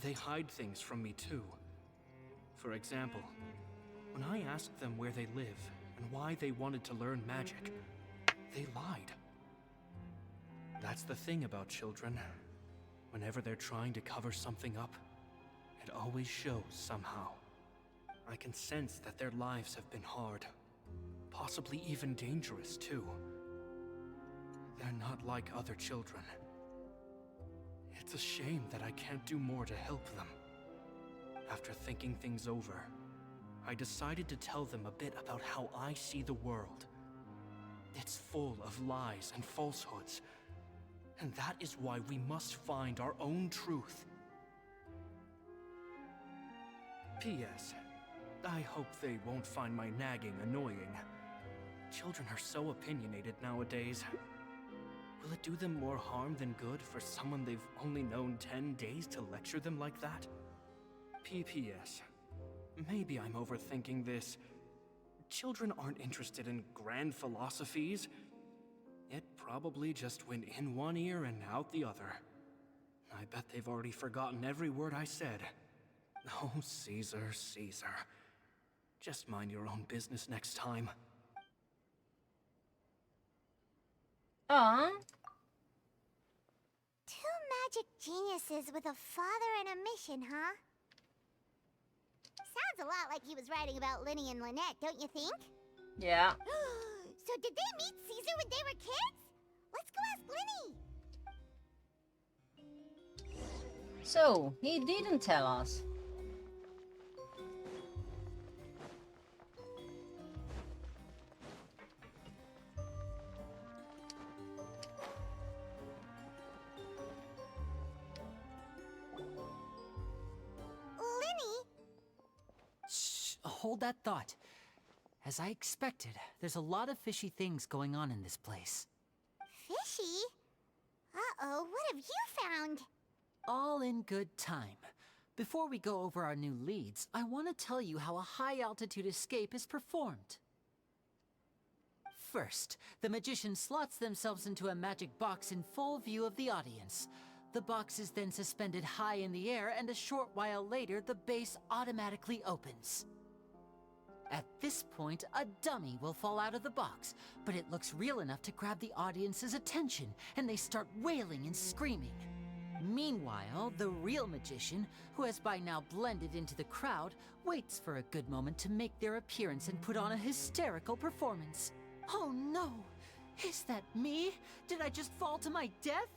They hide things from me too. For example, when I asked them where they live and why they wanted to learn magic, they lied. That's the thing about children. Whenever they're trying to cover something up, it always shows somehow. I can sense that their lives have been hard, possibly even dangerous too. They're not like other children. It's a shame that I can't do more to help them. After thinking things over, I decided to tell them a bit about how I see the world. It's full of lies and falsehoods. And that is why we must find our own truth. P.S. I hope they won't find my nagging annoying. Children are so opinionated nowadays. Will it do them more harm than good for someone they've only known 10 days to lecture them like that? P.P.S. Maybe I'm overthinking this. Children aren't interested in grand philosophies. It probably just went in one ear and out the other. I bet they've already forgotten every word I said. Oh, Caesar, Caesar. Just mind your own business next time. Ah. Two magic geniuses with a father and a mission, huh? Sounds a lot like he was writing about Linny and Lynette, don't you think? Yeah. So did they meet Caesar when they were kids? Let's go ask Linny. So, he didn't tell us. Hold that thought. As I expected, there's a lot of fishy things going on in this place. Fishy? Uh-oh, what have you found? All in good time. Before we go over our new leads, I want to tell you how a high-altitude escape is performed. First, the magician slots themselves into a magic box in full view of the audience. The box is then suspended high in the air, and a short while later, the base automatically opens. At this point, a dummy will fall out of the box, but it looks real enough to grab the audience's attention, and they start wailing and screaming. Meanwhile, the real magician, who has by now blended into the crowd, waits for a good moment to make their appearance and put on a hysterical performance. Oh no! Is that me? Did I just fall to my death?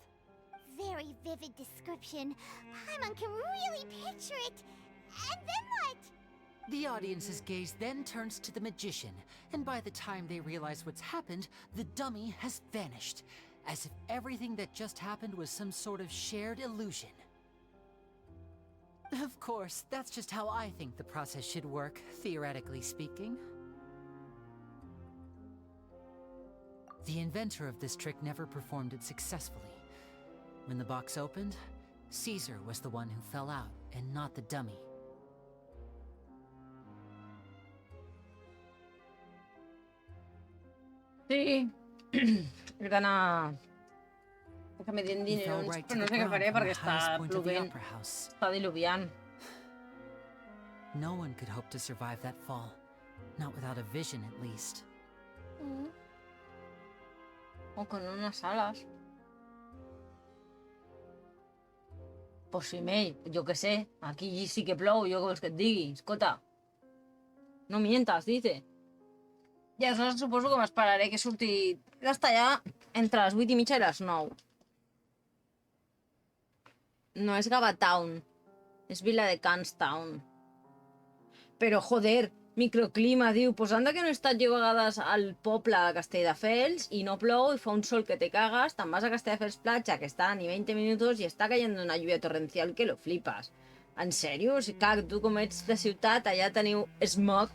Very vivid description. Paimon can really picture it. And then what? The audience's gaze then turns to the magician, and by the time they realize what's happened, the dummy has vanished, as if everything that just happened was some sort of shared illusion. Of course, that's just how I think the process should work, theoretically speaking. The inventor of this trick never performed it successfully. When the box opened, Caesar was the one who fell out, and not the dummy. Sí. Gana... Déjame dir dinero, però no sé què faré perquè està plovent. Està diluviant. No one could hope to survive that fall. Not without a vision, at least. O con unas alas. Pues sí, May, jo què sé. Aquí sí que plou, jo què vols que et digui? Escolta. No mientas, dice. I aleshores suposo que m'esperaré que surti d'allà entre les 8:30 i les 9. No és Gavatown, és Vila de Canstown. Però, joder, microclima, diu. Pues anda que no he estat jo a vegades al poble de Castelldefels i no plou i fa un sol que te cagas, te'n vas a Castelldefels platja, que està ni 20 minuts i està cayendo una lluvia torrencial que lo flipas. En sèrio? O sigui, clar, tu com ets de ciutat, allà teniu smog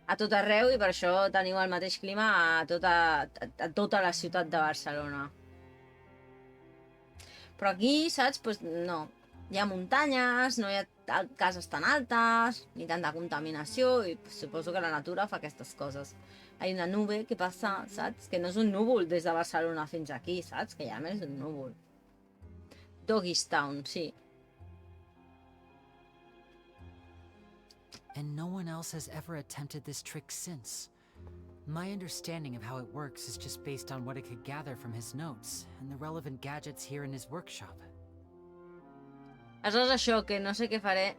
a tot arreu i per això teniu el mateix clima a tota la ciutat de Barcelona. Però aquí, saps? Pues no. Hi ha muntanyes, no hi ha cases tan altes, ni tanta contaminació, i suposo que la natura fa aquestes coses. Hi ha una nube que passa, saps? Que no és un núvol des de Barcelona fins aquí, saps? Que ja més és un núvol. Doggistown, sí. And no one else has ever attempted this trick since. My understanding of how it works is just based on what I could gather from his notes and the relevant gadgets here in his workshop. Això és això, que no sé què faré.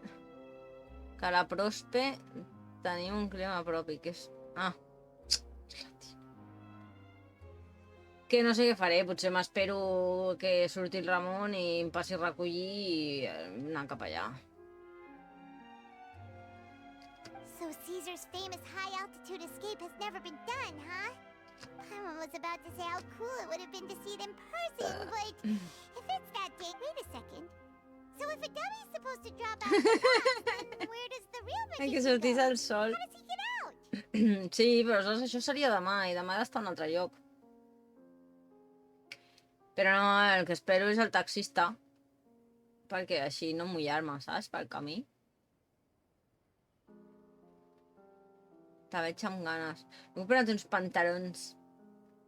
Que a la Prospe tenim un clima propi, que és... Ah. Que no sé què faré, potser m'espero que surti el Ramon i em passi a recollir i anar cap allà. So Caesar's famous high-altitude escape has never been done, huh? Paimon was about to say how cool it would have been to see it in person, but if it's that day, wait a second. So if a dummy's supposed to drop out of the box, then where does the real Hay que magician sortir go? al sol. How does he get out? Sí, però aleshores això seria demà, i demà ha d'estar a un altre lloc. Però no, el que espero és el taxista. Perquè així no mullar-me, saps? Pel camí. Te veig amb ganes. M'he comprat uns pantalons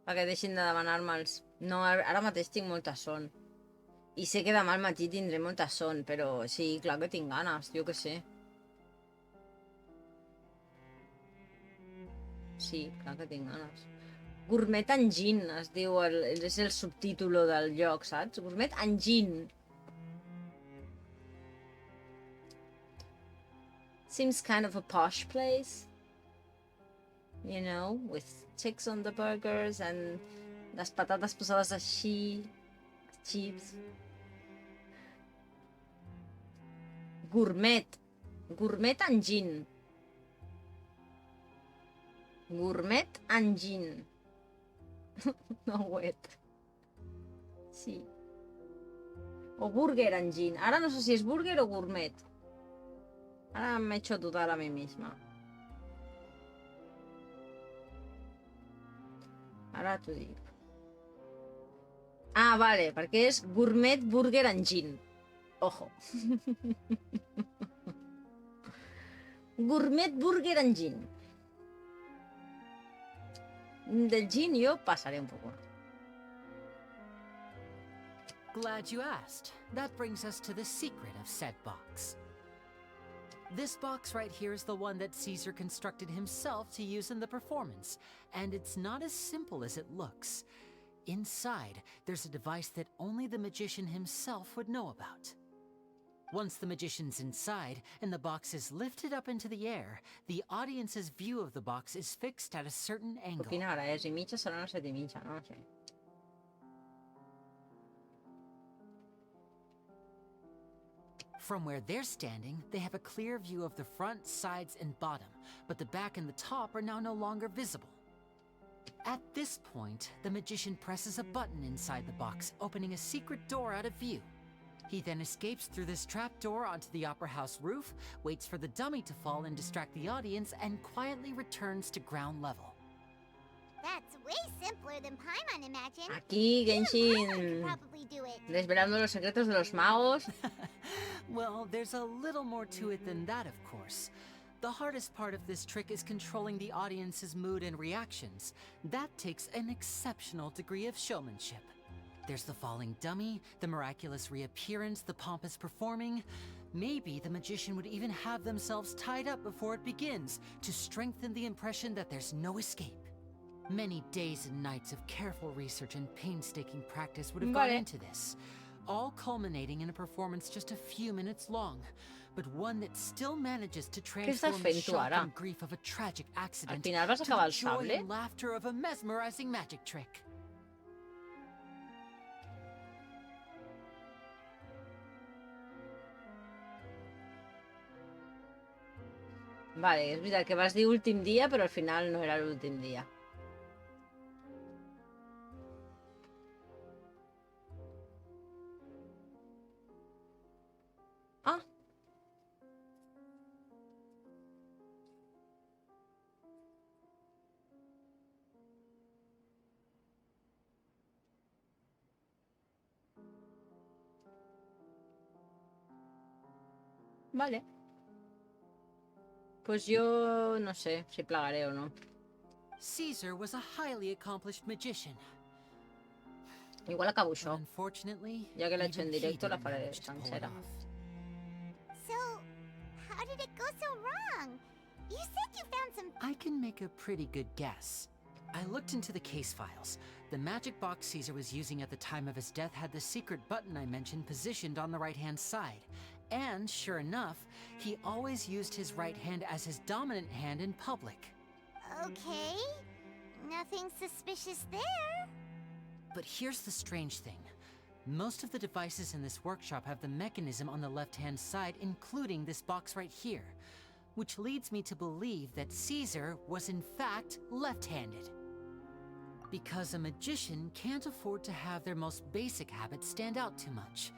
perquè deixin de demanar-me'ls. No, ara mateix tinc molta son. I sé que demà al matí tindré molta son, però sí, clar que tinc ganes, jo què sé. Sí, clar que tinc ganes. Gourmet Engine es diu, és el subtítulo del lloc, saps? Gourmet Engine. Seems kind of a posh place. You know, with chicks on the burgers and les patates posades així, chips. Gourmet. Gourmet Engine. Gourmet Engine. No wet. Sí. O Burger Engine. Ahora no sé si es burger o gourmet. Ahora me he hecho dudar a mí misma. Ara t'ho dic. Ah, vale, perquè és Gourmet Burger Engine. Ojo. Gourmet Burger Engine. Del gin yo pasaré un poco. Glad you asked. That brings us to the secret of said box. This box right here is the one that Caesar constructed himself to use in the performance, and it's not as simple as it looks. Inside, there's a device that only the magician himself would know about. Once the magician's inside and the box is lifted up into the air, the audience's view of the box is fixed at a certain angle. Quina hora és? I mitja seran les 7:30, no? Sí. From where they're standing, they have a clear view of the front, sides, and bottom, but the back and the top are now no longer visible. At this point, the magician presses a button inside the box, opening a secret door out of view. He then escapes through this trapdoor onto the opera house roof, waits for the dummy to fall and distract the audience, and quietly returns to ground level. That's way simpler than Paimon imagined. Aquí, Genshin. Probably do it. Desvelando los secretos de los magos. Well, there's a little more to it than that, of course. The hardest part of this trick is controlling the audience's mood and reactions. That takes an exceptional degree of showmanship. There's the falling dummy, the miraculous reappearance, the pompous performing. Maybe the magician would even have themselves tied up before it begins to strengthen the impression that there's no escape. Many days and nights of careful research and painstaking practice would have gone into this, all culminating in a performance just a few minutes long, but one that still manages to transform the shock and grief of a tragic accident to the joy and laughter of a mesmerizing magic trick. Vale, és veritat que vas dir últim dia, però al final no era l'últim dia. Ah! Vale. Pues yo no sé si plegaré o no. Caesar was a highly accomplished magician. Igual acabo això. Unfortunately, Ja que l'he hecho en directo, la faré sencera. So, how did it go so wrong? You said you found some... I can make a pretty good guess. I looked into the case files. The magic box Caesar was using at the time of his death had the secret button I mentioned positioned on the right-hand side. And, sure enough, he always used his right hand as his dominant hand in public. Okay. Nothing suspicious there. But here's the strange thing. Most of the devices in this workshop have the mechanism on the left-hand side, including this box right here, which leads me to believe that Caesar was in fact left-handed. Because a magician can't afford to have their most basic habits stand out too much.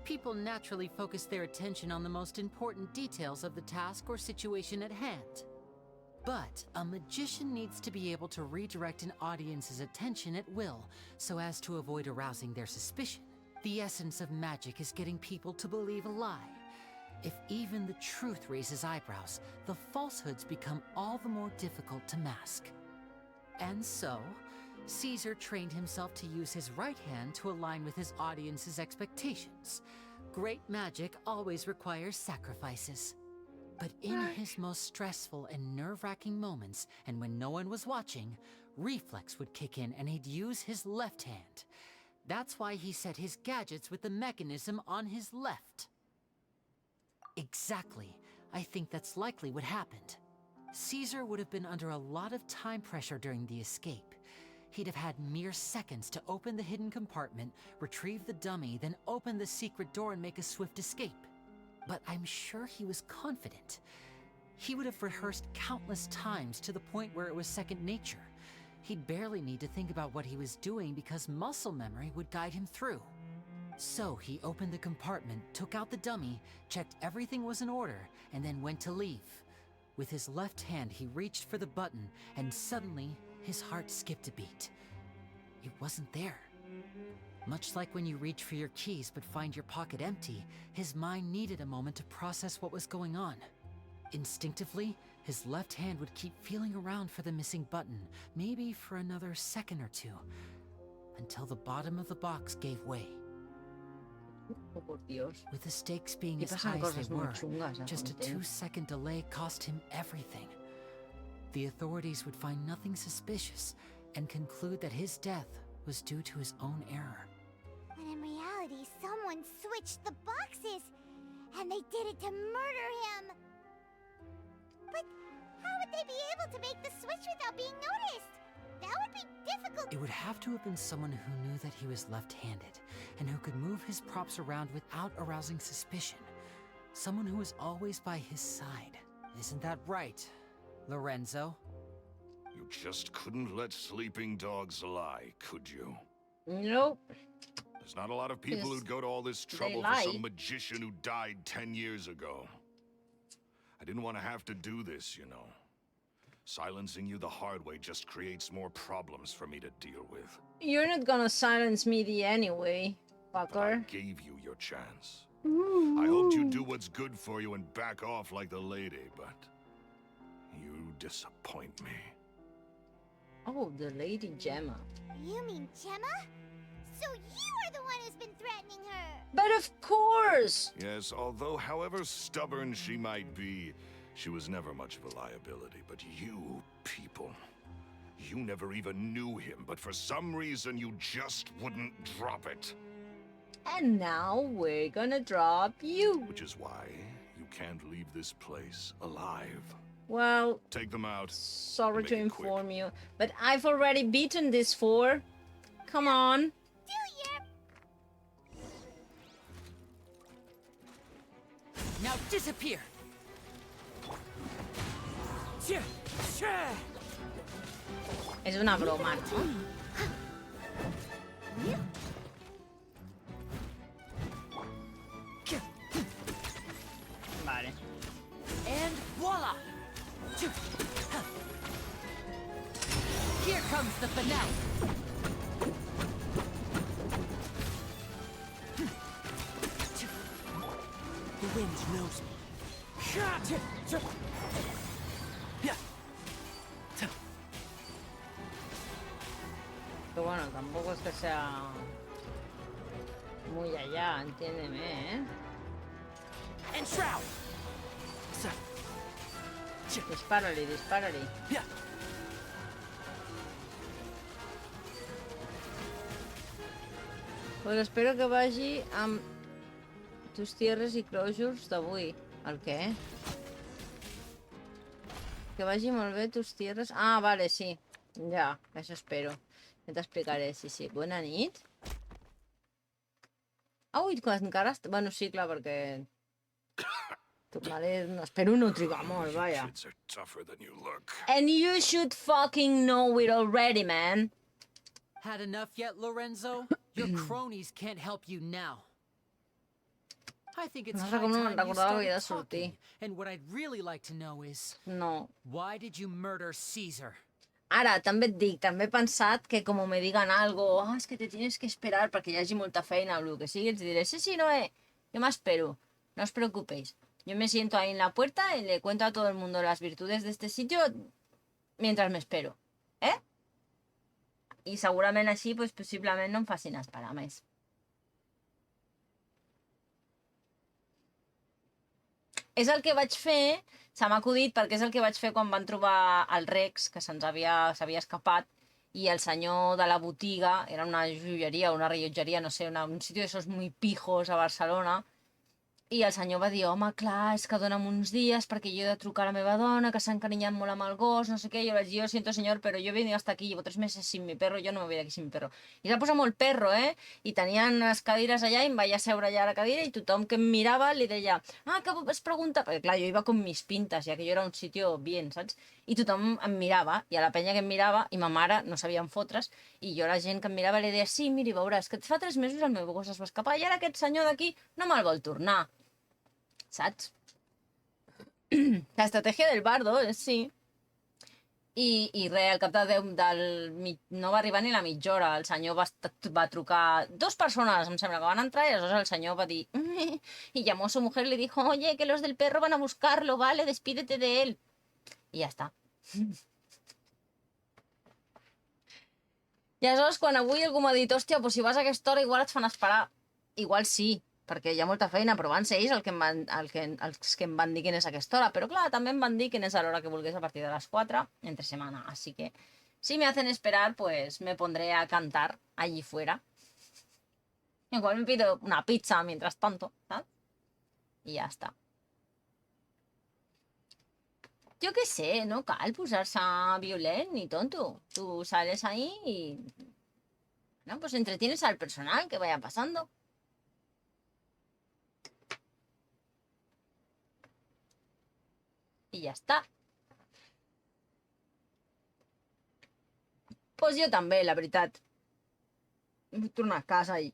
People naturally focus their attention on the most important details of the task or situation at hand. But a magician needs to be able to redirect an audience's attention at will, so as to avoid arousing their suspicion. The essence of magic is getting people to believe a lie. If even the truth raises eyebrows, the falsehoods become all the more difficult to mask. And so, Caesar trained himself to use his right hand to align with his audience's expectations. Great magic always requires sacrifices. But in his most stressful and nerve-wracking moments, and when no one was watching, reflex would kick in and he'd use his left hand. That's why he set his gadgets with the mechanism on his left. Exactly. I think that's likely what happened. Caesar would have been under a lot of time pressure during the escape. He'd have had mere seconds to open the hidden compartment, retrieve the dummy, then open the secret door and make a swift escape. But I'm sure he was confident. He would have rehearsed countless times to the point where it was second nature. He'd barely need to think about what he was doing because muscle memory would guide him through. So he opened the compartment, took out the dummy, checked everything was in order, and then went to leave. With his left hand, he reached for the button, and suddenly, his heart skipped a beat. It wasn't there. Much like when you reach for your keys but find your pocket empty, his mind needed a moment to process what was going on. Instinctively, his left hand would keep feeling around for the missing button, maybe for another second or two, until the bottom of the box gave way. Oh, por Dios. With the stakes being Y as pasan high as they cosas muy were, chungas, just a Antonio. 2-second delay cost him everything. The authorities would find nothing suspicious and conclude that his death was due to his own error. When in reality, someone switched the boxes, and they did it to murder him. But how would they be able to make the switch without being noticed? That would be difficult. It would have to have been someone who knew that he was left-handed and who could move his props around without arousing suspicion. Someone who was always by his side. Isn't that right, Lorenzo? You just couldn't let sleeping dogs lie, could you? Nope. There's not a lot of people Yes. who'd go to all this They trouble for lie. some magician who died 10 years ago. I didn't want to have to do this, you know. Silencing you the hard way just creates more problems for me to deal with. You're not gonna silence me anyway, But I fucker. gave you your chance. I hoped you'd do what's good for you and back off like the lady, but you disappoint me. Oh, the Lady Gemma. You mean Gemma? So you are the one who's been threatening her. But of course! Yes, although however stubborn she might be, she was never much of a liability. But you people, you never even knew him, but for some reason you just wouldn't drop it. And now we're gonna drop you. Which is why you can't leave this place alive. Well, Take them out. sorry Make to it quick. inform you, but I've already beaten this 4. Come on. Do your Now disappear! Es una broma, ¿no? Vale. And voila! Here comes the finale! The wind knows me. Pero bueno, tampoco es que sea muy allá, entiéndeme, ¿eh? And shroud! Dispárale, dispárale. Pues espero que vagi amb tus tierres i closures d'avui. El què? Que vagi molt bé tus tierres... Ah, vale, sí. Ja, això espero. Ja t'explicaré, sí, sí. Bona nit. Ui, encara... Bueno, sí, clar, perquè... Tornaré... Espero no trigar molt, vaja. Kids are tougher than you look. And you should fucking know it already, man. Had enough yet, Lorenzo? Your cronies can't help you now. I think it's No sé high com no me'n time you recordava que started havia de sortir. talking. And what I'd really like to know is, No. why did you murder Caesar? Ara, també et dic, també he pensat que com me digan algo, es que te tienes que esperar perquè hi hagi molta feina o el que sigui, els diré, sí, no, yo me espero, no os preocupéis. Yo me siento ahí en la puerta y le cuento a todo el mundo las virtudes de este sitio mientras me espero, ¿eh? I segurament així, pues, possiblement no em facin esperar més. És el que vaig fer, se m'ha acudit perquè és el que vaig fer quan van trobar el Rex, que s'havia escapat, i el senyor de la botiga, era una joieria, una rellotgeria, no sé, un sitio de esos muy pijos a Barcelona, i el senyor va dir, home, clar, és que dona'm uns dies perquè jo he de trucar a la meva dona, que s'ha encarinyat molt amb el gos, no sé què, i jo vaig dir, siento senyor, però jo he venido hasta aquí, llevo 3 meses sin mi perro, yo no me voy de aquí sin mi perro. I s'ha posat molt perro, I tenien les cadires allà, i em vaig asseure allà a la cadira, i tothom que em mirava li deia, que es pregunta, perquè clar, jo iba con mis pintas, ja que jo era un sitio bien, saps? I tothom em mirava, i a la penya que em mirava, i ma mare no sabien fotre's, i jo a la gent que em mirava li deia, sí, miri, veuràs, que fa 3 mesos el meu gos es va escapar, i ara aquest senyor d'aquí no me'l vol tornar. Saps? L'estratègia del bardo, sí. I res, al cap no va arribar ni la mitja hora. El senyor va trucar... 2 persones, em sembla, que van entrar, i aleshores el senyor va dir... Y llamó a su mujer y le dijo, oye, que los del perro van a buscarlo, ¿vale? Despídete de él. I ja està. I aleshores, quan avui algú m'ha dit, hòstia, pues si vas a aquesta hora igual et fan esperar. Igual sí, perquè hi ha molta feina, però van ser ells els que em van dir quina és aquesta hora. Però clar, també em van dir quina és l'hora que volgués a partir de les 4, entre semana. Así que, si me hacen esperar, pues me pondré a cantar allí fuera. Igual me pido una pizza mientras tanto, ¿sabes? I ja està. Jo què sé, no cal posar-se violent ni tonto. Tu sales ahí y... No, pues entretienes al personal que vaya pasando. I ja està. Pues jo també, la veritat. Vull tornar a casa i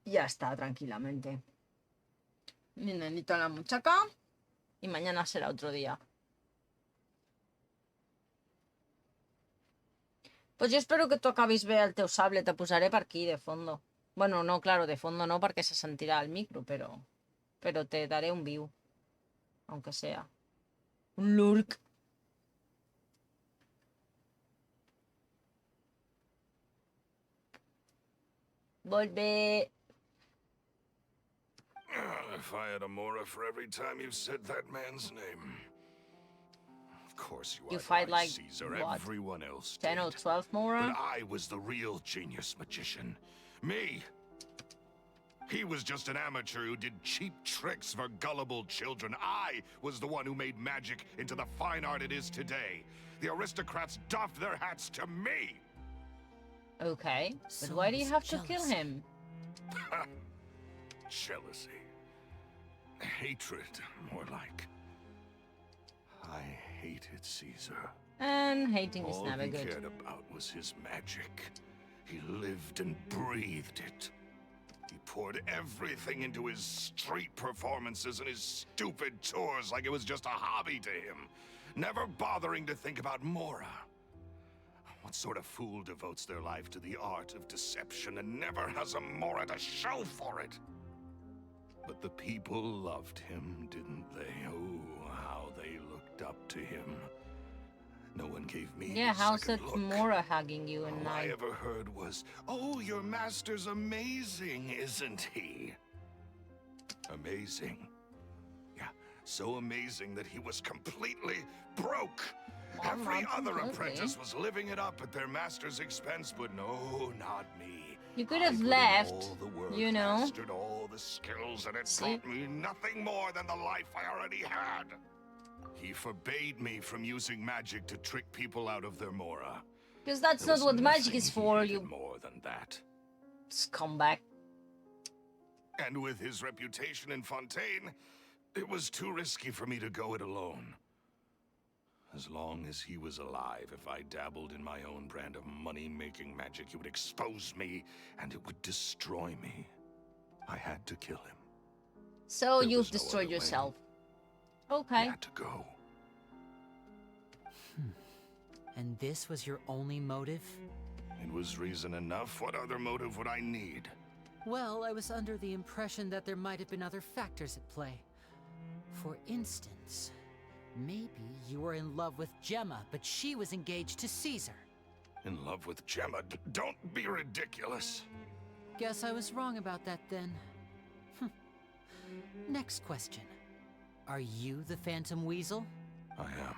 ja està, tranquil·lament. Mi nenito a la muchaca y mañana será otro día. Pues yo espero que tu acabis bé el teu sable, te posaré per aquí de fondo. Bueno, no, claro, de fondo no, perquè se sentirà el micro, pero te daré un view. Aunque sea. Un lurk. Volve. If I had a Mora for every time you said that man's name. Of course you fight like, Caesar, what, everyone else 10 or did. 12 Mora? But I was the real genius magician. Me. He was just an amateur who did cheap tricks for gullible children. I was the one who made magic into the fine art it is today. The aristocrats doffed their hats to me! Okay, but why do you have to kill him? Jealousy. Hatred, more like. I hated Caesar. And hating is never All good. he cared about was his magic. He lived and breathed it. He poured everything into his street performances and his stupid tours like it was just a hobby to him, never bothering to think about Mora. What sort of fool devotes their life to the art of deception and never has a Mora to show for it? But the people loved him, didn't they? Oh, how they looked up to him. No one gave me Yeah, a how's second that look. Mora hugging you and All I I? ever heard was, "Oh, your master's amazing, isn't he?" Amazing. Yeah, so amazing that he was completely broke. Every other apprentice was living it up at their master's expense, but no, not me. You could I have put in left, all the work, you know. mastered all the skills, and it taught me nothing more than the life I already had. He forbade me from using magic to trick people out of their Mora. Because that's There not was what magic nothing is he for, hated you more than that. scumbag. And with his reputation in Fontaine, it was too risky for me to go it alone. As long as he was alive, if I dabbled in my own brand of money-making magic, he would expose me, and it would destroy me. I had to kill him. So There you've was no destroyed other way. yourself. He Okay. had to go. And this was your only motive? It was reason enough. What other motive would I need? Well, I was under the impression that there might have been other factors at play. For instance, maybe you were in love with Gemma, but she was engaged to Caesar. In love with Gemma? Don't be ridiculous. Guess I was wrong about that then. Next question. Are you the Phantom Weasel? I am.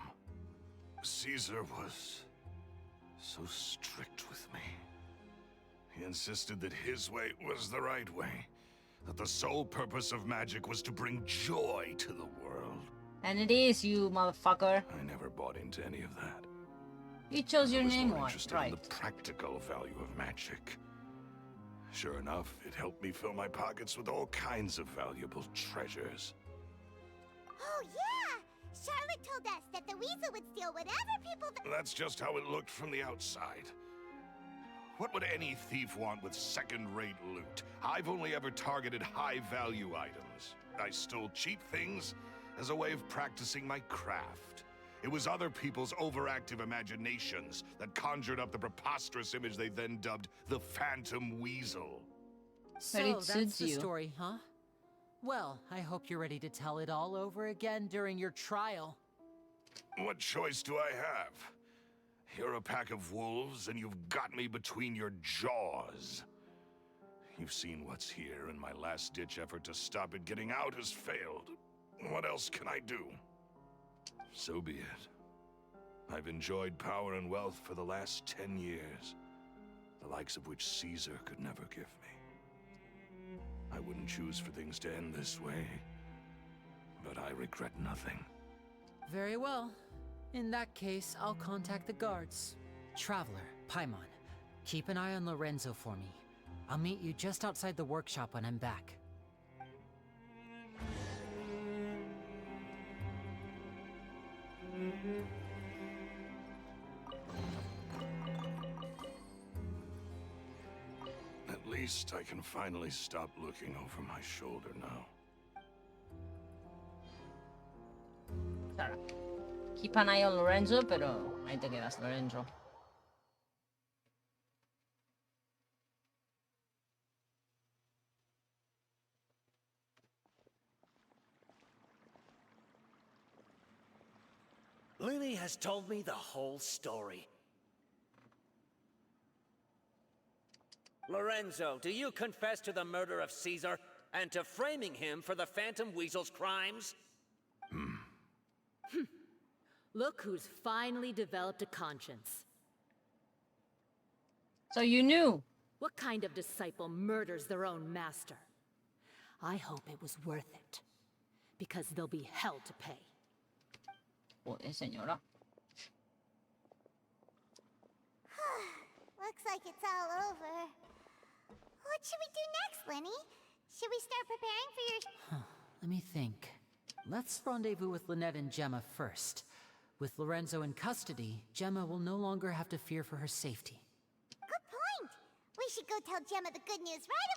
Caesar was so strict with me. He insisted that his way was the right way. That the sole purpose of magic was to bring joy to the world. And it is, you motherfucker. I never bought into any of that. You chose your I was name more right. interested in the practical value of magic. Sure enough, it helped me fill my pockets with all kinds of valuable treasures. Oh, yeah! Charlotte told us that the weasel would steal whatever people... That's just how it looked from the outside. What would any thief want with second-rate loot? I've only ever targeted high-value items. I stole cheap things as a way of practicing my craft. It was other people's overactive imaginations that conjured up the preposterous image they then dubbed the Phantom Weasel. So that's the story, huh? Well, I hope you're ready to tell it all over again during your trial. What choice do I have? You're a pack of wolves, and you've got me between your jaws. You've seen what's here, and my last-ditch effort to stop it getting out has failed. What else can I do? So be it. I've enjoyed power and wealth for the last 10 years, the likes of which Caesar could never give me. I wouldn't choose for things to end this way, but I regret nothing. Very well. In that case, I'll contact the guards. Traveler, Paimon, keep an eye on Lorenzo for me. I'll meet you just outside the workshop when I'm back. At least I can finally stop looking over my shoulder now. Claro. Keep an eye on Lorenzo, pero ahí te quedas, Lorenzo. Lily has told me the whole story. Lorenzo, do you confess to the murder of Caesar and to framing him for the Phantom Weasel's crimes? Look who's finally developed a conscience. So you knew? What kind of disciple murders their own master? I hope it was worth it, because there'll be hell to pay. Joder, señora. Looks like it's all over. What should we do next, Lenny? Should we start preparing for your... Let me think. Let's rendezvous with Lynette and Gemma first. With Lorenzo in custody, Gemma will no longer have to fear for her safety. Good point! We should go tell Gemma the good news right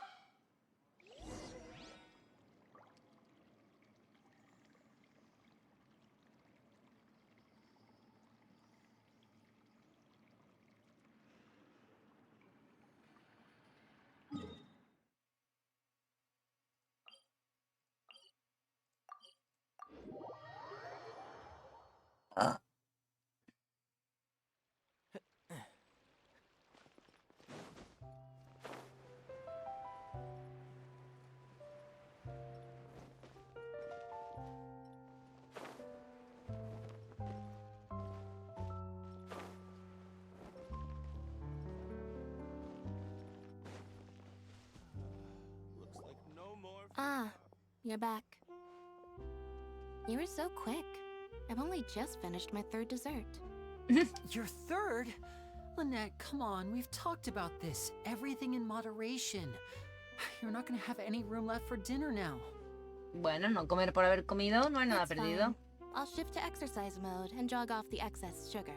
Ah, you're back. You were so quick. I've only just finished my third dessert. Your third? Lynette, come on, we've talked about this. Everything in moderation. You're not gonna have any room left for dinner now. Bueno, no comer por haber comido, no hay nada That's perdido. fine, I'll shift to exercise mode and jog off the excess sugar.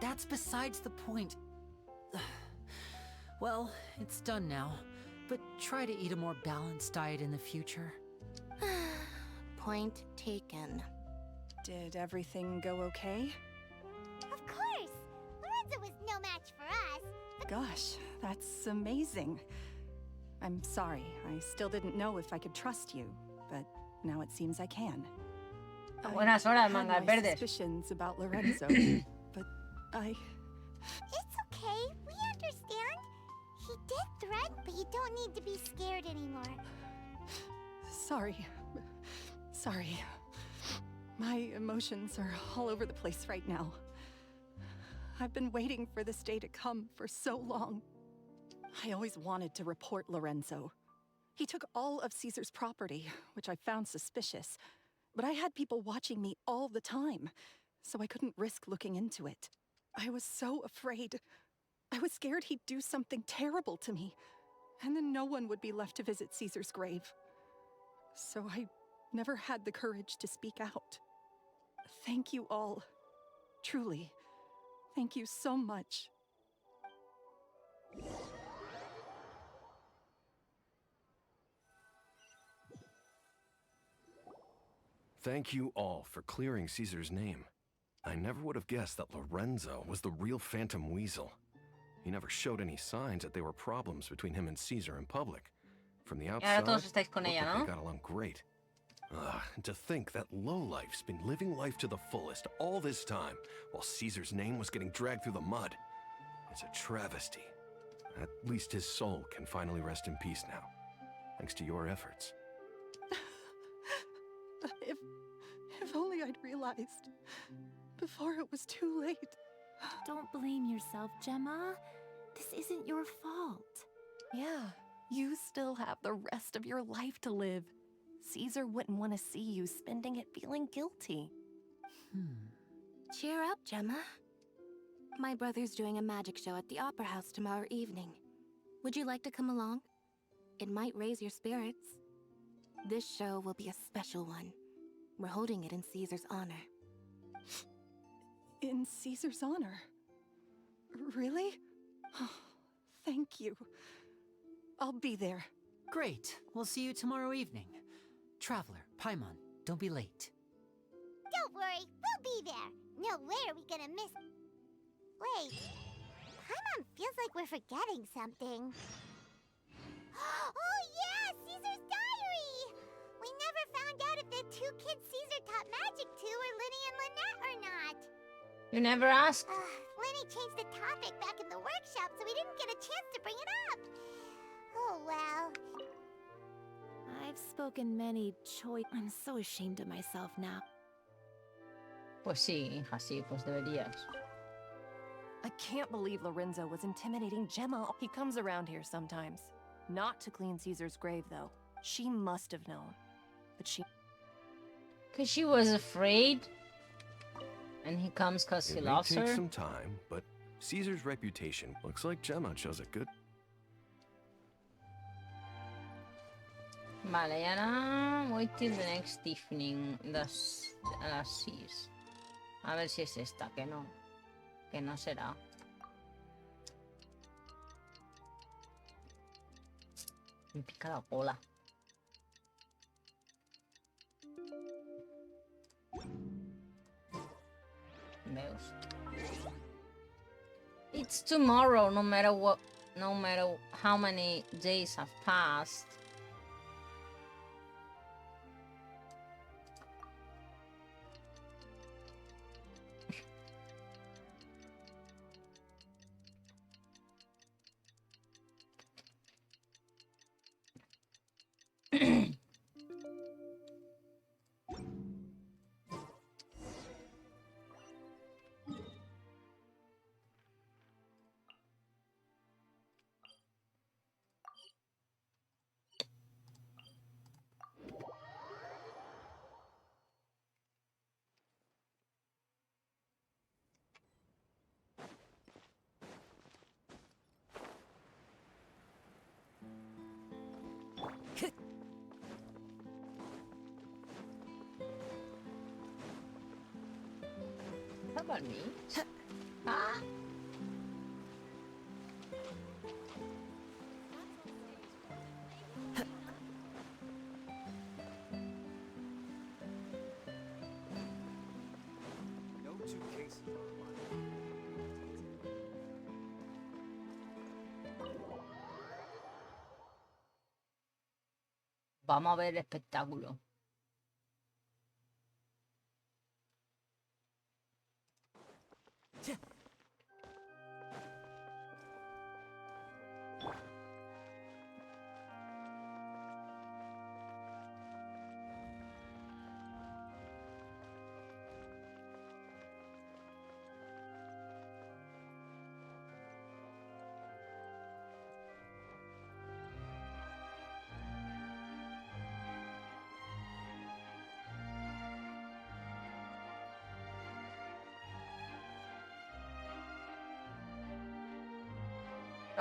That's besides the point. Well, it's done now, but try to eat a more balanced diet in the future. Point taken. Did everything go okay? Of course! Lorenzo was no match for us. Gosh, that's amazing. I'm sorry, I still didn't know if I could trust you, but now it seems I can. Buenas horas, I had mangas my verdes. suspicions about Lorenzo, but I... It's okay, we understand. He did threaten, but you don't need to be scared anymore. Sorry. Sorry. My emotions are all over the place right now. I've been waiting for this day to come for so long. I always wanted to report Lorenzo. He took all of Caesar's property, which I found suspicious, but I had people watching me all the time, so I couldn't risk looking into it. I was so afraid. I was scared he'd do something terrible to me, and then no one would be left to visit Caesar's grave. So I never had the courage to speak out. Thank you all. Truly. Thank you so much. Thank you all for clearing Caesar's name. I never would have guessed that Lorenzo was the real Phantom Weasel. He never showed any signs that there were problems between him and Caesar in public. From the outside, todos estáis con looked ella, like ¿no? they got along great. And to think that lowlife's been living life to the fullest all this time, while Caesar's name was getting dragged through the mud. It's a travesty. At least his soul can finally rest in peace now, thanks to your efforts. If only I'd realized before it was too late. Don't blame yourself, Gemma. This isn't your fault. Yeah, you still have the rest of your life to live. Caesar wouldn't want to see you spending it feeling guilty. Cheer up, Gemma. My brother's doing a magic show at the Opera House tomorrow evening. Would you like to come along? It might raise your spirits. This show will be a special one. We're holding it in Caesar's honor. In Caesar's honor? Really? Oh, thank you. I'll be there. Great. We'll see you tomorrow evening. Traveler, Paimon, don't be late. Don't worry, we'll be there. No way are we gonna miss... Wait. Paimon feels like we're forgetting something. Oh yeah, Caesar's diary! We never found out if the two kids Caesar taught magic to were Linny and Lynette or not. You never asked? Linny changed the topic back in the workshop, so we didn't get a chance to bring it up. Oh well. I've spoken many choice. I'm so ashamed of myself now. Pues sí, hija, sí, pues deberías. I can't believe Lorenzo was intimidating Gemma. He comes around here sometimes. Not to clean Caesar's grave, though. She must have known. But she... Because she was afraid. And he comes because he It may loves take her. some time, but Caesar's reputation looks like Gemma chose a good... Vale, y ahora voy till the next evening, a las 6. A ver si es esta, que no. Que no será. Me pica la cola. Veus. It's tomorrow, no matter what, no matter how many days have passed. about me? Ah. No two cases are alike. Vamos a ver el espectáculo.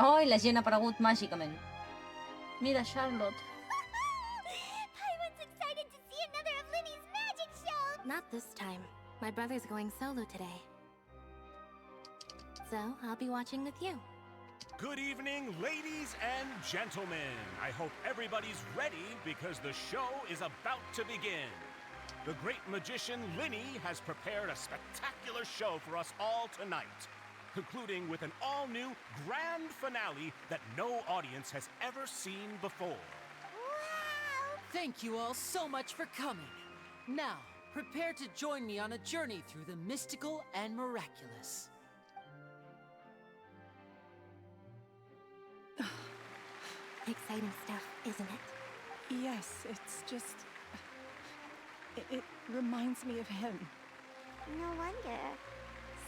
Oh, y la llena para Wood mágicamente. Mira, Charlotte. Paimon's excited to see another of Linny's magic show! Not this time. My brother's going solo today. So, I'll be watching with you. Good evening, ladies and gentlemen. I hope everybody's ready because the show is about to begin. The great magician Linny has prepared a spectacular show for us all tonight, concluding with an all-new grand finale that no audience has ever seen before. Wow! Thank you all so much for coming. Now, prepare to join me on a journey through the mystical and miraculous. Exciting stuff, isn't it? Yes, it's just... It reminds me of him. No wonder.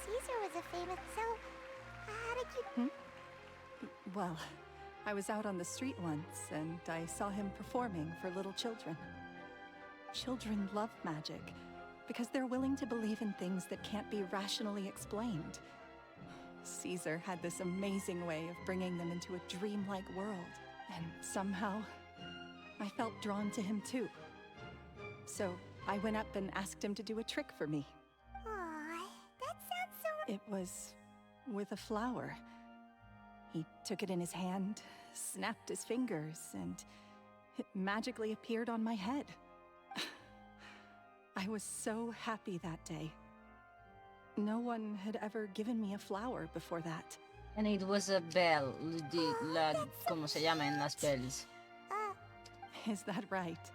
Caesar was a famous... So, how did you... Well, I was out on the street once, and I saw him performing for little children. Children love magic, because they're willing to believe in things that can't be rationally explained. Caesar had this amazing way of bringing them into a dreamlike world, and somehow, I felt drawn to him too. So, I went up and asked him to do a trick for me. Aw, that sounds so... It was with a flower. He took it in his hand, snapped his fingers, and it magically appeared on my head. I was so happy that day. No one had ever given me a flower before that. And it was a bell, como se llama en las bells. Is that right?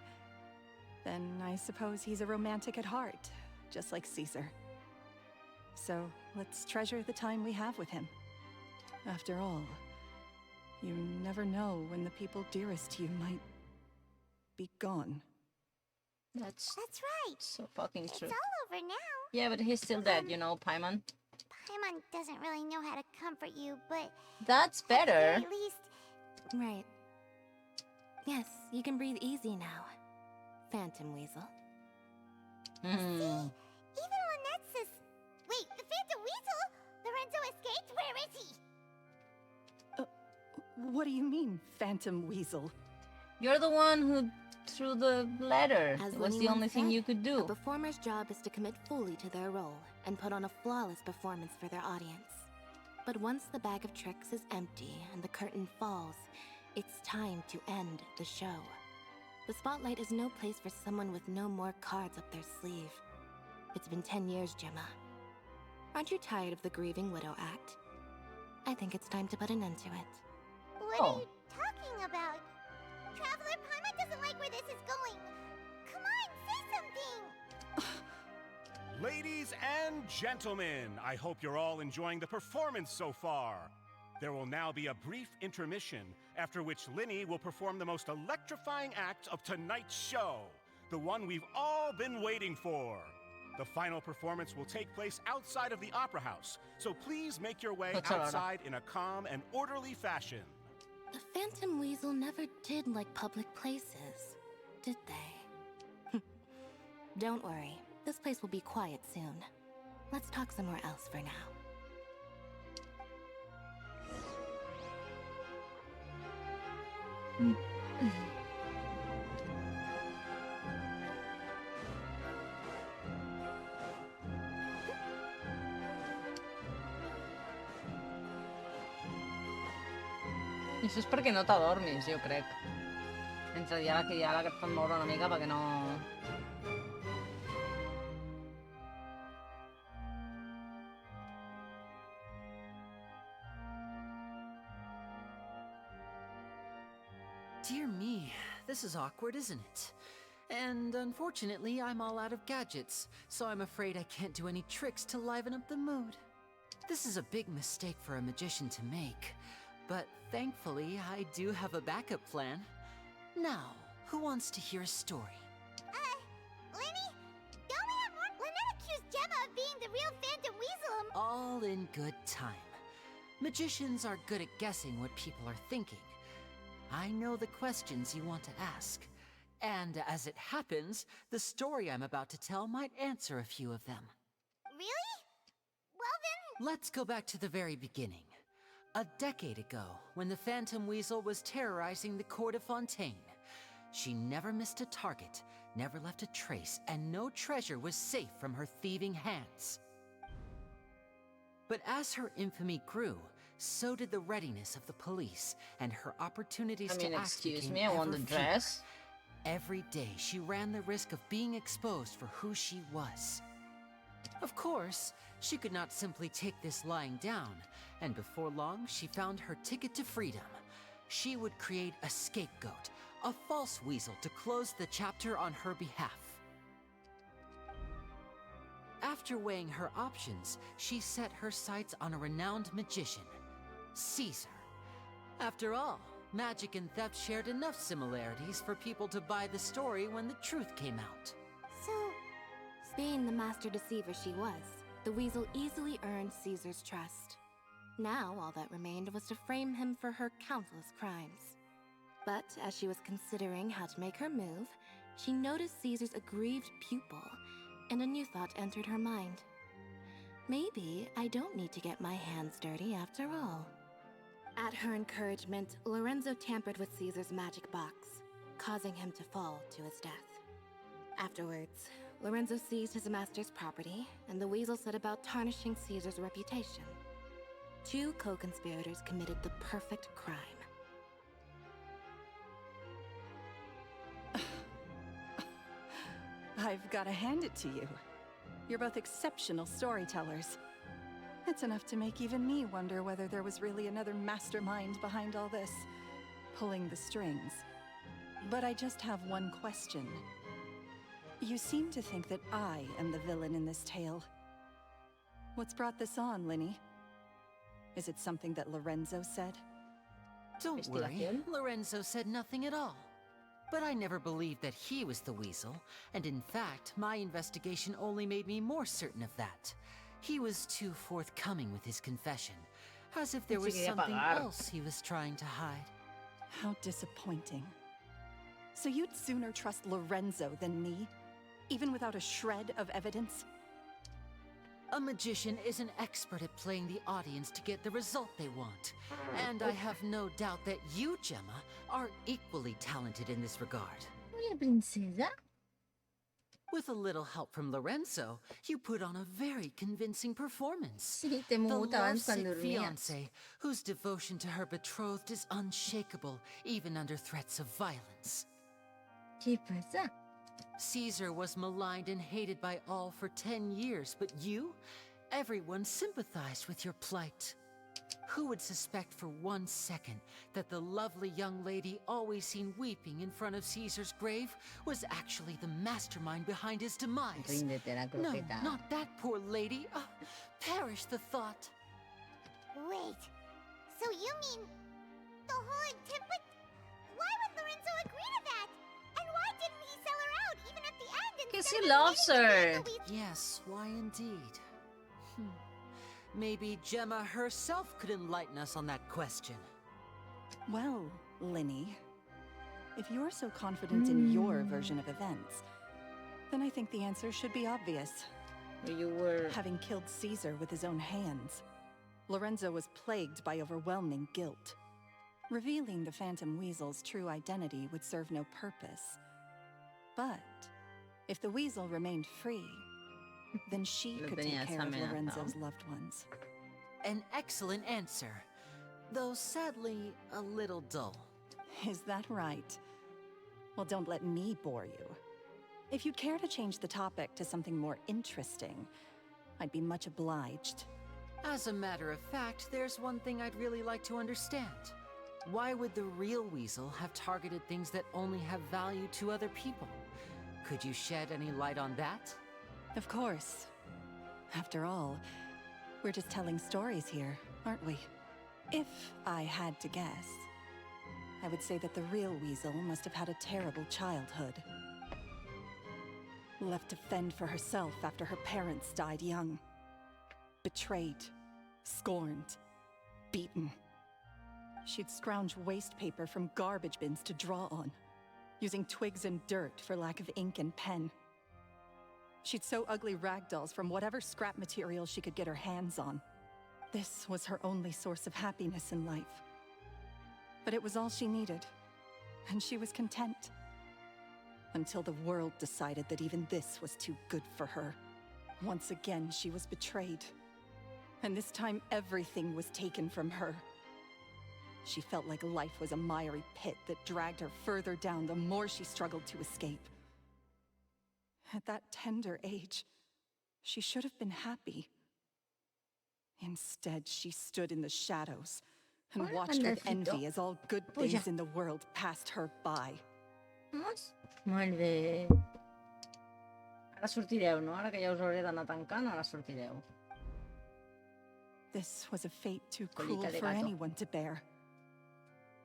Then I suppose he's a romantic at heart, just like Caesar. So let's treasure the time we have with him. After all, you never know when the people dearest to you might be gone. That's right. So fucking It's true. all over now. Yeah, but he's still dead, you know, Paimon. Paimon doesn't really know how to comfort you, but... That's better. At least... Right. Yes, you can breathe easy now. Phantom Weasel. Even Lynette says... Wait, the Phantom Weasel? Lorenzo escaped? Where is he? What do you mean, Phantom Weasel? You're the one who threw the letter. As It was Lenny the only once thing said, you could do. A performer's job is to commit fully to their role and put on a flawless performance for their audience. But once the bag of tricks is empty and the curtain falls, it's time to end the show. The spotlight is no place for someone with no more cards up their sleeve. It's been 10 years, Gemma. Aren't you tired of the grieving widow act? I think it's time to put an end to it. What are you talking about? Traveler, Paimon doesn't like where this is going. Come on, say something! Ladies and gentlemen, I hope you're all enjoying the performance so far. There will now be a brief intermission, after which Linny will perform the most electrifying act of tonight's show, the one we've all been waiting for. The final performance will take place outside of the Opera House, so please make your way outside in a calm and orderly fashion. The Phantom Weasel never did like public places, did they? Don't worry, this place will be quiet soon. Let's talk somewhere else for now. I això és perquè no t'adormis, jo crec. Entre dia que et fan moure una mica perquè no... Dear me, this is awkward, isn't it? And unfortunately, I'm all out of gadgets, so I'm afraid I can't do any tricks to liven up the mood. This is a big mistake for a magician to make, but thankfully, I do have a backup plan. Now, who wants to hear a story? Lenny? Don't we have more? Lynette accused Gemma of being the real Phantom Weasel. All in good time. Magicians are good at guessing what people are thinking. I know the questions you want to ask. And as it happens, the story I'm about to tell might answer a few of them. Really? Well then... Let's go back to the very beginning. A decade ago, when the Phantom Weasel was terrorizing the court of Fontaine. She never missed a target, never left a trace, and no treasure was safe from her thieving hands. But as her infamy grew, so did the readiness of the police, and her opportunities to act excuse became me, I want the ever fewer. dress. Every day, she ran the risk of being exposed for who she was. Of course, she could not simply take this lying down, and before long, she found her ticket to freedom. She would create a scapegoat, a false weasel to close the chapter on her behalf. After weighing her options, she set her sights on a renowned magician, Caesar. After all, magic and theft shared enough similarities for people to buy the story when the truth came out. So, being the master deceiver she was, the weasel easily earned Caesar's trust. Now, all that remained was to frame him for her countless crimes. But as she was considering how to make her move, she noticed Caesar's aggrieved pupil, and a new thought entered her mind. Maybe I don't need to get my hands dirty after all. At her encouragement, Lorenzo tampered with Caesar's magic box, causing him to fall to his death. Afterwards, Lorenzo seized his master's property, and the weasel set about tarnishing Caesar's reputation. Two co-conspirators committed the perfect crime. I've gotta hand it to you. You're both exceptional storytellers. It's enough to make even me wonder whether there was really another mastermind behind all this, pulling the strings. But I just have one question. You seem to think that I am the villain in this tale. What's brought this on, Linny? Is it something that Lorenzo said? Don't worry, Lorenzo said nothing at all. But I never believed that he was the weasel, and in fact, my investigation only made me more certain of that. He was too forthcoming with his confession, as if there was something else he was trying to hide. How disappointing. So you'd sooner trust Lorenzo than me, even without a shred of evidence? A magician is an expert at playing the audience to get the result they want. And I have no doubt that you, Gemma, are equally talented in this regard. Oye, princesa. With a little help from Lorenzo, you put on a very convincing performance. Sí, te The mutabas lovesick cuando dormías. fiancé, whose devotion to her betrothed is unshakable, even under threats of violence. ¿Qué pasa? Caesar was maligned and hated by all for 10 years, but you? Everyone sympathized with your plight. Who would suspect for 1 second that the lovely young lady always seen weeping in front of Caesar's grave was actually the mastermind behind his demise? Ríndete la No, croqueta. not that poor lady. Perish the thought. Wait, so you mean the whole template? Why would Lorenzo agree to that? And why didn't he sell her out even at the end? Because he loves her. Yes, why indeed? Maybe Gemma herself could enlighten us on that question. Well, Linny, if you're so confident in your version of events, then I think the answer should be obvious. You were... Having killed Caesar with his own hands, Lorenzo was plagued by overwhelming guilt. Revealing the Phantom Weasel's true identity would serve no purpose. But if the Weasel remained free, then she Lo could take tenías care of amenazado. Lorenzo's loved ones. An excellent answer. though sadly a little dull. Is that right? Well, don't let me bore you. If you'd care to change the topic to something more interesting, I'd be much obliged. As a matter of fact, there's one thing I'd really like to understand. Why would the real weasel have targeted things that only have value to other people? Could you shed any light on that? Of course. After all, we're just telling stories here, aren't we? If I had to guess, I would say that the real weasel must have had a terrible childhood. Left to fend for herself after her parents died young. Betrayed, scorned, beaten. She'd scrounge waste paper from garbage bins to draw on, using twigs and dirt for lack of ink and pen. She'd sew ugly rag dolls from whatever scrap material she could get her hands on. This was her only source of happiness in life. But it was all she needed, and she was content. Until the world decided that even this was too good for her. Once again, she was betrayed. And this time, everything was taken from her. She felt like life was a miry pit that dragged her further down the more she struggled to escape. At that tender age, she should have been happy. Instead, she stood in the shadows and watched with envy as all good things in the world passed her by. Molt bé. Ara sortireu, no? Ara que ja us hauré d'anar tancant, ara sortireu. This was a fate too cruel Colita de for gato. anyone to bear.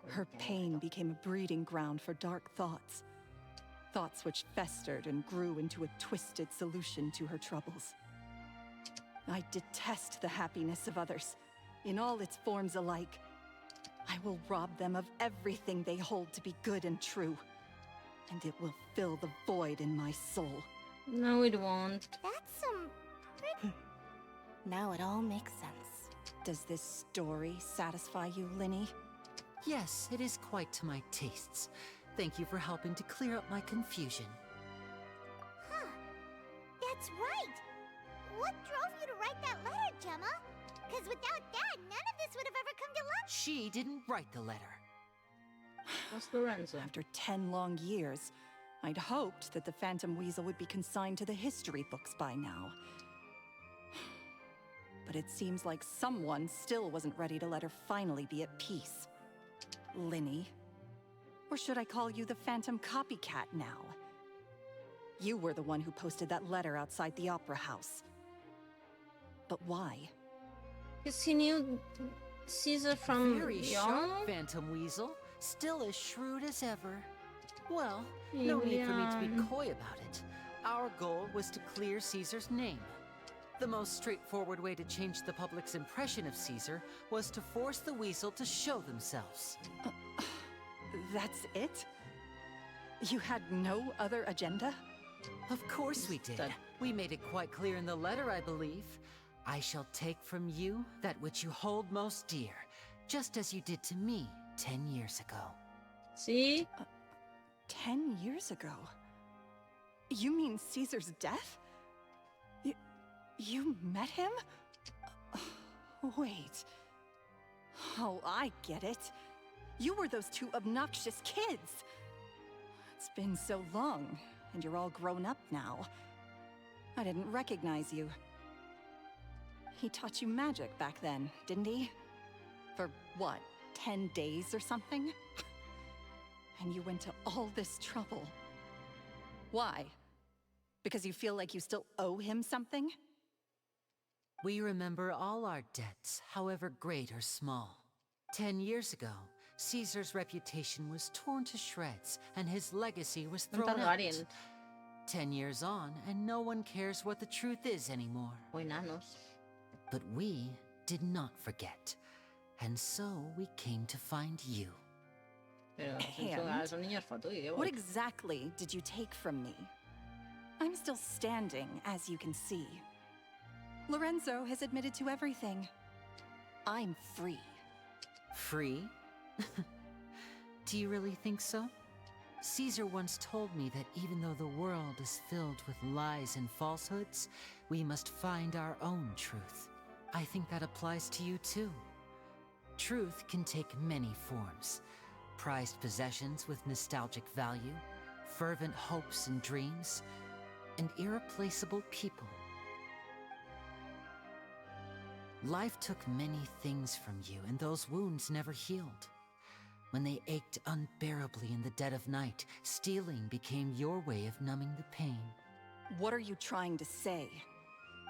Her pain became a breeding ground for dark thoughts. Thoughts which festered and grew into a twisted solution to her troubles. I detest the happiness of others, in all its forms alike. I will rob them of everything they hold to be good and true. And it will fill the void in my soul. No, it won't. That's some pretty... Now it all makes sense. Does this story satisfy you, Linny? Yes, it is quite to my tastes. Thank you for helping to clear up my confusion. Huh. That's right. What drove you to write that letter, Gemma? Because without that, none of this would have ever come to light. She didn't write the letter. What's Lorenzo? After 10 long years, I'd hoped that the Phantom Weasel would be consigned to the history books by now. But it seems like someone still wasn't ready to let her finally be at peace. Linny. Or should I call you the Phantom Copycat now? You were the one who posted that letter outside the Opera House. But why? Because he knew Caesar from Very young. sharp, Phantom Weasel. Still as shrewd as ever. Well, no need for me to be coy about it. Our goal was to clear Caesar's name. The most straightforward way to change the public's impression of Caesar was to force the Weasel to show themselves. That's it? You had no other agenda? Of course we did. We made it quite clear in the letter, I believe. I shall take from you that which you hold most dear, just as you did to me 10 years ago. See? 10 years ago? You mean Caesar's death? You met him? Wait. Oh, I get it. You were those two obnoxious kids. It's been so long, and you're all grown up now. I didn't recognize you. He taught you magic back then, didn't he? For what, 10 days or something? And you went to all this trouble. Why? Because you feel like you still owe him something? We remember all our debts, however great or small. 10 years ago, Caesar's reputation was torn to shreds, and his legacy was thrown out. 10 years on, and no one cares what the truth is anymore. But we did not forget, and so we came to find you. And what exactly did you take from me? I'm still standing, as you can see. Lorenzo has admitted to everything. I'm free. Free? Do you really think so? Caesar once told me that even though the world is filled with lies and falsehoods, we must find our own truth. I think that applies to you too. Truth can take many forms. Prized possessions with nostalgic value, fervent hopes and dreams, and irreplaceable people. Life took many things from you, and those wounds never healed. When they ached unbearably in the dead of night, stealing became your way of numbing the pain. What are you trying to say?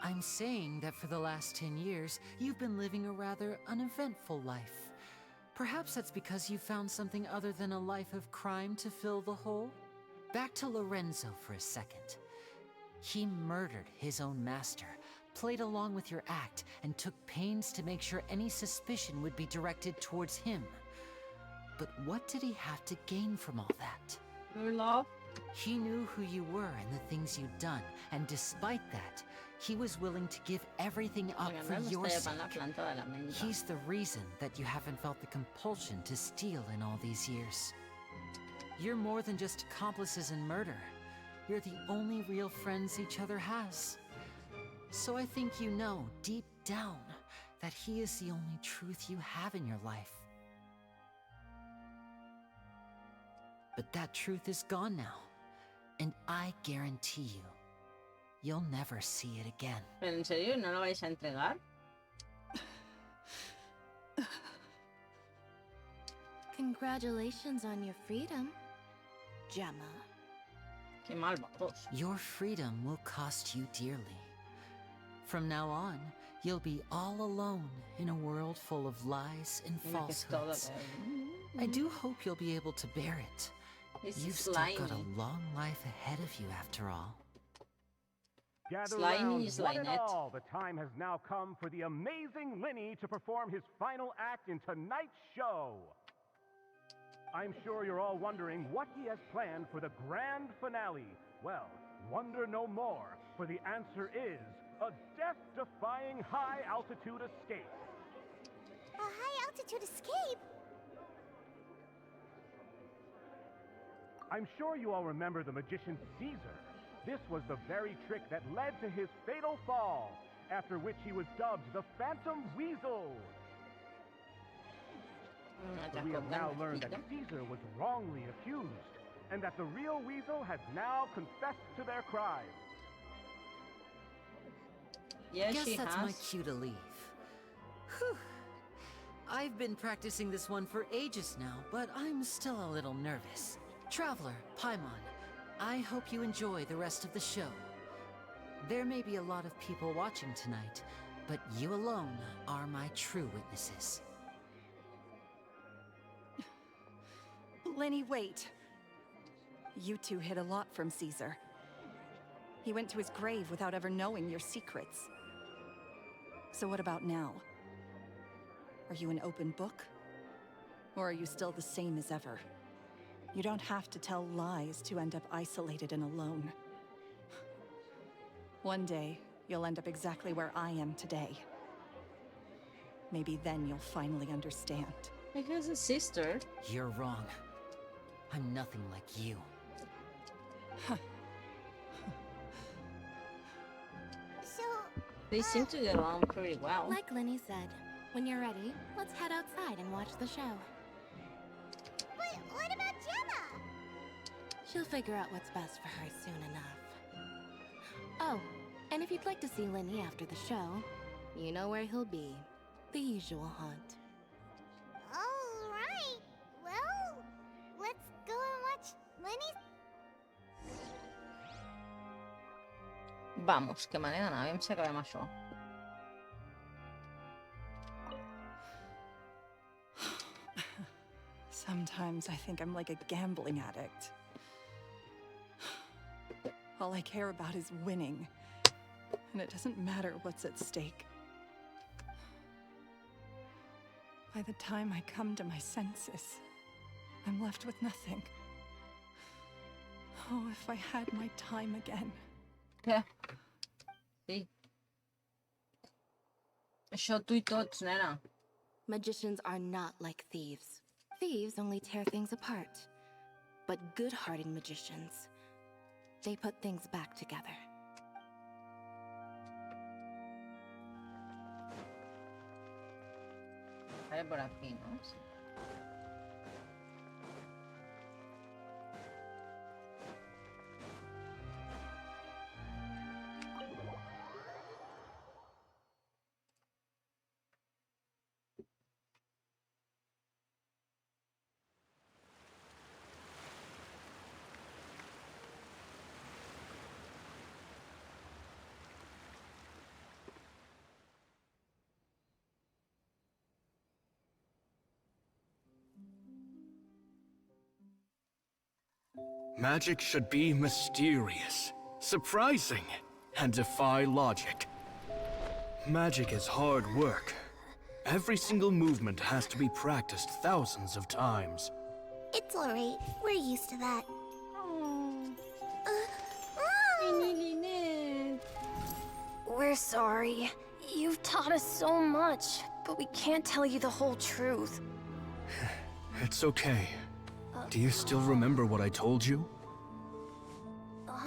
I'm saying that for the last 10 years, you've been living a rather uneventful life. Perhaps that's because you found something other than a life of crime to fill the hole? Back to Lorenzo for a second. He murdered his own master, played along with your act, and took pains to make sure any suspicion would be directed towards him. But what did he have to gain from all that? Your love? He knew who you were and the things you'd done, and despite that, he was willing to give everything up for your sake. He's the reason that you haven't felt the compulsion to steal in all these years. You're more than just accomplices in murder. You're the only real friends each other has. So I think you know, deep down, that he is the only truth you have in your life. But that truth is gone now, and I guarantee you, you'll never see it again. ¿En serio? ¿No lo vais a entregar? Congratulations on your freedom, Gemma. Qué malvados. Your freedom will cost you dearly. From now on, you'll be all alone in a world full of lies and falsehoods. I do hope you'll be able to bear it. You've still got a long life ahead of you after all. Gather Slimy round, is one and Lynette. all. The time has now come for the amazing Linny to perform his final act in tonight's show. I'm sure you're all wondering what he has planned for the grand finale. Well, wonder no more, for the answer is a death-defying high-altitude escape. A high-altitude escape? I'm sure you all remember the magician Caesar. This was the very trick that led to his fatal fall, after which he was dubbed the Phantom Weasel. But we have now learned that Caesar was wrongly accused, and that the real Weasel has now confessed to their crime. Yes, Guess she that's has. my cue to leave. Whew. I've been practicing this one for ages now, but I'm still a little nervous. Traveler, Paimon, I hope you enjoy the rest of the show. There may be a lot of people watching tonight, but you alone are my true witnesses. Lenny, wait. You two hid a lot from Caesar. He went to his grave without ever knowing your secrets. So what about now? Are you an open book? Or are you still the same as ever? You don't have to tell lies to end up isolated and alone. One day, you'll end up exactly where I am today. Maybe then you'll finally understand. Because a sister. You're wrong. I'm nothing like you. So, They seem to get along pretty well. Like Lenny said, when you're ready, let's head outside and watch the show. but what about Gemma? She'll figure out what's best for her soon enough. Oh, and if you'd like to see Lenny after the show, you know where he'll be. The usual haunt. All right. Well, let's go and watch Lenny's. Vamos, que me n'he d'anar, aviam si acabem això. Sometimes I think I'm like a gambling addict. All I care about is winning. And it doesn't matter what's at stake. By the time I come to my senses, I'm left with nothing. Oh, if I had my time again. Què? Sí. Això tu I tots, nena. Magicians are not like thieves. Thieves only tear things apart. But good-hearted magicians, they put things back together. Sale por aquí, ¿no? Sí. Magic should be mysterious, surprising, and defy logic. Magic is hard work. Every single movement has to be practiced thousands of times. It's alright. We're used to that. We're sorry. You've taught us so much, but we can't tell you the whole truth. It's okay. Do you still remember what I told you?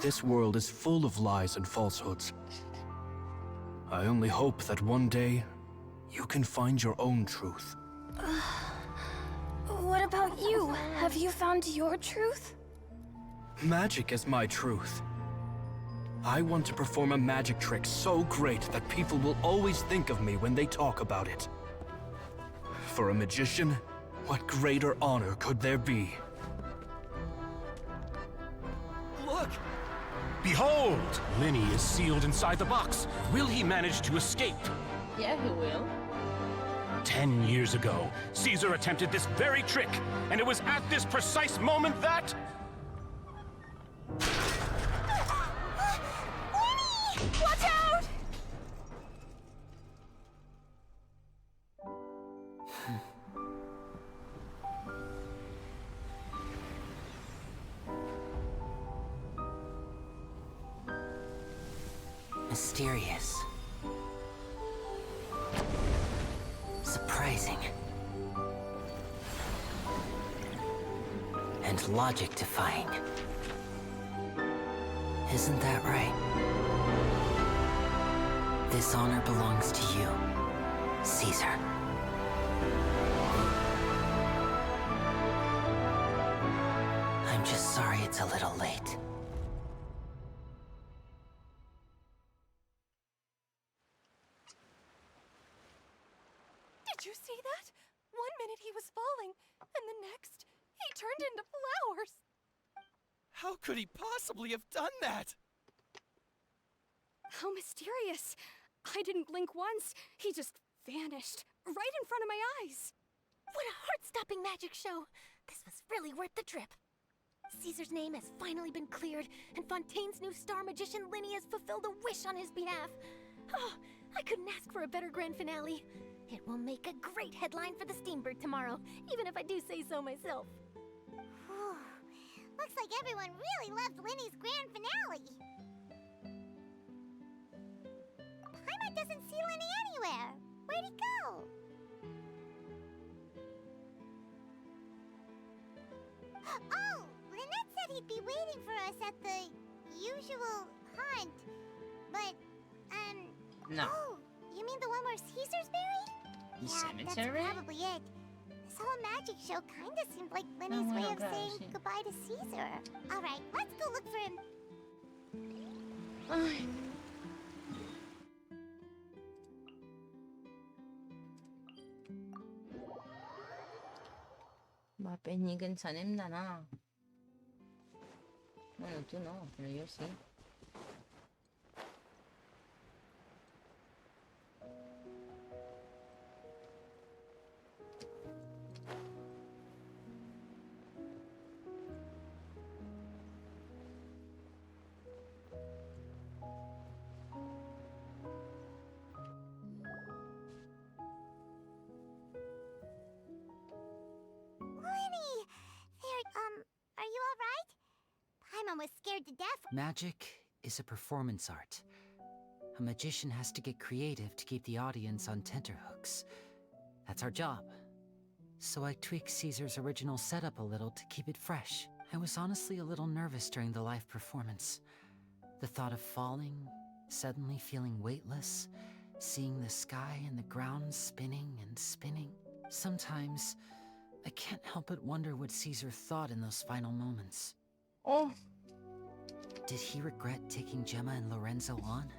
This world is full of lies and falsehoods. I only hope that one day, you can find your own truth. What about you? Have you found your truth? Magic is my truth. I want to perform a magic trick so great that people will always think of me when they talk about it. For a magician, what greater honor could there be? Look! Behold! Linny is sealed inside the box. Will he manage to escape? Yeah, he will. 10 years ago, Caesar attempted this very trick, and it was at this precise moment that... Watch out! Mysterious. Surprising. And logic-defying. Isn't that right? This honor belongs to you, Caesar. I'm just sorry it's a little late. Did you see that? 1 minute he was falling, and the next, he turned into flowers. How could he possibly have done that? How mysterious. I didn't blink once. He just vanished, right in front of my eyes. What a heart-stopping magic show. This was really worth the trip. Caesar's name has finally been cleared, and Fontaine's new star magician Linny has fulfilled a wish on his behalf. Oh, I couldn't ask for a better grand finale. It will make a great headline for the Steambird tomorrow, even if I do say so myself. Looks like everyone really loved Linny's grand finale. Paimon doesn't see Linny anywhere. Where'd he go? Oh, Lynette said he'd be waiting for us at the usual hunt. But, No. Oh, you mean the one where Caesar's buried? The Yeah, cemetery? that's probably it. This whole magic show kinda seemed like Linny's way of saying goodbye to Caesar. Alright, let's go look for him. Ay. Mapenny 괜찮음나나. Bueno, tú no, pero yo sí. Linny! There, are you alright? Paimon was scared to death. Magic is a performance art. A magician has to get creative to keep the audience on tenterhooks. That's our job. So I tweaked Caesar's original setup a little to keep it fresh. I was honestly a little nervous during the live performance. The thought of falling, suddenly feeling weightless, seeing the sky and the ground spinning and spinning. Sometimes, I can't help but wonder what Caesar thought in those final moments. Oh. Did he regret taking Gemma and Lorenzo on?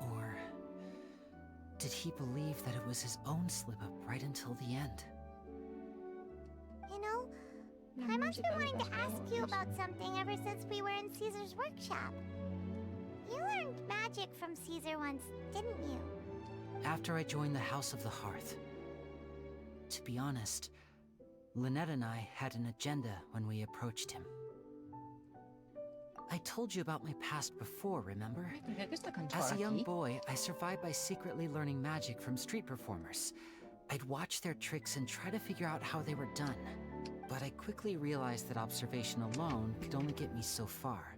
Or did he believe that it was his own slip-up right until the end? You know, Paimon's been wanting to ask you about something ever since we were in Caesar's workshop. You learned magic from Caesar once, didn't you? After I joined the House of the Hearth. To be honest, Lynette and I had an agenda when we approached him. I told you about my past before, remember? As a young boy, I survived by secretly learning magic from street performers. I'd watch their tricks and try to figure out how they were done. But I quickly realized that observation alone could only get me so far.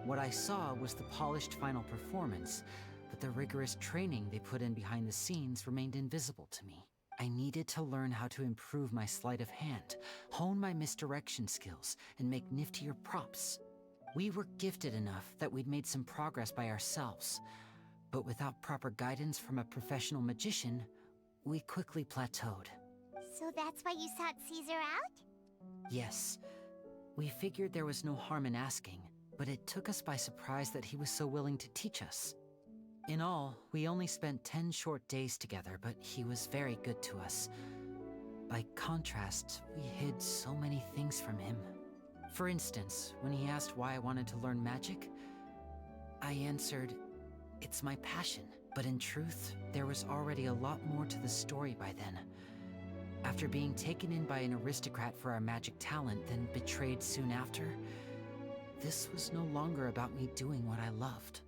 What I saw was the polished final performance, but the rigorous training they put in behind the scenes remained invisible to me. I needed to learn how to improve my sleight of hand, hone my misdirection skills, and make niftier props. We were gifted enough that we'd made some progress by ourselves, but without proper guidance from a professional magician, we quickly plateaued. So that's why you sought Caesar out? Yes, we figured there was no harm in asking, but it took us by surprise that he was so willing to teach us. In all, we only spent 10 short days together, but he was very good to us. By contrast, we hid so many things from him. For instance, when he asked why I wanted to learn magic, I answered, "It's my passion." But in truth, there was already a lot more to the story by then. After being taken in by an aristocrat for our magic talent, then betrayed soon after, this was no longer about me doing what I loved.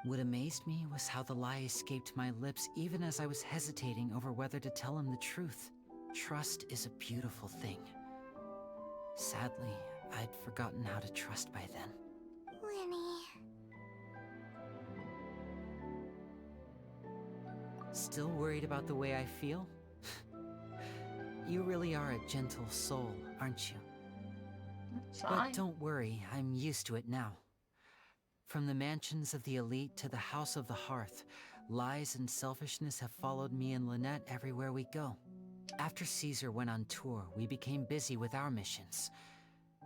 What amazed me was how the lie escaped my lips even as I was hesitating over whether to tell him the truth. Trust is a beautiful thing. Sadly, I'd forgotten how to trust by then. Winnie. Still worried about the way I feel? You really are a gentle soul, aren't you? But don't worry, I'm used to it now. From the mansions of the elite to the House of the Hearth, lies and selfishness have followed me and Lynette everywhere we go. After Caesar went on tour, we became busy with our missions.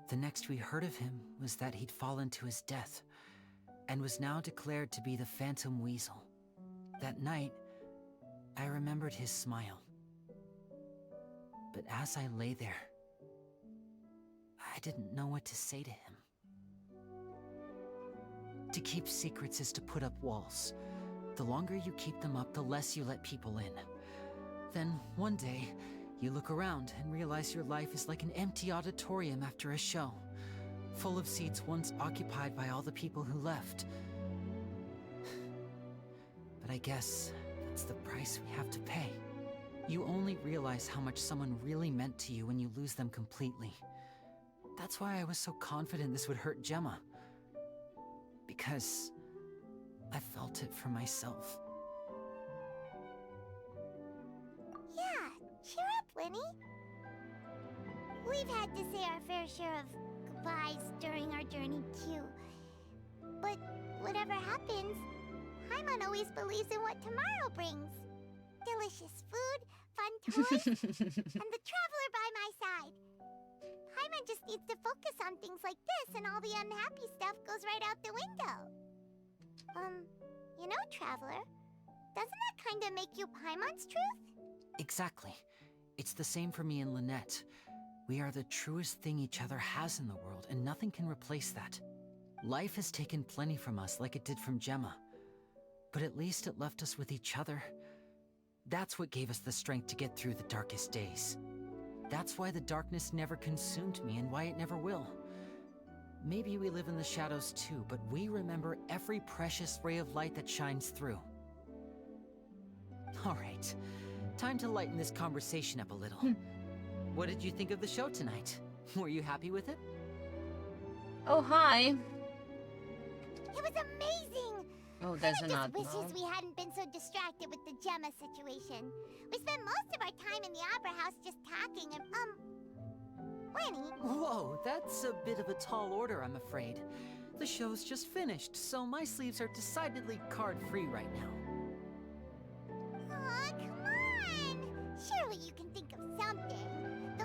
The next we heard of him was that he'd fallen to his death, and was now declared to be the Phantom Weasel. That night, I remembered his smile. But as I lay there, I didn't know what to say to him. To keep secrets is to put up walls. The longer you keep them up, the less you let people in. Then, one day, you look around and realize your life is like an empty auditorium after a show, full of seats once occupied by all the people who left. But I guess that's the price we have to pay. You only realize how much someone really meant to you when you lose them completely. That's why I was so confident this would hurt Gemma. Because I felt it for myself. Yeah, cheer up, Winnie. We've had to say our fair share of goodbyes during our journey, too. But whatever happens, Paimon always believes in what tomorrow brings. Delicious food, fun toys, and the traveler by my side. Paimon just needs to focus on things like this, and all the unhappy stuff goes right out the window. You know, Traveler, doesn't that kind of make you Paimon's truth? Exactly. It's the same for me and Lynette. We are the truest thing each other has in the world, and nothing can replace that. Life has taken plenty from us, like it did from Gemma. But at least it left us with each other. That's what gave us the strength to get through the darkest days. That's why the darkness never consumed me, and why it never will. Maybe we live in the shadows too, but we remember every precious ray of light that shines through. All right, time to lighten this conversation up a little. What did you think of the show tonight? Were you happy with it? Oh, hi. It was amazing! Oh, there's I an just ad wishes now. we hadn't been so distracted with the Gemma situation. We spent most of our time in the opera house just talking and, Winnie. Whoa, that's a bit of a tall order, I'm afraid. The show's just finished, so my sleeves are decidedly card-free right now. Aw, come on! Surely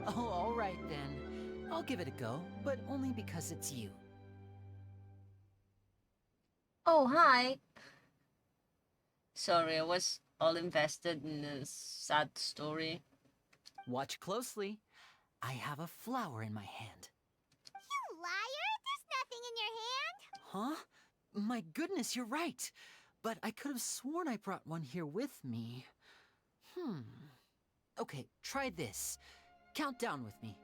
Oh, all right then. I'll give it a go, but only because it's you. Oh, hi. Sorry, I was all invested in this sad story. Watch closely. I have a flower in my hand. You liar! There's nothing in your hand! Huh? My goodness, you're right. But I could have sworn I brought one here with me. Okay, try this. Count down with me.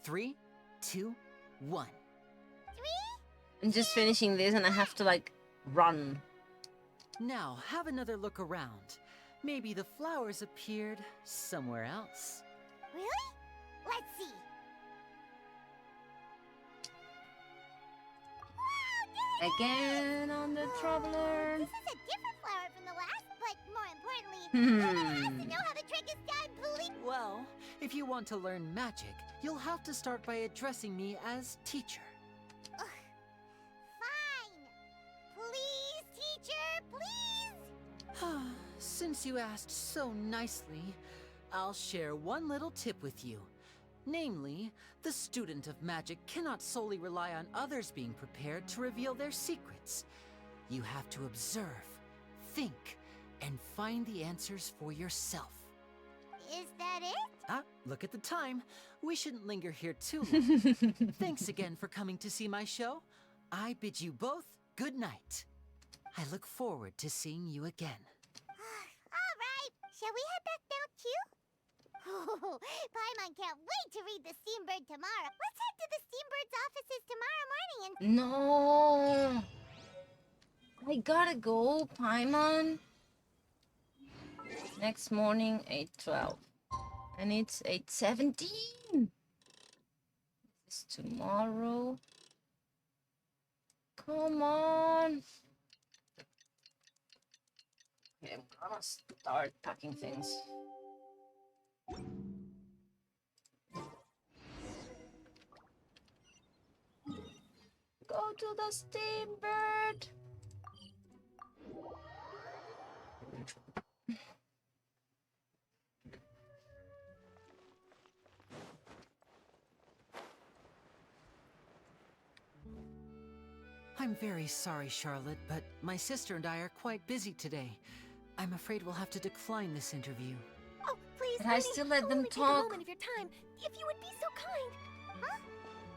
3, 2, 1. 3? I'm just finishing this and I have to, like, run. Now, have another look around. Maybe the flowers appeared somewhere else. Really? Let's see. Wow, Again on the Traveler. This is a different flower from the last, but more importantly, everyone has to know how the trick is done, please. Well, if you want to learn magic, you'll have to start by addressing me as teacher. Ugh. Fine. Please, teacher, please. Since you asked so nicely, I'll share one little tip with you. Namely, the student of magic cannot solely rely on others being prepared to reveal their secrets. You have to observe, think, and find the answers for yourself. Is that it? Look at the time. We shouldn't linger here too long. Thanks again for coming to see my show. I bid you both good night. I look forward to seeing you again. All right. Shall we head back now, too? Oh, Paimon can't wait to read the Steambird tomorrow. Let's head to the Steambird's offices tomorrow morning and... No! I gotta go, Paimon. Next morning, 8:12. And it's 8:17. This is tomorrow. Come on. Okay, I'm gonna start packing things. Go to the Steambird. I'm very sorry, Charlotte, but my sister and I are quite busy today. I'm afraid we'll have to decline this interview. Oh, please, But I still let them only take a talk. moment of your time, if you would be so kind. Huh?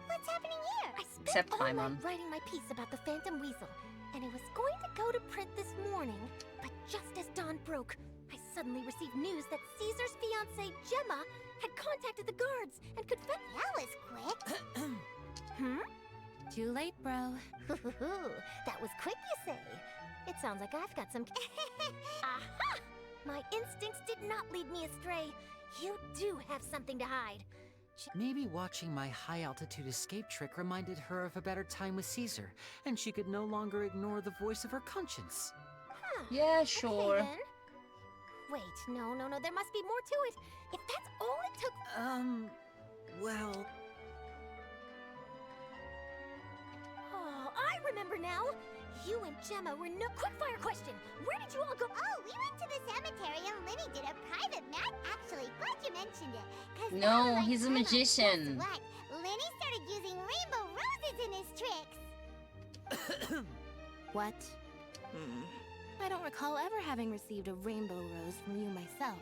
What's happening here? I spent Except all Paimon. night writing my piece about the Phantom Weasel, and it was going to go to print this morning, but just as dawn broke, I suddenly received news that Caesar's fiancée, Gemma, had contacted the guards and could fetch... That was quick. Too late, bro. That was quick, you say? It sounds like I've got some... Aha! My instincts did not lead me astray. You do have something to hide. Maybe watching my high-altitude escape trick reminded her of a better time with Caesar, and she could no longer ignore the voice of her conscience. Huh. Yeah, sure. Okay, then. Wait, no, there must be more to it. If that's all it took... Well... Oh, I remember now. You and Gemma were no... Quickfire question. Where did you all go? Oh, we went to the cemetery and Linny did a private mat. Actually, glad you mentioned it. 'Cause No, now, like he's a Paimon, magician. guess what? Linny started using rainbow roses in his tricks. What? I don't recall ever having received a rainbow rose from you myself.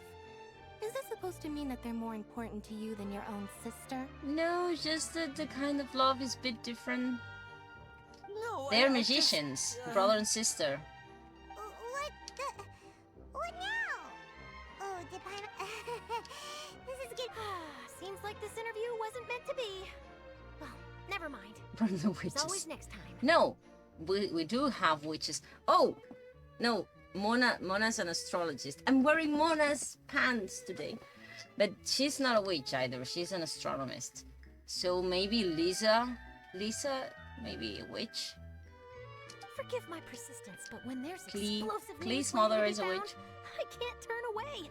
Is this supposed to mean that they're more important to you than your own sister? No, it's just that the kind of love is a bit different. No, They're I magicians, just, brother and sister. What now? Oh, did Paimon... This is good. Seems like this interview wasn't meant to be. Well, never mind. From the There's witches. always next time. No, we do have witches. Oh, no, Mona's an astrologist. I'm wearing Mona's pants today. But she's not a witch either. She's an astronomist. So maybe Lisa, maybe a witch. Forgive my persistence, but when there's Clee- explosive Clee's news waiting mother to be is a found, witch. I can't turn away.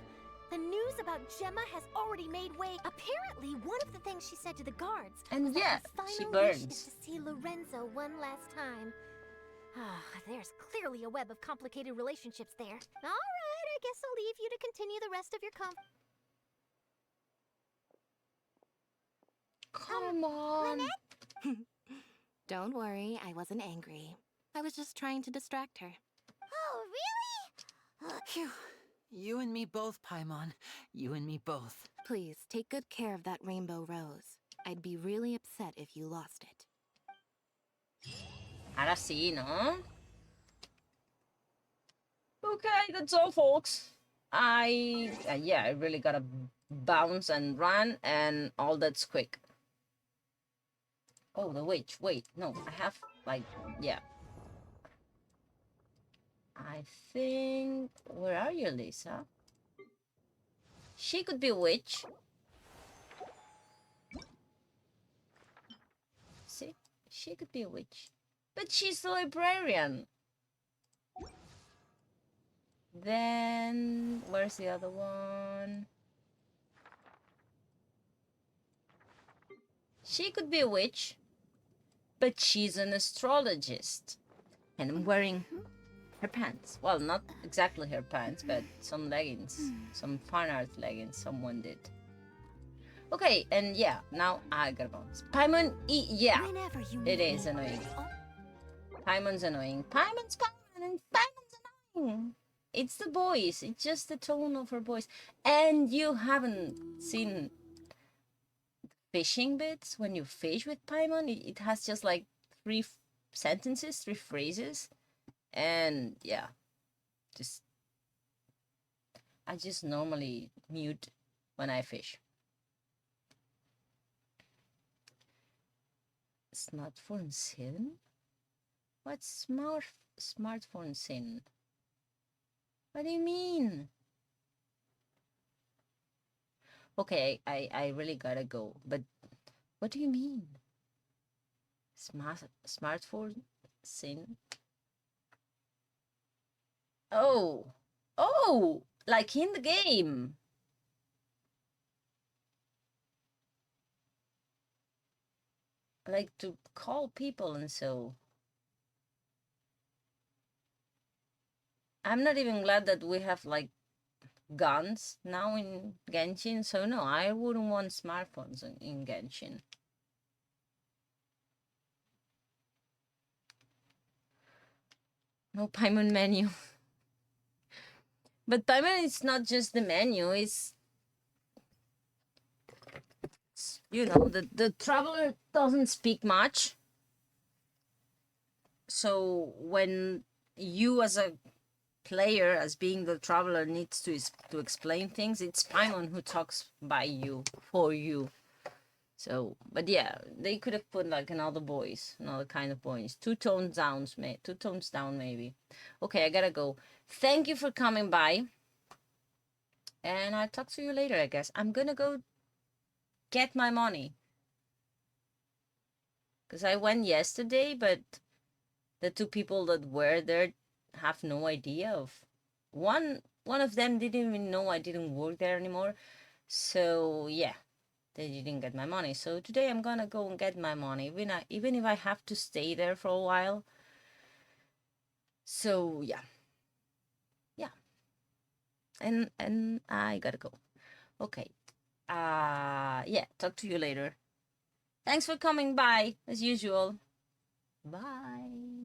The news about Gemma has already made way. Apparently, one of the things she said to the guards And was that yeah, her she final wish burns. is to see Lorenzo one last time. There's clearly a web of complicated relationships there. All right, I guess I'll leave you to continue the rest of your Come on. Don't worry, I wasn't angry. I was just trying to distract her. Oh, really? Phew. You and me both, Paimon. You and me both. Please, take good care of that rainbow rose. I'd be really upset if you lost it. Ahora sí, ¿no? Okay, that's all, folks. Yeah, I really gotta bounce and run, and all that's quick. Oh, the witch. Wait, no, I have, like, yeah. I think... Where are you, Lisa? She could be a witch. See? She could be a witch. But she's the librarian. Then... Where's the other one? She could be a witch. But she's an astrologist. And I'm wearing her pants. Well, not exactly her pants, but some leggings. Some fan art leggings someone did. Okay, and yeah, now I gotta bounce. Paimon, yeah, it is annoying. Paimon's annoying. Paimon's Paimon, and Paimon's annoying. It's the voice. It's just the tone of her voice. And you haven't seen fishing bits when you fish with Paimon. It has just like 3 sentences, 3 phrases. And yeah, I just normally mute when I fish. Smartphone sin? What's smartphone sin? What do you mean? Okay, I really gotta go, but what do you mean? Smartphone sin? Oh, like in the game. Like to call people and so. I'm not even glad that we have like guns now in Genshin, so no, I wouldn't want smartphones in Genshin. No Paimon menu. But Paimon is not just the menu, it's you know, the traveler doesn't speak much. So when you as a player, as being the traveler, needs to explain things, it's Paimon who talks by you, for you. So, but yeah, they could have put like another voice, another kind of voice. 2 tones down, 2 tones down maybe. Okay, I gotta go. Thank you for coming by. And I'll talk to you later, I guess. I'm gonna go get my money. Because I went yesterday, but the 2 people that were there have no idea of... One of them didn't even know I didn't work there anymore. So, yeah. They didn't get my money. So today I'm gonna go and get my money, even if I have to stay there for a while. So yeah. And I gotta go. Okay. Yeah, talk to you later. Thanks for coming by, as usual. Bye.